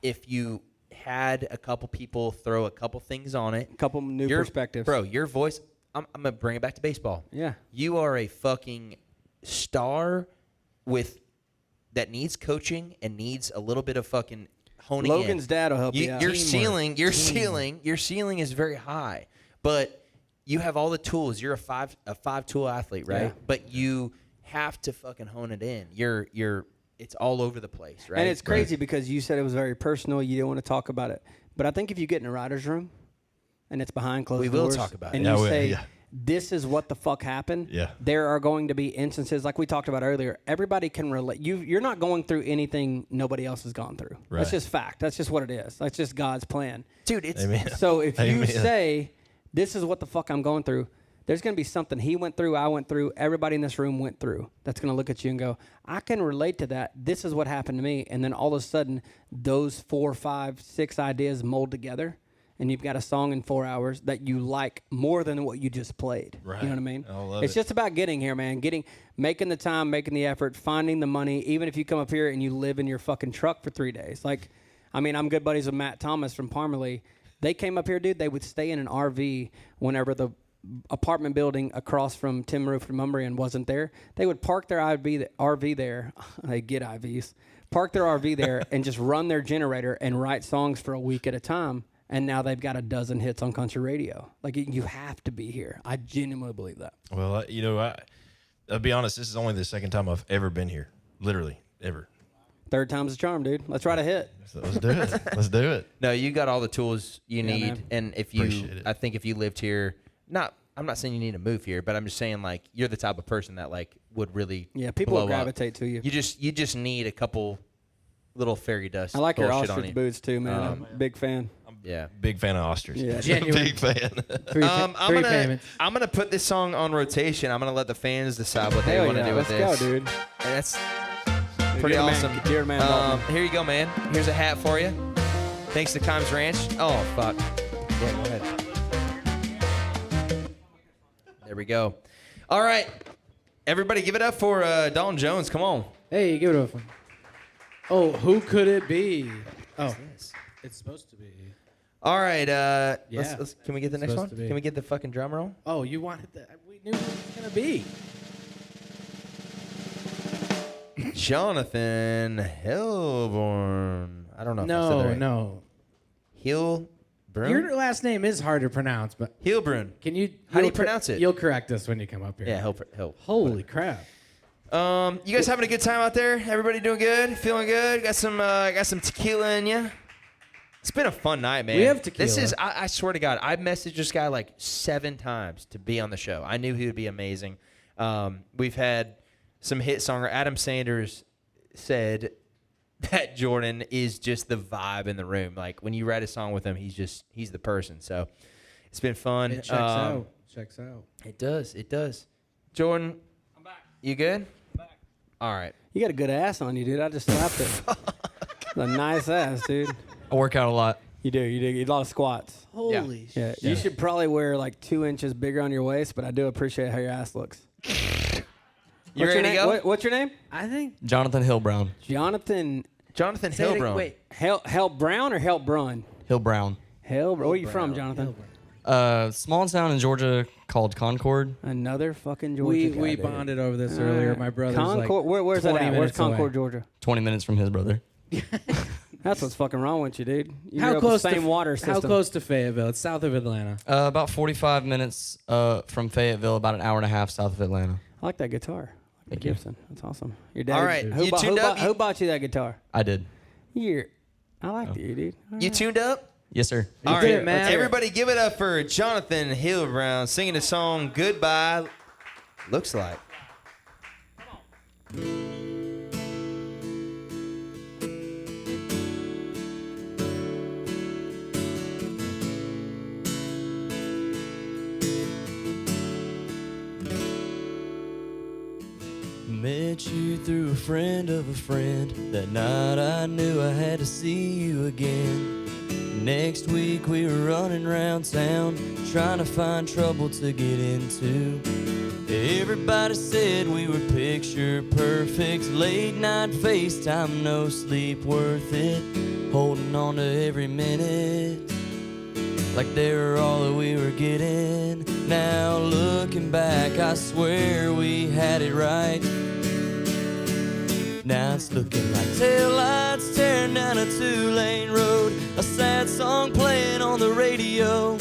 if you had a couple people throw a couple things on it, A couple new perspectives. bro, your voice. I'm gonna bring it back to baseball. Yeah. You are a fucking star that needs coaching and needs a little bit of fucking honing. Logan's dad will help you out. Your ceiling is very high, but you have all the tools. You're a five tool athlete, right? Yeah. But you have to fucking hone it in. It's all over the place, right? And it's crazy because you said it was very personal. You didn't want to talk about it. But I think if you get in a writer's room and it's behind closed doors. We will talk about it. And you say, this is what the fuck happened. Yeah. There are going to be instances like we talked about earlier. Everybody can relate. You're not going through anything nobody else has gone through. Right. That's just fact. That's just what it is. That's just God's plan. Dude, it's Amen. So if you Amen. say, this is what the fuck I'm going through, there's going to be something he went through, I went through, everybody in this room went through. That's going to look at you and go, I can relate to that. This is what happened to me. And then all of a sudden, those 4, 5, 6 ideas mold together. And you've got a song in 4 hours that you like more than what you just played. Right. You know what I mean? I love it's it. just about getting here, man. Making the time, making the effort, finding the money. Even if you come up here and you live in your fucking truck for 3 days. Like, I mean, I'm good buddies with Matt Thomas from Parmalee. They came up here, dude. They would stay in an RV whenever the apartment building across from Tim Roof from Umbrian wasn't there. They would park their RV there. They get IVs. Park their RV there and just run their generator and write songs for a week at a time. And now they've got a dozen hits on country radio. Like, you have to be here. I genuinely believe that. Well, I'll be honest. This is only the second time I've ever been here. Literally, ever. Third time's a charm, dude. Let's write a hit. So let's do it. Let's do it. No, you got all the tools you need. man. And Appreciate it. I think if you lived here, I'm not saying you need to move here, but I'm just saying, like, you're the type of person that, like, would really Yeah, people blow will up. gravitate to you. You just need a couple little fairy dust. I like your bullshit on ostrich you. boots, too, man. I'm a big fan. Yeah. Big fan of ostrich. Yeah. Genuine. Big fan. Three payments. I'm gonna put this song on rotation. I'm gonna let the fans decide what they Hell want to yeah, do with let's this. go, dude. And that's pretty Dear man- awesome. dear man Dalton. Here you go, man. Here's a hat for you. Thanks to Kimes Ranch. Oh fuck. Yeah, go ahead. There we go. All right, everybody, give it up for Dalton Jones. Come on. Hey, give it up. Oh, who could it be? Oh, it's supposed to be. All right. Yeah. Can we get the next one? Supposed to be. Can we get the fucking drum roll? Oh, you wanted that? We knew what it was gonna be. Johnathon Heilbroun. I don't know if I said that right. No. Heilbroun? Your last name is hard to pronounce, but Heilbroun. can you? How do you you'll pronounce it? You'll correct us when you come up here. Yeah, Hill. Holy crap. You guys having a good time out there? Everybody doing good? Feeling good? Got some tequila in you? It's been a fun night, man. We have tequila. This is, I swear to God, I messaged this guy like 7 times to be on the show. I knew he would be amazing. We've had some hit songer. Adam Sanders said that Jordan is just the vibe in the room. Like, when you write a song with him, he's the person. So it's been fun. It checks out. Checks out. It does. Jordan, I'm back. You good? Back. All right. You got a good ass on you, dude. I just slapped it. It's a nice ass, dude. I work out a lot. You do. You do a lot of squats. Holy Yeah. shit. You should probably wear like 2 inches bigger on your waist, but I do appreciate how your ass looks. You ready to go? What's your name? I think Johnathon Heilbroun. Jonathan. Jonathan Say it again. Heilbroun. Wait. Help Brown or Help Brun? Heilbroun. Where are you from, Jonathan? Small town in Georgia called Concord. Another fucking Georgia guy, We dude. bonded over this earlier. My brother's Concord. like Where's that 20 at? Where's minutes away. Concord, Georgia? 20 minutes from his brother. That's what's fucking wrong with you, dude. You How grew up close the same to water system. How close to Fayetteville? It's south of Atlanta. About 45 minutes from Fayetteville, about an hour and a half south of Atlanta. I like that guitar. Thank you. Gibson. That's awesome. Your dad. All right, Who, you bought, tuned who, up? bought, who bought you that guitar? I did. I like you, dude. All You right. tuned up? Yes, sir. All did right, it, man. Everybody give it up for Jonathan Heilbroun singing the song Goodbye. Looks like. Met you through a friend of a friend. That night I knew I had to see you again. Next week we were running around town, trying to find trouble to get into. Everybody said we were picture perfect. Late night FaceTime, no sleep worth it. Holding on to every minute like they were all that we were getting. Now looking back, I swear we had it right. Now it's looking like taillights tearing down a two-lane road. A sad song playing on the radio.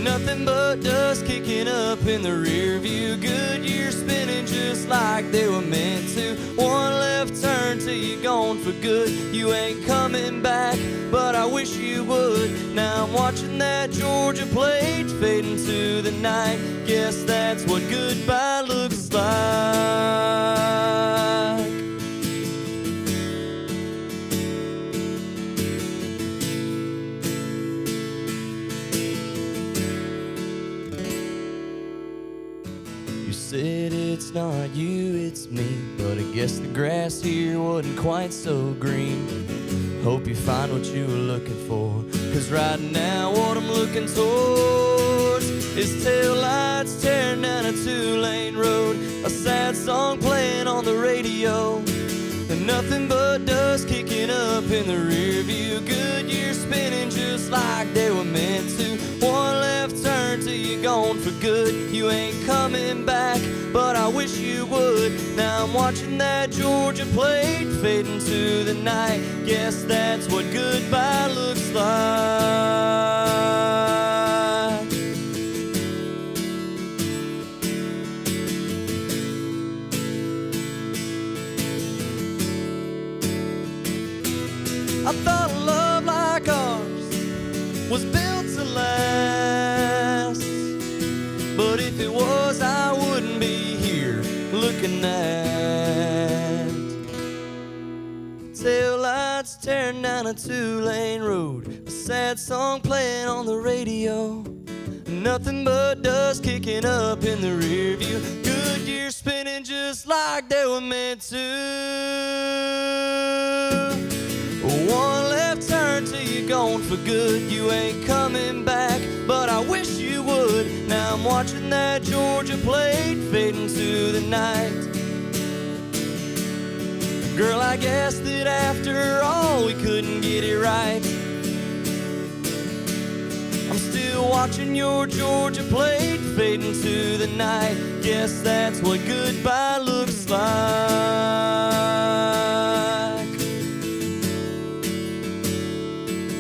Nothing but dust kicking up in the rear view. Goodyear spinning just like they were meant to. One left turn till you're gone for good. You ain't coming back, but I wish you would. Now I'm watching that Georgia plate fade into the night. Guess that's what goodbye looks like. Said it's not you, it's me. But I guess the grass here wasn't quite so green. Hope you find what you were looking for, 'cause right now what I'm looking towards is taillights tearing down a two-lane road. A sad song playing on the radio. And nothing but dust kicking up in the rear view. Goodyear spinning just like they were meant to. One left turn till you're gone for good. You ain't coming back, but I wish you would. Now I'm watching that Georgia plate fade into the night. Guess that's what goodbye looks like. I thought a love like ours was built to last. But if it was, I wouldn't be here looking at taillights tearing down a two-lane road. A sad song playing on the radio. Nothing but dust kicking up in the rear view. Goodyear spinning just like they were meant to. One left turn till you're gone for good. You ain't coming back, but I wish you would. Now I'm watching that Georgia plate fade into the night. Girl, I guess that after all we couldn't get it right. I'm still watching your Georgia plate fade into the night. Guess that's what goodbye looks like.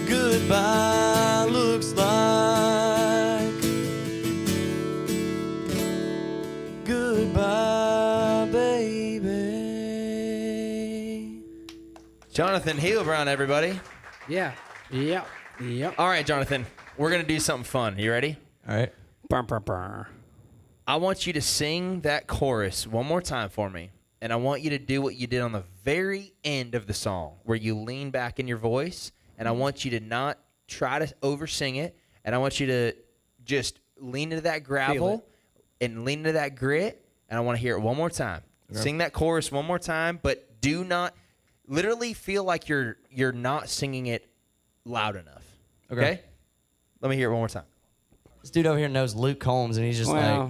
Goodbye looks like. Goodbye, baby. Johnathon Heilbroun, everybody. Yeah. Yep. Yep. All right, Johnathon, we're going to do something fun. You ready? All right. I want you to sing that chorus one more time for me. And I want you to do what you did on the very end of the song, where you lean back in your voice. And I want you to not try to oversing it. And I want you to just lean into that gravel and lean into that grit. And I want to hear it one more time. Okay. Sing that chorus one more time, but do not literally feel like you're not singing it loud enough. Okay? Let me hear it one more time. This dude over here knows Luke Combs, and he's just like...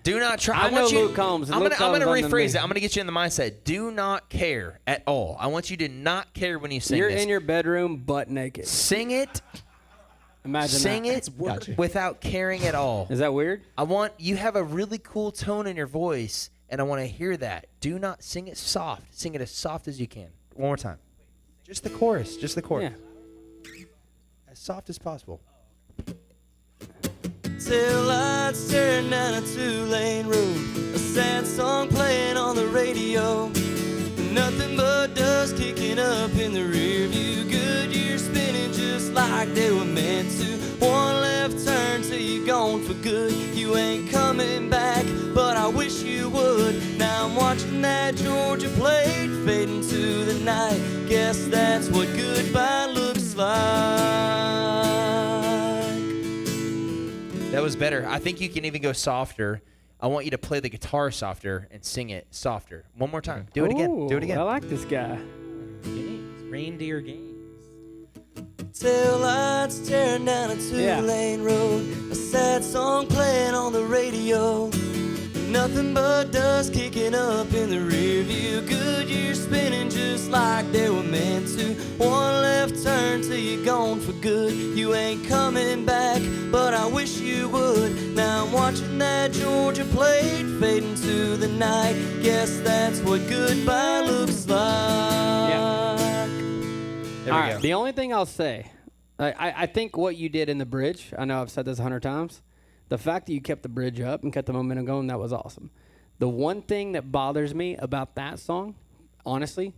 Do not try. I know Luke Combs. I'm going to rephrase it. I'm going to get you in the mindset. Do not care at all. I want you to not care when you sing You're this. in your bedroom butt naked. Sing it. Imagine Sing that. it without caring at all. Is that weird? You have a really cool tone in your voice, and I want to hear that. Do not sing it soft. Sing it as soft as you can. One more time. Just the chorus. Just the chorus. Yeah. As soft as possible. Taillights tearing down a two-lane road. A sad song playing on the radio. Nothing but dust kicking up in the rear view. Goodyear spinning just like they were meant to. One left turn till you're gone for good. You ain't coming back, but I wish you would. Now I'm watching that Georgia plate fade into the night. Guess that's what goodbye looks like. That was better. I think you can even go softer. I want you to play the guitar softer and sing it softer. One more time. Do it again. Do it again. I like this guy. Games. Reindeer games. Tail lights staring down a two-lane road. A sad song playing on the radio. Nothing but dust kicking up in the rear view. Good years spinning just like they were meant to. One left turn till you're gone for good. You ain't coming back, but I wish you would. Now I'm watching that Georgia plate fade into the night. Guess that's what goodbye looks like. Yeah. There we All right, go. the only thing I'll say, I think what you did in the bridge, I know I've said this 100 times, the fact that you kept the bridge up and kept the momentum going, that was awesome. The one thing that bothers me about that song, honestly,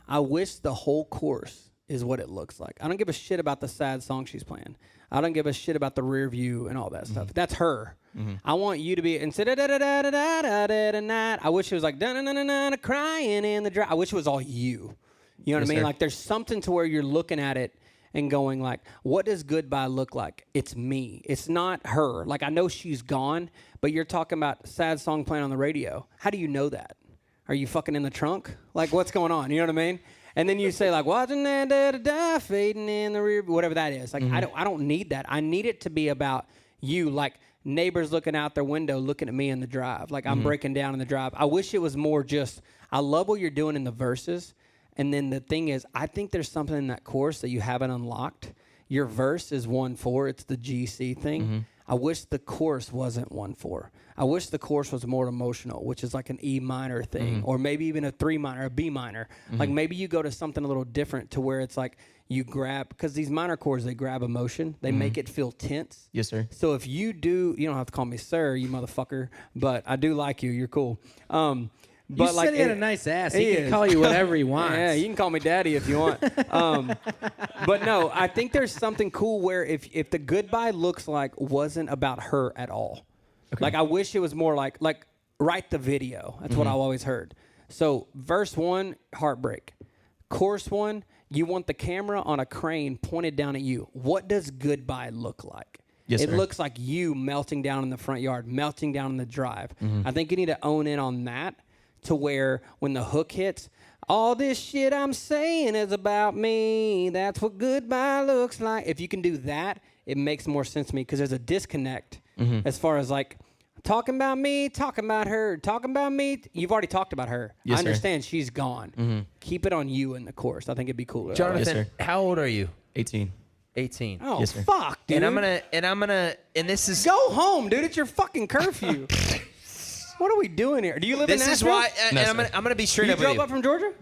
I wish the whole chorus is what it looks like. I don't give a shit about the sad song she's playing. I don't give a shit about the rear view and all that stuff. That's her. I want you to be instead of I wish it was like crying in the dry. I wish it was all you. You know what I mean? sir. Like there's something to where you're looking at it and going like, what does goodbye look like? It's me. It's not her. Like I know she's gone, but you're talking about sad song playing on the radio. How do you know that? Are you fucking in the trunk? Like what's going on? You know what I mean? And then you say like watching that fading in the rear, whatever that is. Like I don't need that. I need it to be about you, like neighbors looking out their window, looking at me in the drive. Like I'm breaking down in the drive. I wish it was more just. I love what you're doing in the verses. And then the thing is, I think there's something in that chorus that you haven't unlocked. Your verse is 1/4. It's the GC thing. I wish the chorus wasn't 1/4. I wish the chorus was more emotional, which is like an E minor thing, or maybe even a 3 minor, a B minor. Like maybe you go to something a little different to where it's like you grab, because these minor chords, they grab emotion. They make it feel tense. Yes, sir. So if you do, you don't have to call me sir, you motherfucker, but I do like you. You're cool. You But like said he had a nice ass. He can call you whatever he wants. Yeah, you can call me daddy if you want. But no, I think there's something cool where if the goodbye looks like wasn't about her at all. Like I wish it was more like write the video. That's what I've always heard. So verse 1, heartbreak. Chorus 1, you want the camera on a crane pointed down at you. What does goodbye look like? Yes, it sir. looks like you melting down in the front yard, melting down in the drive. I think you need to own in on that. To where when the hook hits, all this shit I'm saying is about me. That's what goodbye looks like. If you can do that, it makes more sense to me because there's a disconnect as far as like talking about me, talking about her, talking about me. You've already talked about her. Yes, I sir. understand she's gone. Keep it on you in the chorus. I think it'd be cooler. Jonathan, Yes, sir. how old are you? 18. 18. Oh, Yes, sir. fuck, dude. And I'm gonna, and this is. Go home, dude. It's your fucking curfew. What are we doing here? Do you live in This Nashville? is why, No, and sir. I'm gonna be straight You up with drove you. up from Georgia?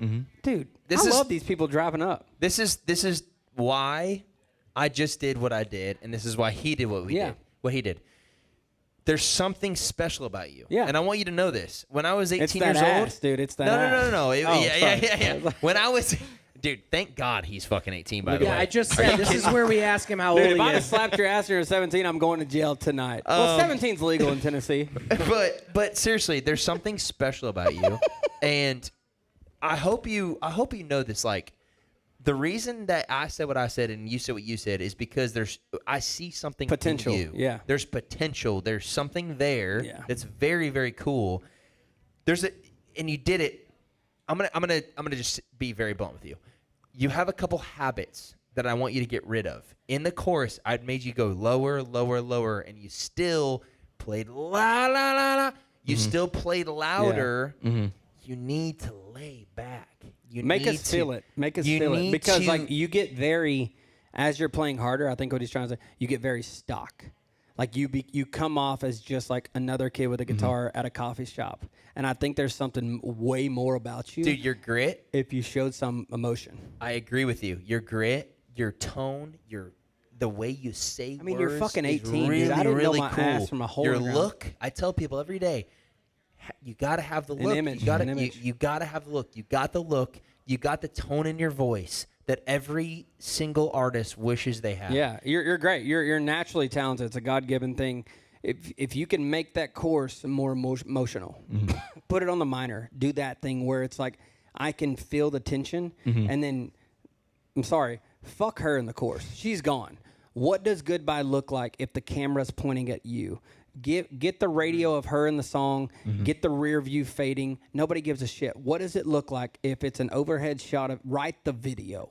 Dude, This I is- love these people driving up. This is why I just did what I did, and this is why he did what Yeah. did. What he did. There's something special about you. Yeah. And I want you to know this. When I was 18 It's that years old. ass, dude. It's that No, ass. no. Oh, Yeah. sorry. When I was. Dude, thank God he's fucking 18, by the way. Yeah, I just said this is where we ask him how old Dude, if he I'd have is. slapped your ass when you were 17, I'm going to jail tonight. Well, 17's legal in Tennessee. But seriously, there's something special about you, and I hope you know this. Like, the reason that I said what I said and you said what you said is because I see something Potential, in you. yeah. There's potential. There's something there that's very, very cool. And you did it. I'm gonna just be very blunt with you. You have a couple habits that I want you to get rid of. In the chorus, I'd made you go lower, lower, lower, and you still played la la la la. You still played louder. You need to lay back. You Make need us feel to- it. Make us you feel it. need Because, to- like, you get very, as you're playing harder, I think what he's trying to say, you get very stock. Like, you come off as just, like, another kid with a guitar at a coffee shop. And I think there's something way more about you. Dude, your grit. If you showed some emotion. I agree with you. Your grit, your tone, the way you say I mean, you're words fucking is 18, dude. really, I didn't know really my cool. ass from a hole Your in the ground. look, I tell people every day, you got to have the look. image, You got an image. you got to have the look. You got the look. You got the tone in your voice that every single artist wishes they had. Yeah, you're great. You're naturally talented. It's a God-given thing. If you can make that chorus more emotional, put it on the minor. Do that thing where it's like I can feel the tension, and then I'm sorry, fuck her in the chorus. She's gone. What does goodbye look like if the camera's pointing at you? Get the radio of her in the song. Get the rear view fading. Nobody gives a shit. What does it look like if it's an overhead shot of? Write the video.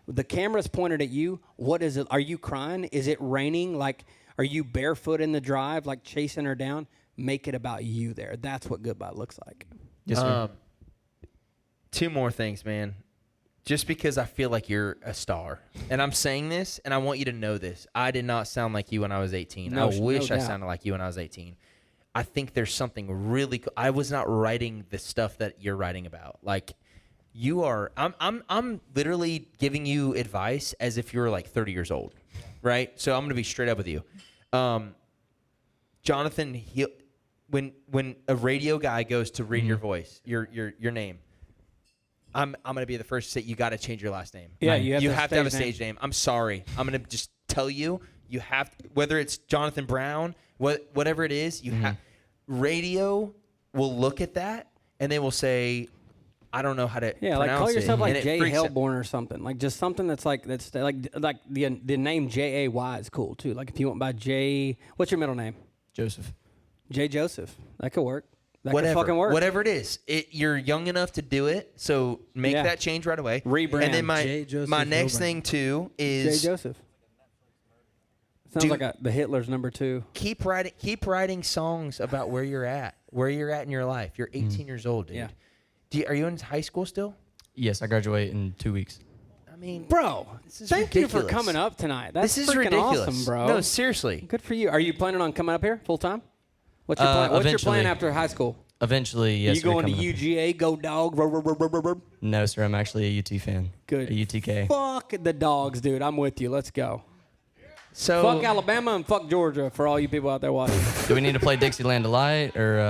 The camera's pointed at you. What is it? Are you crying? Is it raining? Like, are you barefoot in the drive, like chasing her down? Make it about you there. That's what Goodbye looks like. Yes, sir. Two more things, man. Just because I feel like you're a star. And I'm saying this, and I want you to know this. I did not sound like you when I was 18. I wish I sounded like you when I was 18. I think there's something really cool. I was not writing the stuff that you're writing about. Like, you are, I'm literally giving you advice as if you were like 30 years old, right? So I'm going to be straight up with you. Johnathon, when a radio guy goes to read your voice, your name, I'm gonna be the first to say you got to change your last name. Yeah, you have to have a stage name. I'm sorry. I'm gonna just tell you, you have to, whether it's Johnathon Brown, whatever it is, you have. Radio will look at that and they will say, I don't know how to pronounce like call yourself it. like Jay Heilbroun or something. Like just something that's like the name J-A-Y is cool too. Like if you went by J, what's your middle name? Joseph. J Joseph. That could work. That whatever, could fucking work. Whatever it is, you're young enough to do it. So make that change right away. Rebrand. And then my next thing too is J Joseph. Sounds like the Hitler's number 2. Keep writing songs about where you're at in your life. You're 18 years old, dude. Yeah. Are you in high school still? Yes, I graduate in 2 weeks. I mean, bro, thank you for ridiculous. coming up tonight. That's this is freaking ridiculous, awesome, bro. No, seriously. Good for you. Are you planning on coming up here full time? What's your plan? What's your plan after high school? Eventually, yes. You going to UGA? Go Dog? No, sir. I'm actually a UT fan. Good. A UTK. Fuck the Dogs, dude. I'm with you. Let's go. So fuck Alabama and fuck Georgia for all you people out there watching. Do we need to play Dixieland Delight or?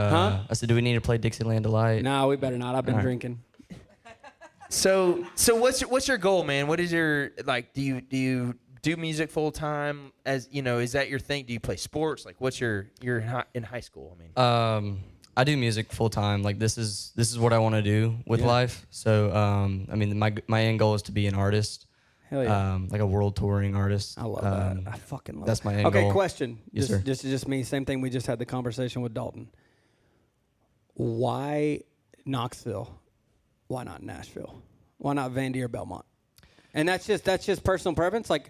I said, do we need to play Dixieland Delight? No, we better not. I've been drinking. So what's your goal, man? What is your like? Do you do music full time? As you know, is that your thing? Do you play sports? Like, what's you're in high school? I mean, I do music full time. Like this is what I want to do with life. So I mean, my end goal is to be an artist. Hell yeah. Like a world touring artist. I love that. I fucking love that's that. my end goal. Okay, question. Yes, sir. Just me. Same thing. We just had the conversation with Dalton. Why Knoxville? Why not Nashville? Why not Vandy or Belmont? And that's just personal preference. Like,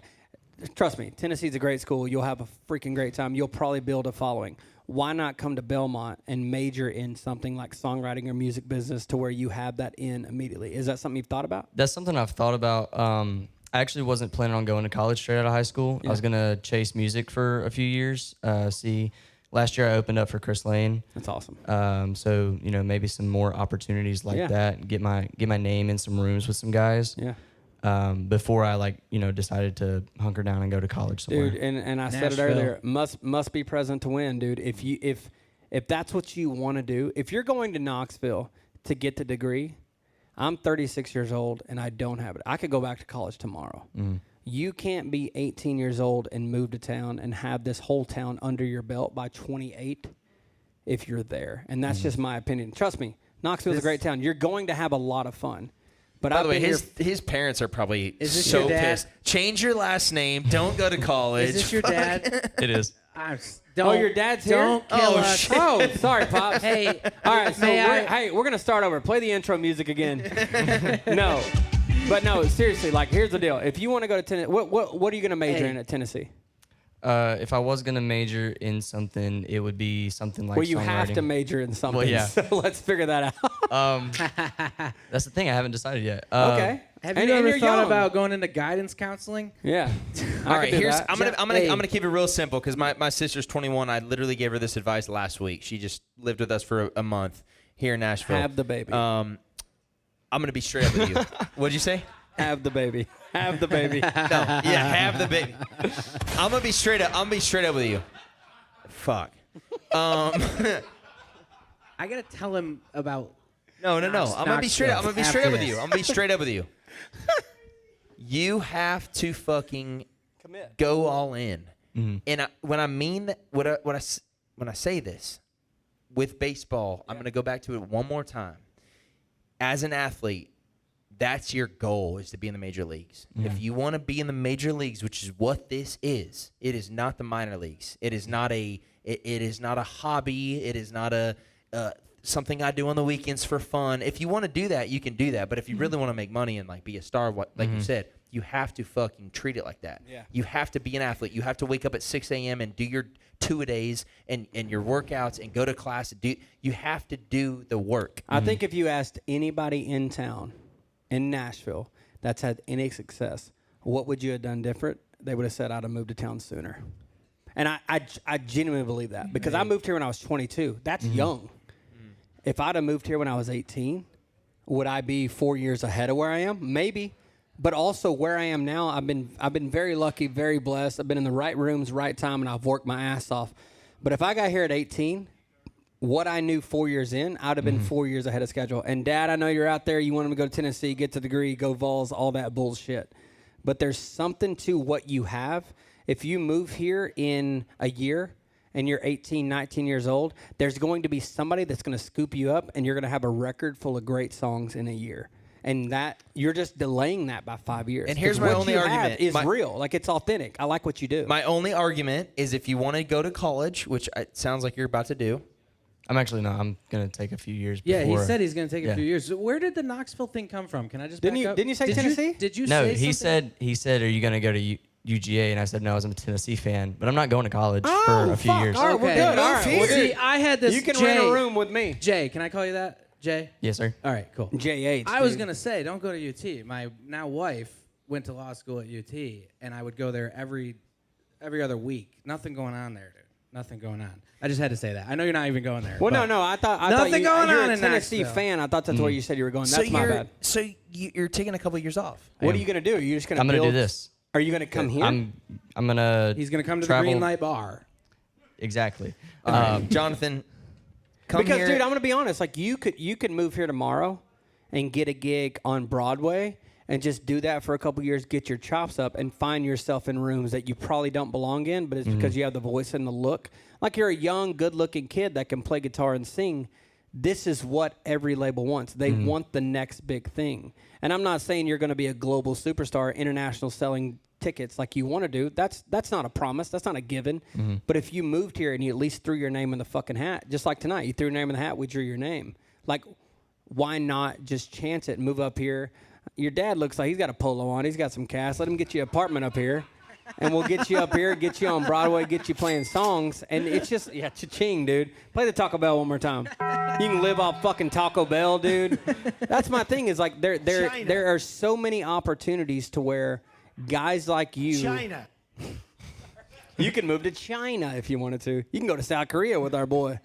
trust me, Tennessee's a great school. You'll have a freaking great time. You'll probably build a following. Why not come to Belmont and major in something like songwriting or music business to where you have that in immediately? Is that something you've thought about? That's something I've thought about. I actually wasn't planning on going to college straight out of high school. I was going to chase music for a few years. Last year I opened up for Chris Lane. That's awesome. So, you know, maybe some more opportunities like that. Get my name in some rooms with some guys. Yeah. Before I decided to hunker down and go to college somewhere. Dude, and I said it earlier, must be present to win, dude. If that's what you want to do, if you're going to Knoxville to get the degree, I'm 36 years old and I don't have it. I could go back to college tomorrow. You can't be 18 years old and move to town and have this whole town under your belt by 28 if you're there. And that's just my opinion. Trust me, Knoxville's a great town. You're going to have a lot of fun. But by the way, his parents are probably so pissed. Change your last name. Don't go to college. Is this your dad? It is. Your dad's here? Don't kill us. Shit. Oh, sorry, Pops. Hey, all right. So we're gonna start over. Play the intro music again. No, seriously. Like, here's the deal. If you want to go to Tennessee, what are you gonna major in at Tennessee? If I was gonna major in something, it would be something like. Well, you have to major in something. Well, yeah. So let's figure that out. That's the thing. I haven't decided yet. Okay. Have you ever thought about going into guidance counseling? Yeah. All right. I'm gonna keep it real simple because my sister's 21. I literally gave her this advice last week. She just lived with us for a month here in Nashville. Have the baby. I'm gonna be straight up with you. What'd you say? Have the baby. Have the baby. Have the baby. I'm gonna be straight up. With you. Fuck. I gotta tell him about. No. I'm gonna be straight up. I'm gonna be straight up with you. You have to fucking commit. Go all in. Mm-hmm. And when I mean that, when I say this with baseball, I'm gonna go back to it one more time. As an athlete, that's your goal, is to be in the major leagues. Mm-hmm. If you want to be in the major leagues, which is what this is, it is not the minor leagues. It is not a It is not a hobby. It is not a something I do on the weekends for fun. If you want to do that, you can do that. But if you really want to make money and like be a star, like you said, you have to fucking treat it like that. Yeah. You have to be an athlete. You have to wake up at 6 a.m. and do your 2-a-days and your workouts and go to class. You have to do the work. I think if you asked anybody in town, in Nashville, that's had any success, what would you have done different? They would have said, I'd have moved to town sooner. And I genuinely believe that because I moved here when I was 22. That's young. If I'd have moved here when I was 18, would I be 4 years ahead of where I am? Maybe. But also where I am now, I've been very lucky, very blessed. I've been in the right rooms, right time, and I've worked my ass off. But if I got here at 18, what I knew 4 years in, I'd have been 4 years ahead of schedule. And Dad, I know you're out there. You want him to go to Tennessee, get the degree, go Vols, all that bullshit. But there's something to what you have. If you move here in a year and you're 18, 19 years old, there's going to be somebody that's going to scoop you up and you're going to have a record full of great songs in a year. And that you're just delaying that by 5 years. And here's my only argument. Is real. Like, it's authentic. I like what you do. My only argument is if you want to go to college, which it sounds like you're about to do. I'm actually not. I'm going to take a few years Yeah, before. he said he's going to take a few years. So where did the Knoxville thing come from? Can I just back up? Didn't you say Tennessee? Did you No, say he something? said, are you going to go to UGA? And I said, no, I was a Tennessee fan. But I'm not going to college for a few years. All right, we're good. All right, we're See, good. I had this. You can Jay, rent a room with me. Jay, can I call you that? Jay? Yes, sir. All right, cool. JH. I was going to say, don't go to UT. My now wife went to law school at UT, and I would go there every other week. Nothing going on there, dude. Nothing going on. I just had to say that. I know you're not even going there. Well, no. I thought Nothing going you're on a in Tennessee Knoxville. fan. I thought that's where you said you were going. That's my bad. So you're taking a couple of years off. What are you going to do? Are you just going to I'm going to do this. Are you going to come here? I'm going to He's going to come to travel. the Green Light Bar. Exactly. Jonathan, come because, here. dude, I'm going to be honest. Like, you could move here tomorrow and get a gig on Broadway and just do that for a couple years, get your chops up, and find yourself in rooms that you probably don't belong in, but it's because you have the voice and the look. Like, you're a young, good-looking kid that can play guitar and sing. This is what every label wants. They want the next big thing. And I'm not saying you're going to be a global superstar, international selling tickets like you want to do. That's not a promise. That's not a given. But if you moved here and you at least threw your name in the fucking hat, just like tonight, you threw your name in the hat, we drew your name. Like, why not just chance it and move up here? Your dad looks like he's got a polo on. He's got some cash. Let him get you an apartment up here. And we'll get you up here, get you on Broadway, get you playing songs. And it's just, cha-ching, dude. Play the Taco Bell one more time. You can live off fucking Taco Bell, dude. That's my thing is, like, there are so many opportunities to where guys like you. China. You can move to China if you wanted to. You can go to South Korea with our boy.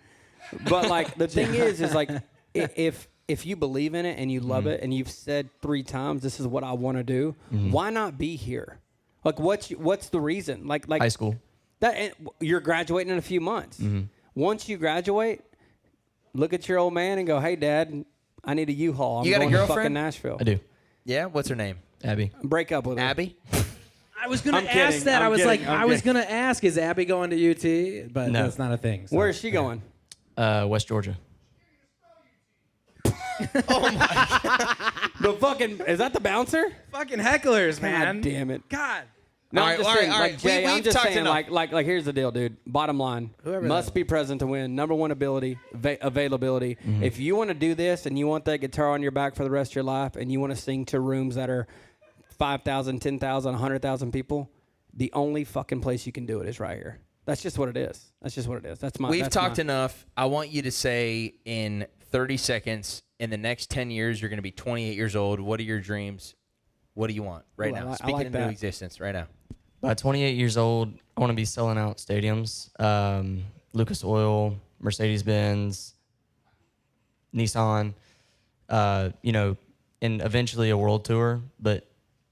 But, like, the thing is like, if you believe in it and you love it and you've said 3 times, this is what I want to do, why not be here? Like, what's the reason? Like high school. That you're graduating in a few months. Once you graduate, look at your old man and go, "Hey, Dad, I need a U-Haul. I'm You got a going to fucking girlfriend? Nashville." I do. Yeah, what's her name? Abby. Break up with her. Abby? I was going I'm to ask kidding. that. I'm I was kidding. like, I'm I was kidding. going to ask, is Abby going to UT? But No. that's not a thing. So. Where is she going? West Georgia. The fucking is that the bouncer? Fucking hecklers, man. God damn it. God. No, All I'm right, just all right, saying, all like, right. Jay, I'm We've just talked saying, enough. like, here's the deal, dude. Bottom line, Whoever must that be present to win. Number one ability, availability. If you want to do this and you want that guitar on your back for the rest of your life and you want to sing to rooms that are 5,000, 10,000, 100,000 people, the only fucking place you can do it is right here. That's just what it is. That's just what it is. That's my. We've that's talked my, enough. I want you to say in 30 seconds, in the next 10 years, you're going to be 28 years old. What are your dreams? What do you want right Ooh, now? I Speak like it into that. existence right now. By 28 years old, I want to be selling out stadiums. Lucas Oil, Mercedes-Benz, Nissan, and eventually a world tour. But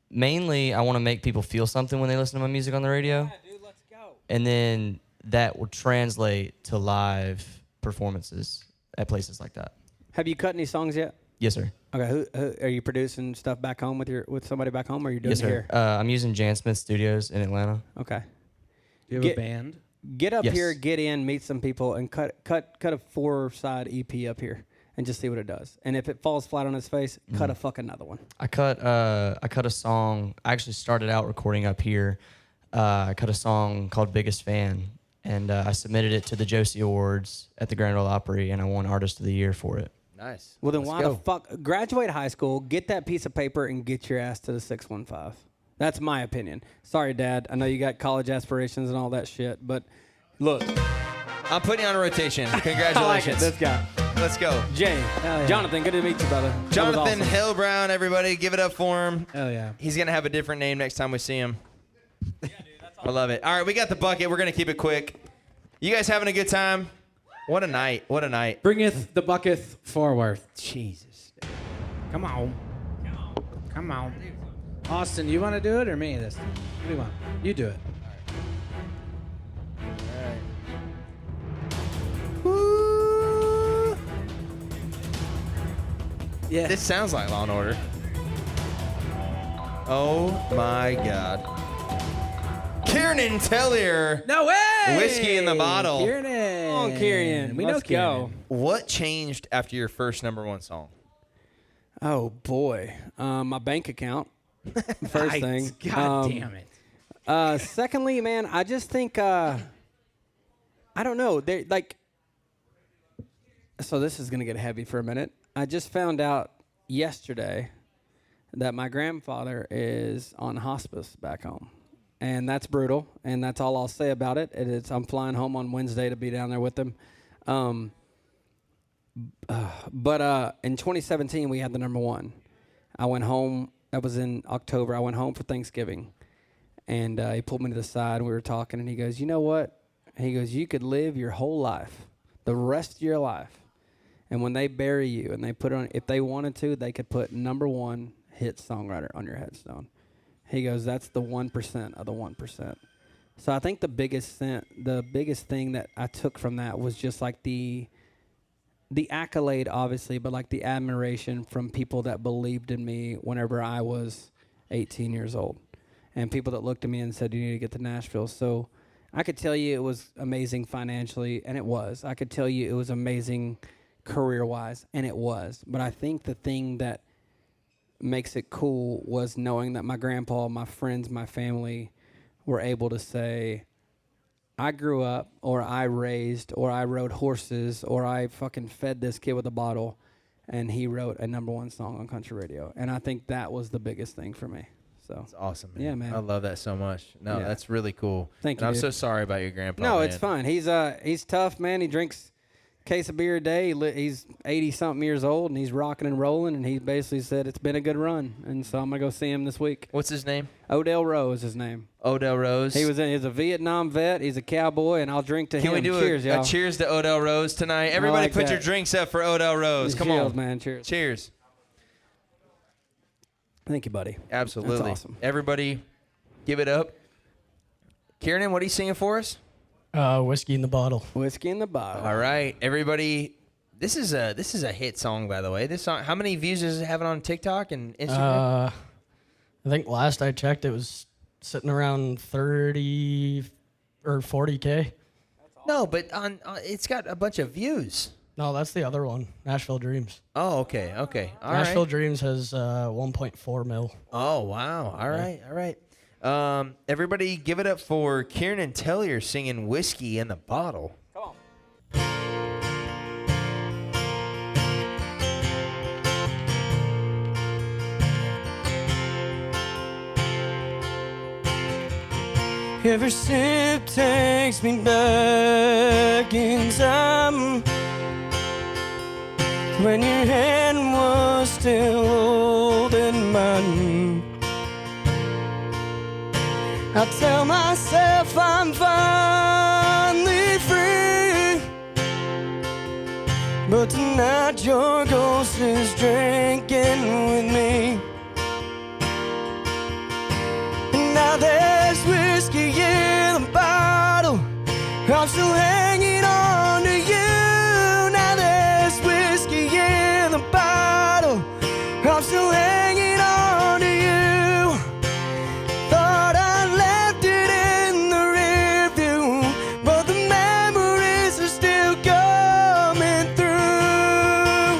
mainly, I want to make people feel something when they listen to my music on the radio. Yeah, dude, let's go. And then that will translate to live performances at places like that. Have you cut any songs yet? Yes, sir. Okay, who are you producing stuff back home with somebody back home, or are you doing Yes, it sir. here? I'm using Jan Smith Studios in Atlanta. Okay. Do you have Get- a band? Get up Yes. here, get in, meet some people, and cut a 4-side EP up here, and just see what it does. And if it falls flat on its face, cut a fucking another one. I cut a song. I actually started out recording up here. I cut a song called "Biggest Fan," And I submitted it to the Josie Awards at the Grand Ole Opry, and I won Artist of the Year for it. Nice. Well, then Let's why go. the fuck graduate high school, get that piece of paper, and get your ass to the 615. That's my opinion. Sorry, Dad. I know you got college aspirations and all that shit, but look. I'm putting you on a rotation. I like it. Congratulations. This guy. Let's go. Jay. yeah. Jonathan, good to meet you, brother. That was Johnathon awesome. Heilbroun, everybody. Give it up for him. Oh, yeah. He's going to have a different name next time we see him. I love it. All right, we got the bucket. We're going to keep it quick. You guys having a good time? What a night. What a night. Bringeth the bucket forward. Jesus. Come on. Come on. Austin, you want to do it or me this time? What do you want? You do it. Woo. Yeah. This sounds like Law & Order. Oh, my God. Kieran Tellier. No way! Whiskey in the bottle. Kieran. Come on, Kieran. We Let's know go. Kieran. What changed after your first #1 song? Oh, boy. My bank account. First thing. God damn it. Secondly, man, I just think, I don't know. They like. So this is going to get heavy for a minute. I just found out yesterday that my grandfather is on hospice back home. And that's brutal, and that's all I'll say about it. I'm flying home on Wednesday to be down there with him. But in 2017, we had the #1. I went home. That was in October. I went home for Thanksgiving, and he pulled me to the side. We were talking, and he goes, "You know what?" He goes, "You could live your whole life, the rest of your life, and when they bury you and they put it on, if they wanted to, they could put #1 hit songwriter on your headstone." He goes, "That's the 1% of the 1%." So I think the biggest thing that I took from that was just like the accolade, obviously, but like the admiration from people that believed in me whenever I was 18 years old, and people that looked at me and said, "You need to get to Nashville." So I could tell you it was amazing financially, and it was. I could tell you it was amazing career-wise, and it was. But I think the thing that makes it cool was knowing that my grandpa, my friends, my family were able to say, I grew up, or I raised, or I rode horses, or I fucking fed this kid with a bottle, and he wrote a #1 song on country radio. And I think that was the biggest thing for me. So That's awesome, man. Yeah, man. I love that so much. No, Yeah. that's really cool. Thank And you, I'm dude. so sorry about your grandpa. No, man. it's fine. He's tough, man. He drinks a case of beer a day. He's 80-something years old, and he's rocking and rolling, and he basically said it's been a good run. And so I'm going to go see him this week. What's his name? Odell Rowe is his name. Odell Rose. He's a Vietnam vet. He's a cowboy, and I'll drink to Can him. we do Cheers, y'all. a cheers to Odell Rose tonight? Everybody like put your that. drinks up for Odell Rose. Come Cheers, on. man. Cheers. Cheers. Thank you, buddy. Absolutely. That's awesome. Everybody give it up. Kieran, what are you singing for us? Whiskey in the Bottle. Whiskey in the Bottle. All right, everybody. This is a hit song, by the way. This song, how many views does it have on TikTok and Instagram? I think last I checked, it was sitting around 30 or 40K. No, but on it's got a bunch of views. No, that's the other one, Nashville Dreams. Oh, okay. All Nashville right. Dreams has 1.4 mil. Oh, wow. All right. Everybody give it up for Kieran Tellier singing Whiskey in the Bottle. Come on. Every sip takes me back in time, when your hand was still holding mine. I tell myself I'm finally free, but tonight your ghost is drinking with me. And now there's whiskey in the bottle, I'm still hanging on to you. Now there's whiskey in the bottle, I'm still hanging on to you. Thought I left it in the rearview, but the memories are still coming through.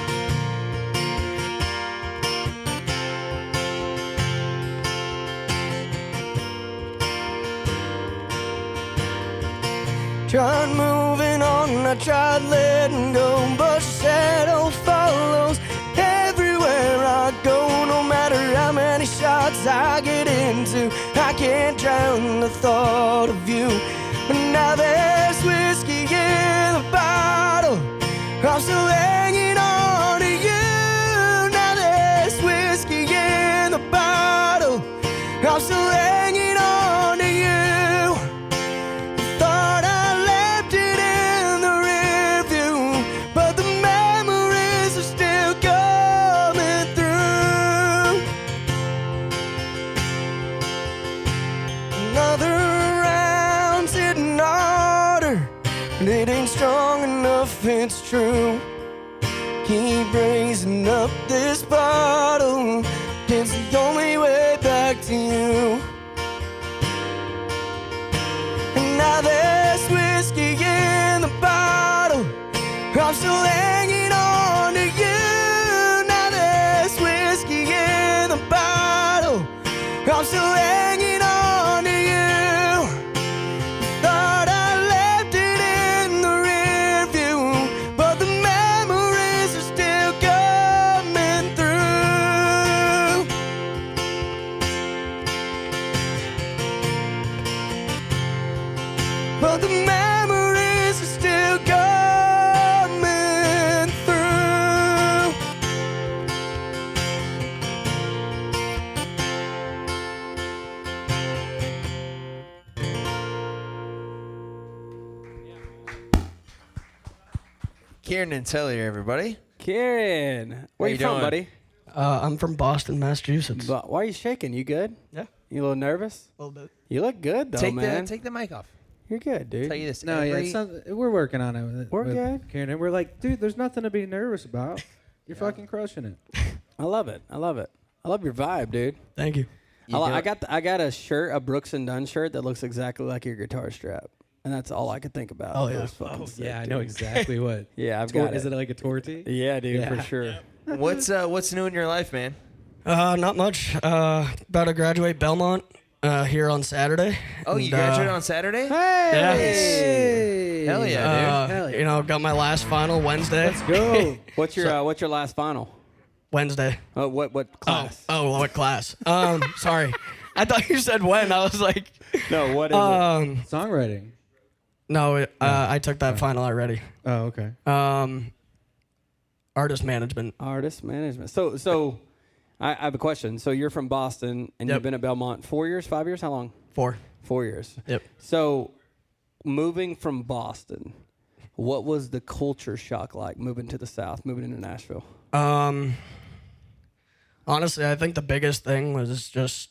Tried moving on, I tried letting go, but shadow follows everywhere I go. No matter how many shots I get into, I can't drown the thought of you. But now there's whiskey in the bottle, I'm still hanging on to you. Now there's whiskey in the bottle, I'm still hanging on to you. Thought I left it in the rear view, but the memories are still coming through. Another round sitting harder, and it ain't strong enough, it's true. Keep raising up this bottle, it's the only way back to you. And now there's whiskey in the bottle, I'm still hanging on to you. Now there's whiskey in the bottle, I'm still hanging on to you. Thought I left it in the rear view, but the memories are still coming through. But the memories are still coming through. Kieran and Telly, everybody. Kieran, where How you you from, doing? buddy? I'm from Boston, Massachusetts. But why are you shaking? You good? Yeah. You a little nervous? A little bit. You look good though, Take man. the mic off. You're good, dude. Tell you this. No, yeah, every- it's not, we're working on it. We're with good. Kieran, and we're like, dude, there's nothing to be nervous about. You're fucking crushing it. I love it. I love it. I love your vibe, dude. Thank you. I got a shirt, a Brooks and Dunn shirt that looks exactly like your guitar strap, and that's all I could think about. Oh, It yeah. was fucking sick, Yeah, I dude. know exactly what. Yeah, I've got Is it. it like a torty? Yeah, dude, Yeah. for sure. What's new in your life, man? Not much. About to graduate Belmont here on Saturday. Oh, you And, graduated on Saturday? Hey! Hell yeah, dude. Hell yeah. You know, got my last final Wednesday. Let's go. What's your last final? Wednesday. What class? Oh, what class? Sorry. I thought you said when. I was like, No, what is Songwriting. no, I took that final already. Oh, okay. Artist management. it? Artist management. So, I have a question. So you're from Boston, and Yep. you've been at Belmont 4 years, 5 years? How long? 4. 4 years. Yep. So, moving from Boston, what was the culture shock like moving to the South, moving into Nashville? Honestly, I think the biggest thing was just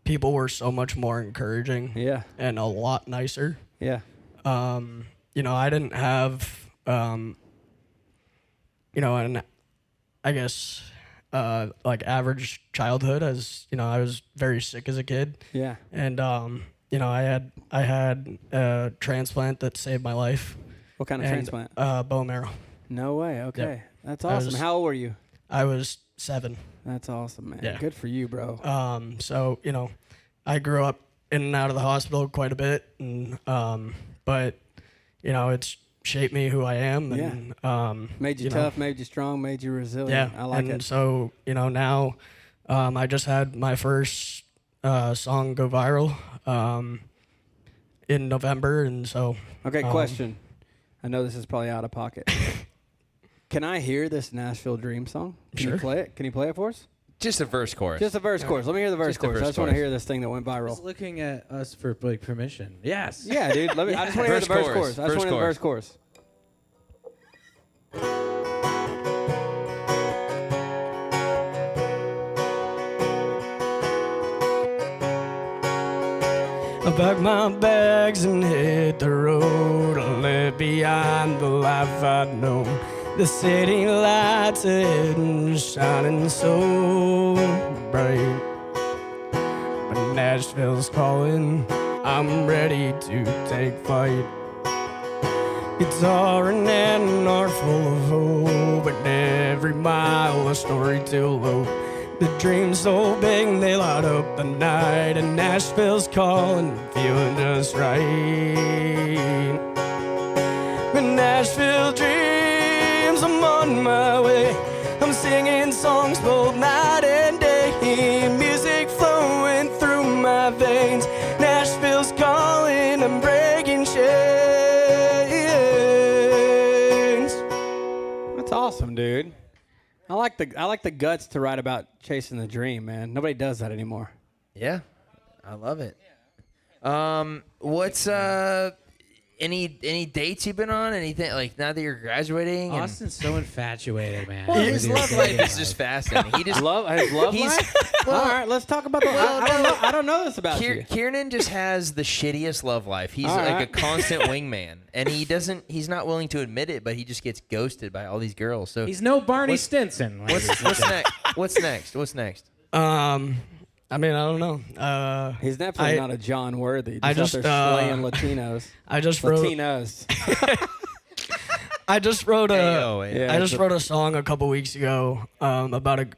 people were so much more encouraging. Yeah. And a lot nicer. Yeah. You know, I didn't have, you know, an, I guess, like average childhood, as you know, I was very sick as a kid. Yeah. And you know, I had a transplant that saved my life. What kind of And, transplant? Bone marrow. No way. Okay. That's I awesome. was- How old were you? I was 7. That's awesome, man. Yeah. Good for you, bro. So you know, I grew up in and out of the hospital quite a bit, and but you know, it's shaped me who I am, and Made you know, tough, made you strong, made you resilient. Yeah, I like and it. so you know now, I just had my first song go viral in November, and so Okay, question. I know this is probably out of pocket. Can I hear this Nashville Dream song? Can you Sure. play it? Can you play it for us? Just a verse chorus. Just a verse chorus. Let me hear the verse Just the chorus. I verse just want to chorus. hear this thing that went I viral. was looking at us for like permission. Yes. Yeah, dude. Let me. I just want to hear the Verse verse chorus. chorus. I just Verse want to hear the verse chorus. I packed my bags and hit the road. I left behind the life I'd known. The city lights ahead and shining so bright. But Nashville's calling, I'm ready to take flight. Guitar and an art full of hope, and every mile a story to elope. The dreams so big they light up the night, and Nashville's calling, feeling just right. Nashville dreams. I'm on my way. I'm singing songs both night and day. Music flowing through my veins. Nashville's calling. I'm breaking chains. That's awesome, dude. I like the guts to write about chasing the dream, man. Nobody does that anymore. Yeah, I love it. What's any dates you've been on? Anything like now that you're graduating? and- Austin's so infatuated, man. His love life is just fascinating. He just His love life? well, All right, let's talk about the. I don't know this about you. Kiernan just has the shittiest love life. He's All like right. a constant wingman, and he's not willing to admit it, but he just gets ghosted by all these girls. So He's no Barney Stinson. what's next? What's next? What's next? I mean, I don't know. He's definitely not a John Worthy. I Just just, out there slaying Latinos. I just wrote. Latinos. I just wrote a. Yeah, I just wrote a song a couple weeks ago about a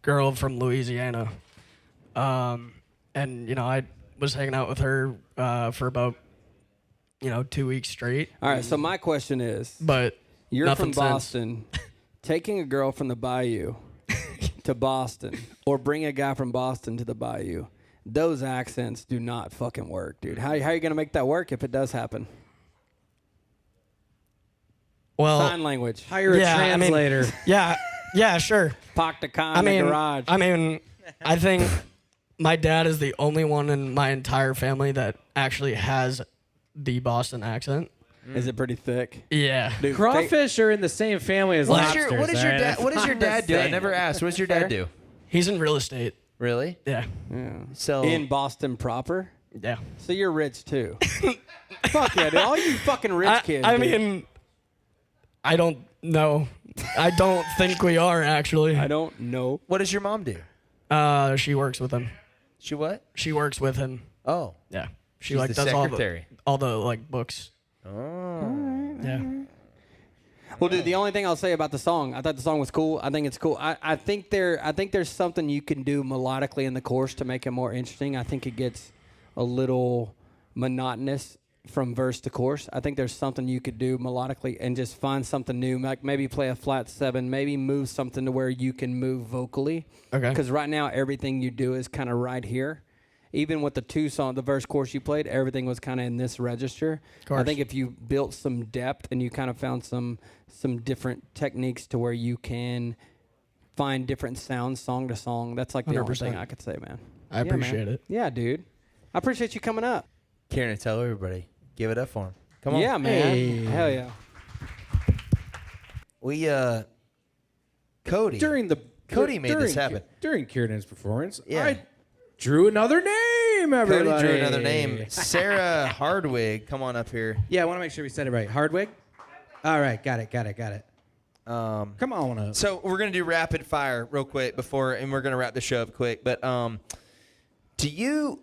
girl from Louisiana, and I was hanging out with her for about 2 weeks straight. All right. So my question is, But you're nothing from since. Boston, taking a girl from the Bayou to Boston, or bring a guy from Boston to the Bayou. Those accents do not fucking work, dude. How are you gonna make that work if it does happen? Well, Sign language. Hire a translator. yeah, sure. Park the car in the garage. I think my dad is the only one in my entire family that actually has the Boston accent. Is it pretty thick? Yeah. Dude, Crawfish are in the same family as lobsters. What does your all right? dad? What does your dad do? I saying. never asked. What does your dad do? He's in real estate. Really? Yeah. So in Boston proper? Yeah. So you're rich too. Fuck yeah, dude. All you fucking rich kids. I dude. mean, I don't know. I don't think we are actually. I don't know. What does your mom do? She works with him. She what? She works with him. Oh. Yeah. She She's like the does secretary. all the like books. Oh. Yeah. Well, dude, the only thing I'll say about the song, I thought the song was cool. I think it's cool. I think there's something you can do melodically in the chorus to make it more interesting. I think it gets a little monotonous from verse to chorus. I think there's something you could do melodically and just find something new. Like maybe play a flat 7, maybe move something to where you can move vocally. Okay. Because right now everything you do is kind of right here. Even with the verse chorus you played, everything was kind of in this register. I think if you built some depth and you kind of found some different techniques to where you can find different sounds song to song, that's like the only 100%. thing I could say, man. I appreciate it. Yeah, dude. I appreciate you coming up. Karen, tell everybody. Give it up for him. Come on. Yeah, man. Hey. Hell yeah. We Cody. Cody made this happen. During Kiernan's performance, Yeah. I drew another name, everybody. Cody drew another name. Sarah Hardwig, come on up here. Yeah, I want to make sure we said it right. Hardwig? All right, got it. Come on up. So we're gonna do rapid fire real quick and we're gonna wrap the show up quick. But do you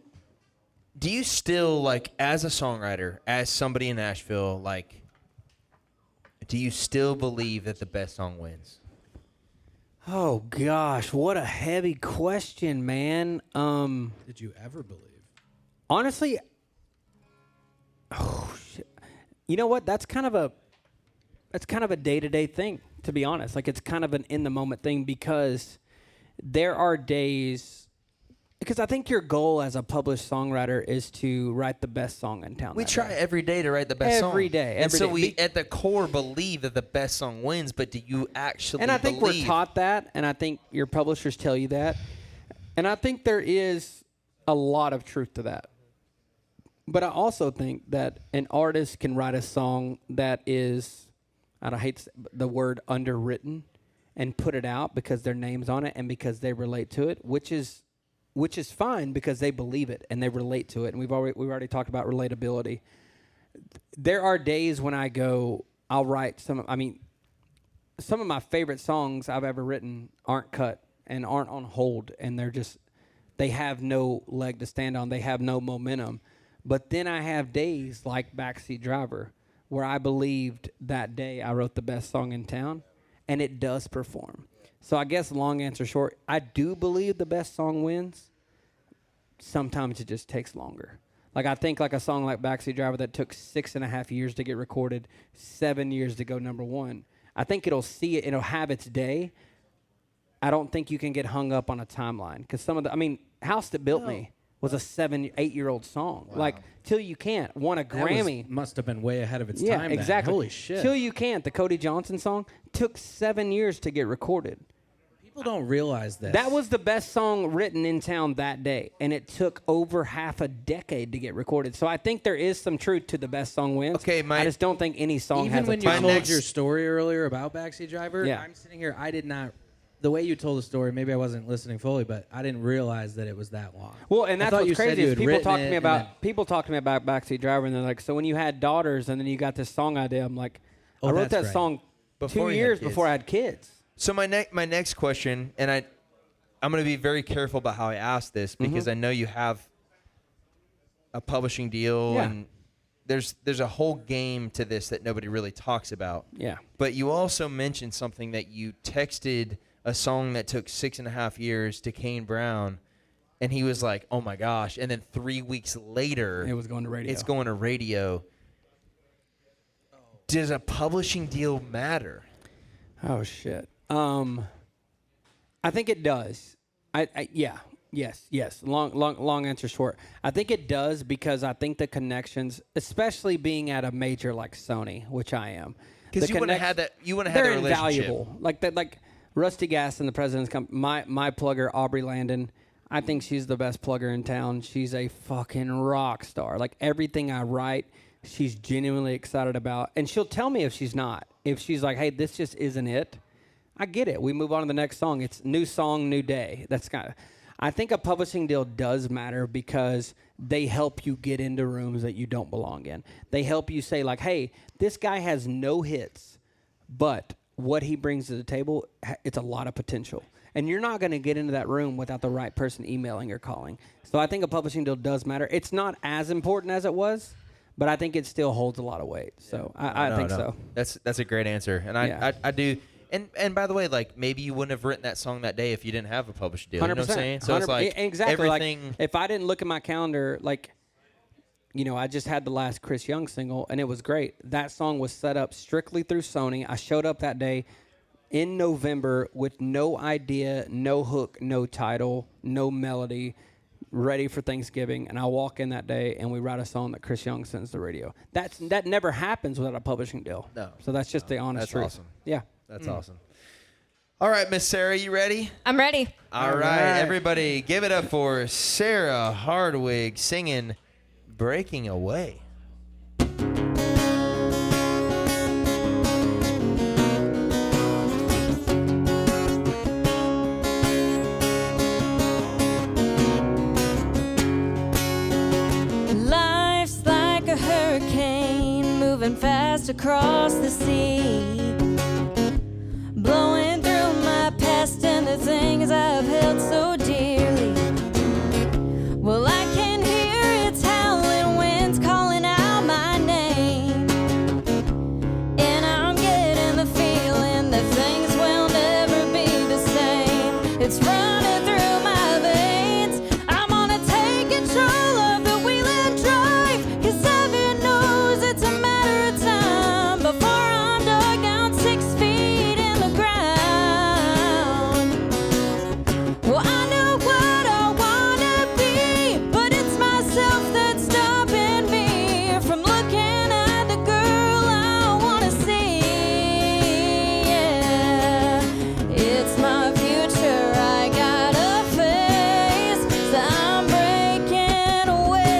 still, like, as a songwriter, as somebody in Nashville, like, do you still believe that the best song wins? Oh gosh, what a heavy question, man. Did you ever believe? Honestly, oh shit. You know what? That's kind of a day-to-day thing, to be honest. Like, it's kind of an in-the-moment thing because there are days. Because I think your goal as a published songwriter is to write the best song in town. We that try day. every day to write the best song. Every day. And so day. we, at the core, believe that the best song wins, but do you actually And I think believe? we're taught that, and I think your publishers tell you that. And I think there is a lot of truth to that. But I also think that an artist can write a song that is, I hate the word underwritten, and put it out because their name's on it and because they relate to it, which is fine because they believe it and they relate to it. And we've already talked about relatability. There are days when I'll write some of my favorite songs I've ever written aren't cut and aren't on hold, and they have no leg to stand on. They have no momentum. But then I have days like Backseat Driver where I believed that day I wrote the best song in town, and it does perform. So I guess long answer short, I do believe the best song wins. Sometimes it just takes longer. Like I think like a song like Backseat Driver that took 6.5 years to get recorded, 7 years to go #1. I think it'll have its day. I don't think you can get hung up on a timeline because House That Built Me was a 7-8-year-old song. Wow. Like Till You Can't won a Grammy. Must have been way ahead of its yeah, time. Exactly. Then. Holy shit. Till You Can't, the Cody Johnson song, took 7 years to get recorded. People don't realize this. That was the best song written in town that day, and it took over half a decade to get recorded. So I think there is some truth to the best song wins. Okay, I just don't think any song has a Even when you told your story earlier about Backseat Driver, Yeah. I'm sitting here, I did not... The way you told the story, maybe I wasn't listening fully, but I didn't realize that it was that long. Well, and that's what's crazy is people talk to me about Backseat Driver, and they're like, "So when you had daughters, and then you got this song idea," I'm like, "I wrote that song 2 years before I had kids." So my next question, and I'm going to be very careful about how I ask this because I know you have a publishing deal, and there's a whole game to this that nobody really talks about. Yeah. But you also mentioned something that you texted a song that took 6.5 years to Kane Brown, and he was like, "Oh my gosh!" And then 3 weeks later, it was going to radio. It's going to radio. Does a publishing deal matter? Oh shit. I think it does. Yes. Long answer short. I think it does because I think the connections, especially being at a major like Sony, which I am, because you wouldn't have had that. You wouldn't have had they're that relationship. invaluable. Like that. Like Rusty Gas and the President's Company. My plugger Aubrey Landon. I think she's the best plugger in town. She's a fucking rock star. Like everything I write, she's genuinely excited about, and she'll tell me if she's not. If she's like, "Hey, this just isn't it," I get it. We move on to the next song. It's new song, new day. That's kind of. I think a publishing deal does matter because they help you get into rooms that you don't belong in. They help you say like, "Hey, this guy has no hits, but what he brings to the table, it's a lot of potential." And you're not going to get into that room without the right person emailing or calling. So I think a publishing deal does matter. It's not as important as it was, but I think it still holds a lot lot of weight. So I think so. That's a great answer, and I do. And by the way, like maybe you wouldn't have written that song that day if you didn't have a published deal. 100%. You know what I'm saying? So it's like exactly. everything. Like, if I didn't look at my calendar, like, I just had the last Chris Young single, and it was great. That song was set up strictly through Sony. I showed up that day in November with no idea, no hook, no title, no melody, ready for Thanksgiving, and I walk in that day, and we write a song that Chris Young sends to the radio. That never happens without a publishing deal. No. So that's just the honest truth. That's awesome. Yeah. That's awesome. All right, Miss Sarah, you ready? I'm ready. All right, everybody, give it up for Sarah Hardwig singing "Breaking Away." Life's like a hurricane moving fast across the sea, blowing through my past and the things I've held so dearly. Well, I can hear its howling winds calling out my name, and I'm getting the feeling that things will never be the same. It's running through my veins. I'm gonna take control of the wheel and drive, 'cause heaven knows it's a matter of time before I'm dug down 6 feet in the ground. Well, I know what I wanna be, but it's myself that's stopping me from looking at the girl I wanna see. Yeah, it's my future I gotta face, so I'm breaking away.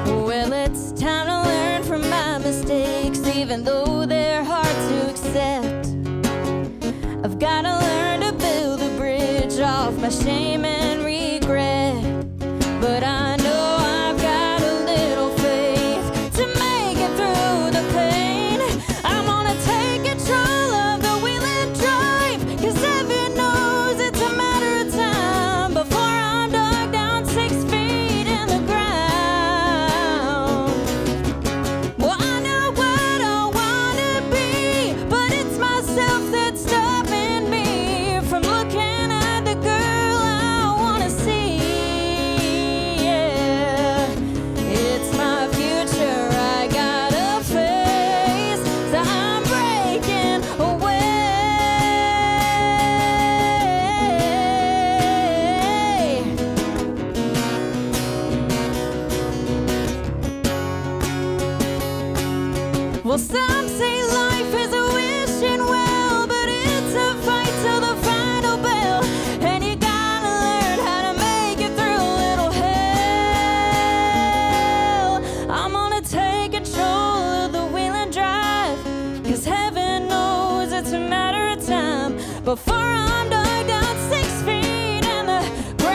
Well, it's time to learn from my mistakes, even though they're hard to accept. I've gotta learn to build a bridge off my shame and regret. But I know I've got a little faith to make it through the pain. I'm gonna take control of the wheel and drive, 'cause heaven knows it's a matter of time before I'm dug down 6 feet in the ground. Well, I know what I wanna be, but it's myself that's stopping me from looking at the girl before I'm dug down 6 feet in the ground.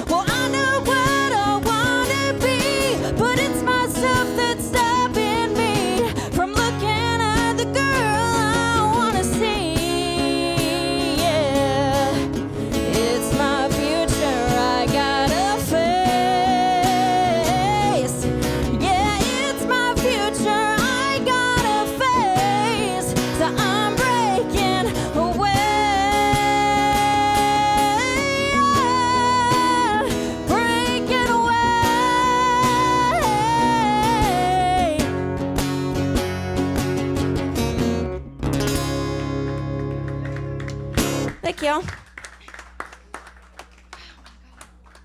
Well, I know what I want to be, but it's myself that's stopping me from looking at the girl I want to see. Yeah, it's my future I gotta face. Yeah, it's my future I gotta face. So I'm breaking away. Breaking away. Thank you.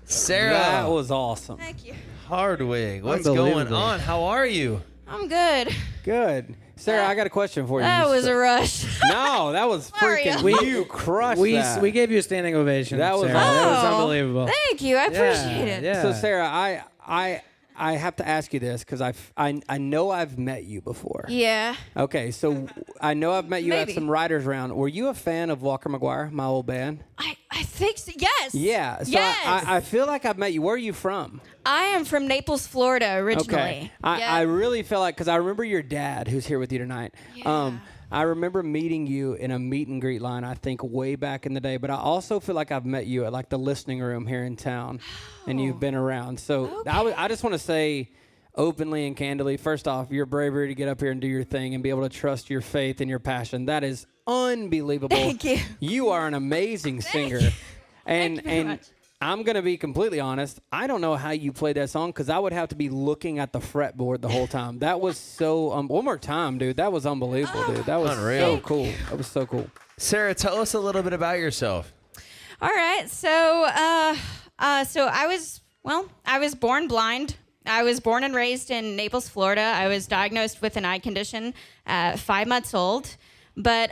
Sarah. That was awesome. Thank you. Hardwig, what's going Unbelievable. on? How are you? I'm good. Good. Sarah, I got a question for you. That was a rush. No, that was Sorry. freaking. You crushed that. We gave you a standing ovation. That was Sarah. That was Oh, unbelievable. Thank you. I appreciate it. Yeah. So Sarah, I have to ask you this because I know I've met you before. Yeah. Okay, so I know I've met you Maybe. at some writers round. Were you a fan of Walker McGuire, my old band? I think so. Yes. Yeah. So yes. I feel like I've met you. Where are you from? I am from Naples, Florida, originally. Okay. I really feel like, because I remember your dad, who's here with you tonight. Yeah. I remember meeting you in a meet and greet line, I think, way back in the day. But I also feel like I've met you at like the listening room here in town, and you've been around. So I just want to say openly and candidly, first off, your bravery to get up here and do your thing and be able to trust your faith and your passion. That is unbelievable. Thank you. You are an amazing singer. And Thank you very much. I'm going to be completely honest. I don't know how you played that song because I would have to be looking at the fretboard the whole time. That was so, one more time, dude. That was unbelievable, dude. That was Unreal. so cool. That was so cool. Sarah, tell us a little bit about yourself. All right. So, so I was born blind. I was born and raised in Naples, Florida. I was diagnosed with an eye condition at 5 months old. But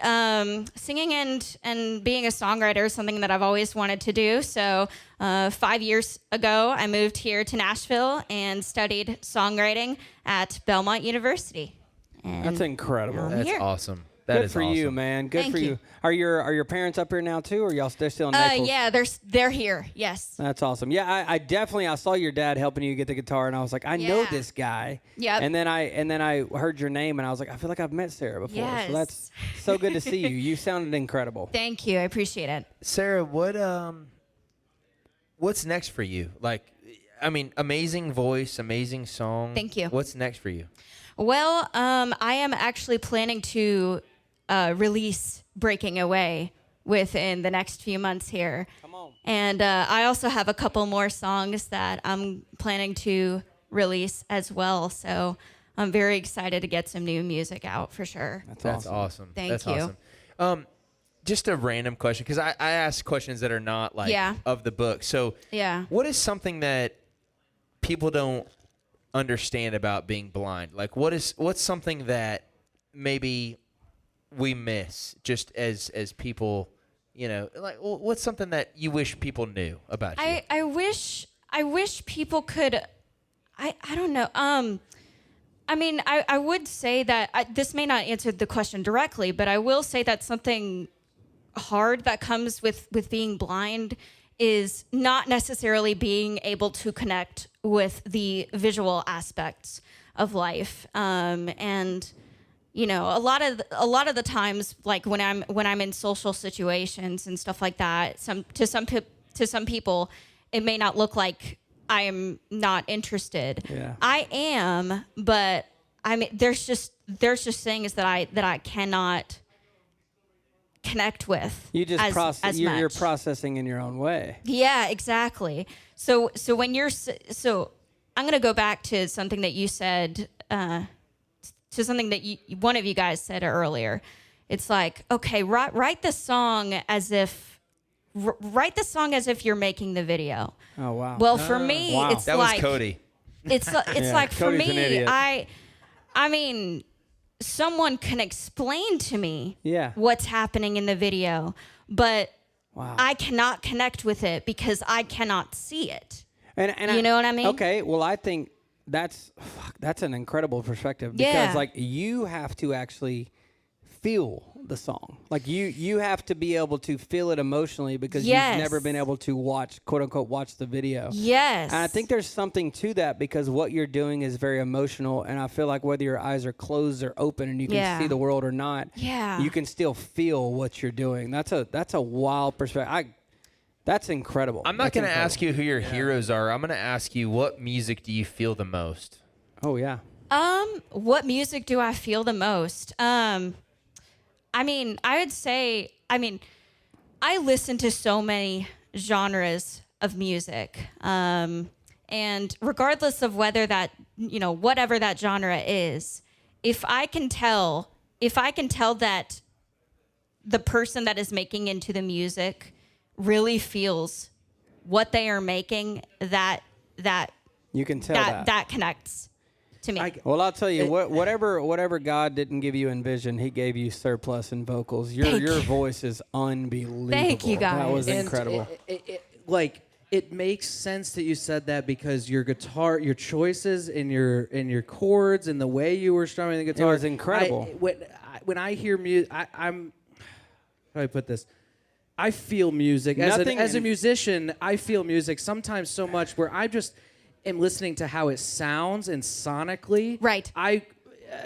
singing and being a songwriter is something that I've always wanted to do. So 5 years ago, I moved here to Nashville and studied songwriting at Belmont University. And That's incredible. I'm That's here. awesome. That Good is for you, awesome. man. Good Thank for you. you. Are your parents up here now too, or they're still in Naples? Yeah, they're here. Yes. That's awesome. Yeah, I definitely saw your dad helping you get the guitar, and I was like, I know Yeah. this guy. Yep. And then I heard your name, and I was like, I feel like I've met Sarah before. Yes. So that's so good to see you. You sounded incredible. Thank you. I appreciate it. Sarah, what's next for you? Like, I mean, amazing voice, amazing song. Thank you. What's next for you? Well, I am actually planning to release Breaking Away within the next few months here. Come on. And I also have a couple more songs that I'm planning to release as well. So I'm very excited to get some new music out for sure. That's awesome. Thank That's you. awesome. Just a random question, because I ask questions that are not like Yeah. of the book. So Yeah. what is something that people don't understand about being blind? Like what's something that maybe we miss just as people, you know, like what's something that you wish people knew about you? I wish people could. I don't know. I mean, I would say that this may not answer the question directly, but I will say that something hard that comes with being blind is not necessarily being able to connect with the visual aspects of life. And you know, a lot of the times, like when I'm in social situations and stuff like that, to some people, it may not look like I am not interested. Yeah. I am, but I mean, there's just things that I cannot connect with. You just you're much. processing in your own way. Yeah, exactly. So when I'm gonna go back to something that you said, to something that one of you guys said earlier. It's like, okay, write the song as if you're making the video. Oh wow. Well, for me, Wow. it's that like was Cody. It's Yeah, like for Cody's an me, idiot. I mean, someone can explain to me Yeah. what's happening in the video, but Wow. I cannot connect with it because I cannot see it. And You know what I mean? Okay, well, I think that's an incredible perspective because Yeah. like you have to actually feel the song. Like you have to be able to feel it emotionally because Yes. you've never been able to watch, quote unquote, watch the video. Yes. And I think there's something to that because what you're doing is very emotional, and I feel like whether your eyes are closed or open and you can Yeah. see the world or not, Yeah. you can still feel what you're doing. That's a wild perspective. That's incredible. I'm not That's going to incredible. ask you who your heroes are. I'm going to ask you, what music do you feel the most? Oh yeah. What music do I feel the most? I mean, I would say, I listen to so many genres of music. And regardless of whether that, whatever that genre is, if I can tell that the person that is making into the music really feels what they are making, that You can tell that. that connects to me. Well, I'll tell you, whatever God didn't give you in vision, He gave you surplus in vocals. Your voice is unbelievable. Thank you, guys. That was And incredible. It makes sense that you said that because your guitar, your choices in your chords and the way you were strumming the guitar was incredible. When I hear music, I'm how do I put this? I feel music as a musician. I feel music sometimes so much where I just am listening to how it sounds and sonically. Right.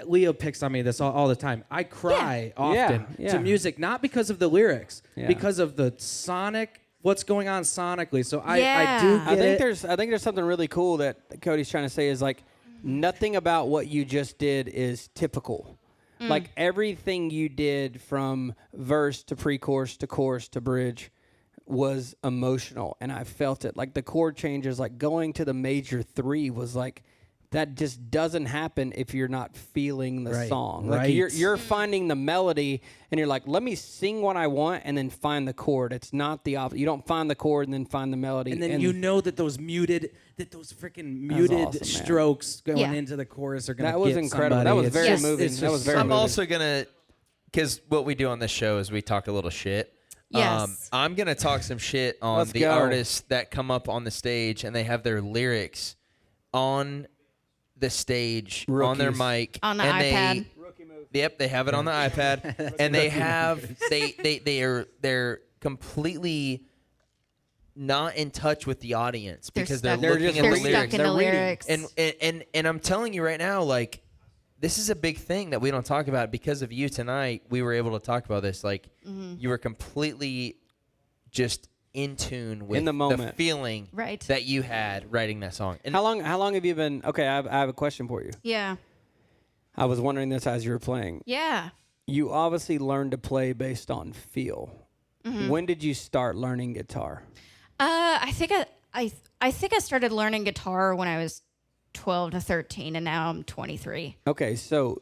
Leo picks on me this all the time. I cry often Yeah. to music, not because of the lyrics, Yeah. because of the sonic, what's going on sonically. So I Yeah. do get I think it. I think there's something really cool that Cody's trying to say is like nothing about what you just did is typical. Like everything you did from verse to pre-chorus to chorus to bridge was emotional, and I felt it. Like the chord changes, like going to the major 3 was like that just doesn't happen if you're not feeling the Right, song. Like right. you're finding the melody and you're like, let me sing what I want and then find the chord. It's not the opposite. You don't find the chord and then find the melody. And then you know that those freaking muted awesome, man. strokes going Yeah. into the chorus are going to That was get incredible. somebody. That was It's very just- moving. it's That was just very so- I'm moving. also going to, because what we do on this show is we talk a little shit. Yes. I'm going to talk some shit on Let's the go. artists that come up on the stage and they have their lyrics on the stage, on their Rookies. mic. On the and iPad. Yep, they have it on the iPad. And they have, they're completely not in touch with the audience because they're stuck- looking at they're the stuck lyrics. in the They're reading. lyrics. And I'm telling you right now, like, this is a big thing that we don't talk about. Because of you tonight, we were able to talk about this. Like, you were completely just in tune with In the moment. feeling Right. that you had writing that song. And How long have you been? Okay, I have a question for you. Yeah. I was wondering this as you were playing. Yeah. You obviously learned to play based on feel. When did you start learning guitar? I think I started learning guitar when I was 12 to 13, and now I'm 23. Okay, so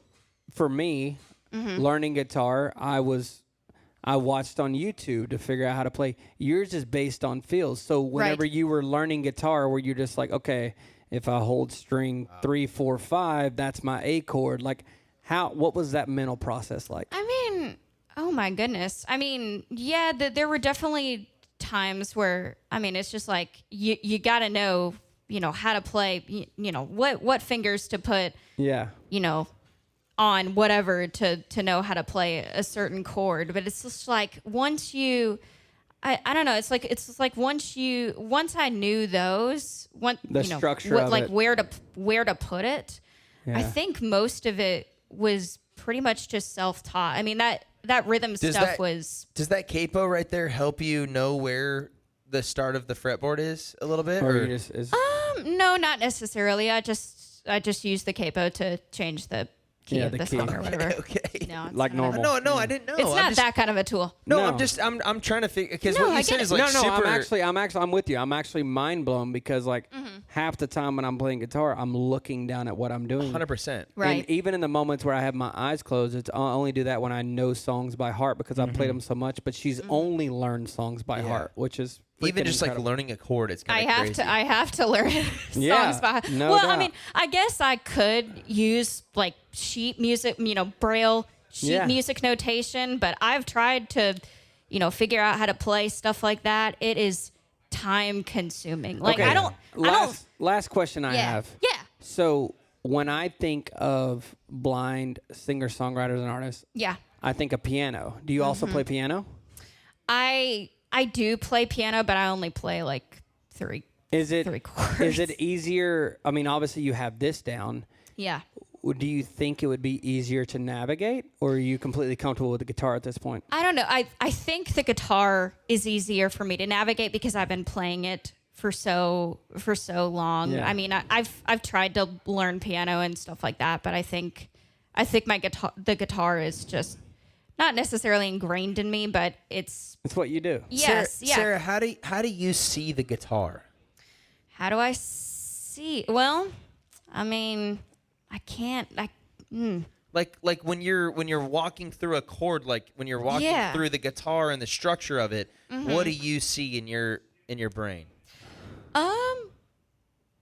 for me, learning guitar, I watched on YouTube to figure out how to play. Yours is based on feels. So whenever Right. you were learning guitar, were you just like, okay, if I hold string 3, 4, 5, that's my A chord. Like, what was that mental process like? I mean, oh my goodness. I mean, yeah, there were definitely times where, I mean, it's just like you got to know, how to play, what fingers to put, Yeah. on whatever to know how to play a certain chord. But it's just like once you, I don't know. It's like once I knew those, The structure of like it. where to put it. I Yeah. think most of it was pretty much just self-taught. I mean that rhythm Does stuff that- was. does that capo right there help you know where the start of the fretboard is a little bit? Or Or you just, No, not necessarily. I just use the capo to change the key Yeah, of the the key. song or whatever. okay. No, it's like not. normal. No, I didn't know. It's I'm not just, that kind of a tool. No, No. I'm trying to figure because No, what I you said get is it. like no, super. I'm with you. I'm actually mind blown because like half the time when I'm playing guitar, I'm looking down at what I'm doing. 100%. Right. And even in the moments where I have my eyes closed, I only do that when I know songs by heart because I've played them so much. But she's only learned songs by heart, which is Even freaking just incredible. like learning a chord, it's I kind of have crazy. I have to learn songs Yeah, by. no well, I doubt. mean, I guess I could use like sheet music, Braille sheet Yeah. music notation, but I've tried to, figure out how to play stuff like that. It is time consuming. Like Okay. I don't. Last question I Yeah. have. Yeah. So when I think of blind singer-songwriters and artists, Yeah. I think of piano. Do you also play piano? I do play piano, but I only play like three chords. Is it easier? I mean, obviously you have this down. Yeah. Do you think it would be easier to navigate, or are you completely comfortable with the guitar at this point? I don't know. I think the guitar is easier for me to navigate because I've been playing it for so long. Yeah. I mean, I've tried to learn piano and stuff like that, but I think the guitar is just not necessarily ingrained in me, but it's what you do. Yes, Sarah, how do you see the guitar? How do I see? Well, I mean, I can't. Like when you're walking through a chord, like when you're walking through the guitar and the structure of it, what do you see in your brain?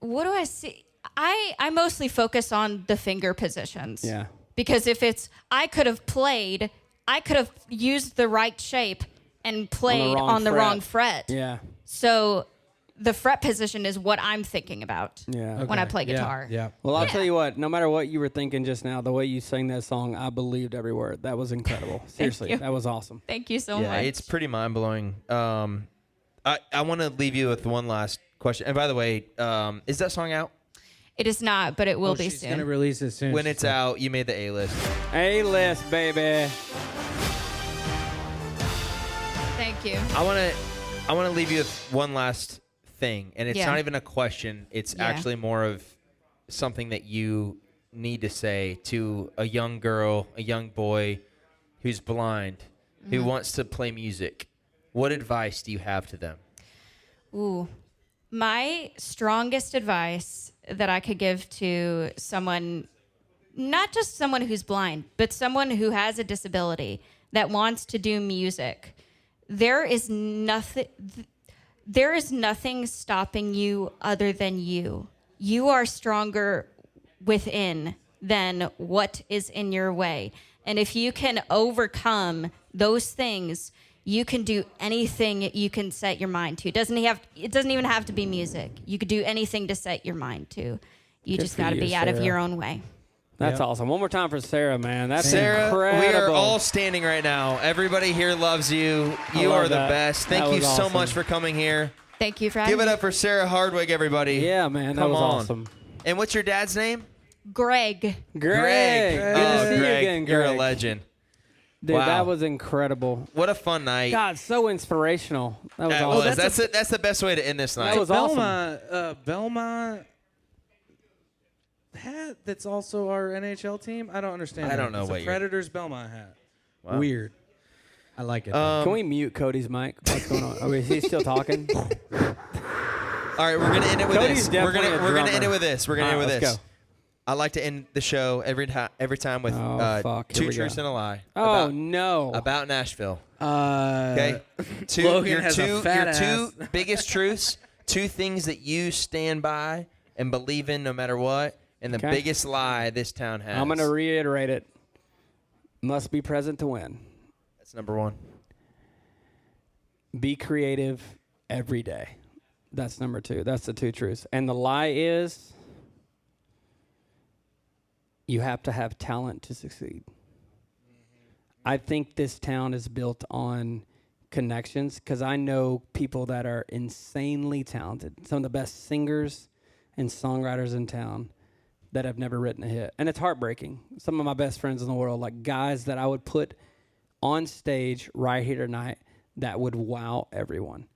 What do I see? I mostly focus on the finger positions. Yeah. Because if it's, I could have used the right shape and played on the wrong fret. Yeah. So the fret position is what I'm thinking about when I play guitar. Yeah. Well, I'll tell you what, no matter what you were thinking just now, the way you sang that song, I believed every word. That was incredible. Seriously, you. that was awesome. Thank you so Yeah, much. it's pretty mind-blowing. I want to leave you with one last question. And by the way, is that song out? It is not, but it will be She's soon. gonna release it soon. When it's out, you made the A-list. A-list, baby. Thank you. I want to leave you with one last thing, and it's Yeah. not even a question. It's actually more of something that you need to say to a young girl, a young boy who's blind, who wants to play music. What advice do you have to them? Ooh. My strongest advice that I could give to someone, not just someone who's blind, but someone who has a disability that wants to do music, there is nothing stopping you other than you. You are stronger within than what is in your way. And if you can overcome those things, you can do anything you can set your mind to. It doesn't even have to be music. You could do anything to set your mind to. You just got to be out of your own way. That's awesome. One more time for Sarah, man. That's Sarah, incredible. we are all standing right now. Everybody here loves you. You are the best. Thank you so much for coming here. Thank you for having me. Give it up for Sarah Hardwick, everybody. Yeah, man. That Come was on. awesome. And what's your dad's name? Greg. Greg. Good to see you again, Greg. You're a legend. Dude, Wow. that was incredible. What a fun night. God, so inspirational. That was That awesome. was. That's the best way to end this night. That was awesome. Belmont hat that's also our NHL team. I don't understand. I that. don't know It's what a you're- Predators Belmont hat. Wow. Weird. I like it. Can we mute Cody's mic? What's going on? Is he still talking? All right, we're gonna end it with Cody's this. We're definitely gonna a end drummer. it with this. We're gonna All end it right, with let's this. I like to end the show every time with fuck. Here two we truths go. and a lie. Oh, no. About Nashville. Okay. Your has a two fat biggest truths, two things that you stand by and believe in no matter what, and the Okay. biggest lie this town has. I'm going to reiterate it. Must be present to win. That's number one. Be creative every day. That's number two. That's the two truths. And the lie is you have to have talent to succeed. I think this town is built on connections because I know people that are insanely talented, some of the best singers and songwriters in town that have never written a hit. And it's heartbreaking. Some of my best friends in the world, like guys that I would put on stage right here tonight that would wow everyone.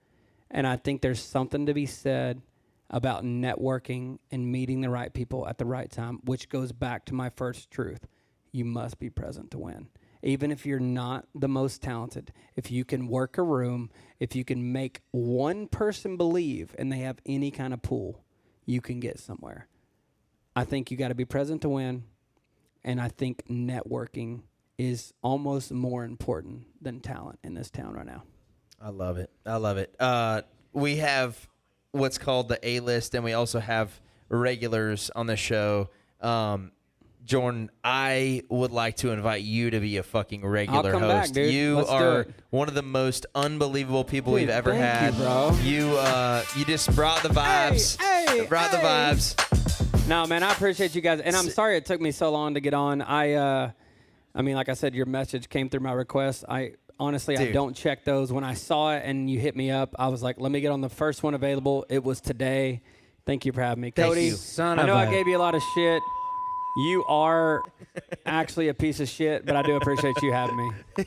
And I think there's something to be said about networking and meeting the right people at the right time, which goes back to my first truth. You must be present to win. Even if you're not the most talented, if you can work a room, if you can make one person believe and they have any kind of pull, you can get somewhere. I think you got to be present to win, and I think networking is almost more important than talent in this town right now. I love it. I love it. We have what's called the A-list, and we also have regulars on the show. Jordan, I would like to invite you to be a fucking regular I'll come host. back, dude. You Let's do are it. one of the most unbelievable people Dude, we've ever thank had. you, bro. You just brought the vibes. Hey, brought the vibes. No, man, I appreciate you guys, and I'm sorry it took me so long to get on. I mean, like I said, your message came through my request. Honestly, I don't check those. When I saw it and you hit me up, I was like, let me get on the first one available. It was today. Thank you for having me. Cody, Son I of know a- I gave you a lot of shit. You are actually a piece of shit, but I do appreciate you having me.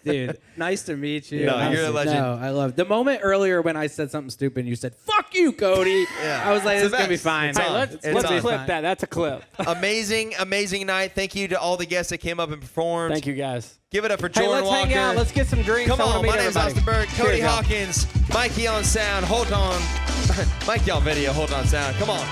Dude, nice to meet you. No, you're a legend. No, I love the moment earlier when I said something stupid and you said, fuck you, Cody. Yeah. I was like, It's this the is going to be best. fine. It's Hey, on. let's It's on. clip that. That's a clip. Amazing night. Thank you to all the guests that came up and performed. Thank you, guys. Give it up for Hey, Jordan let's Walker. hang out. Let's get some drinks. Come I wanna on, meet my name's everybody. Austin Berg, Cody Cheers, y'all. Hawkins, Mikey on sound. Hold on. Mike y'all video, hold on sound. Come on.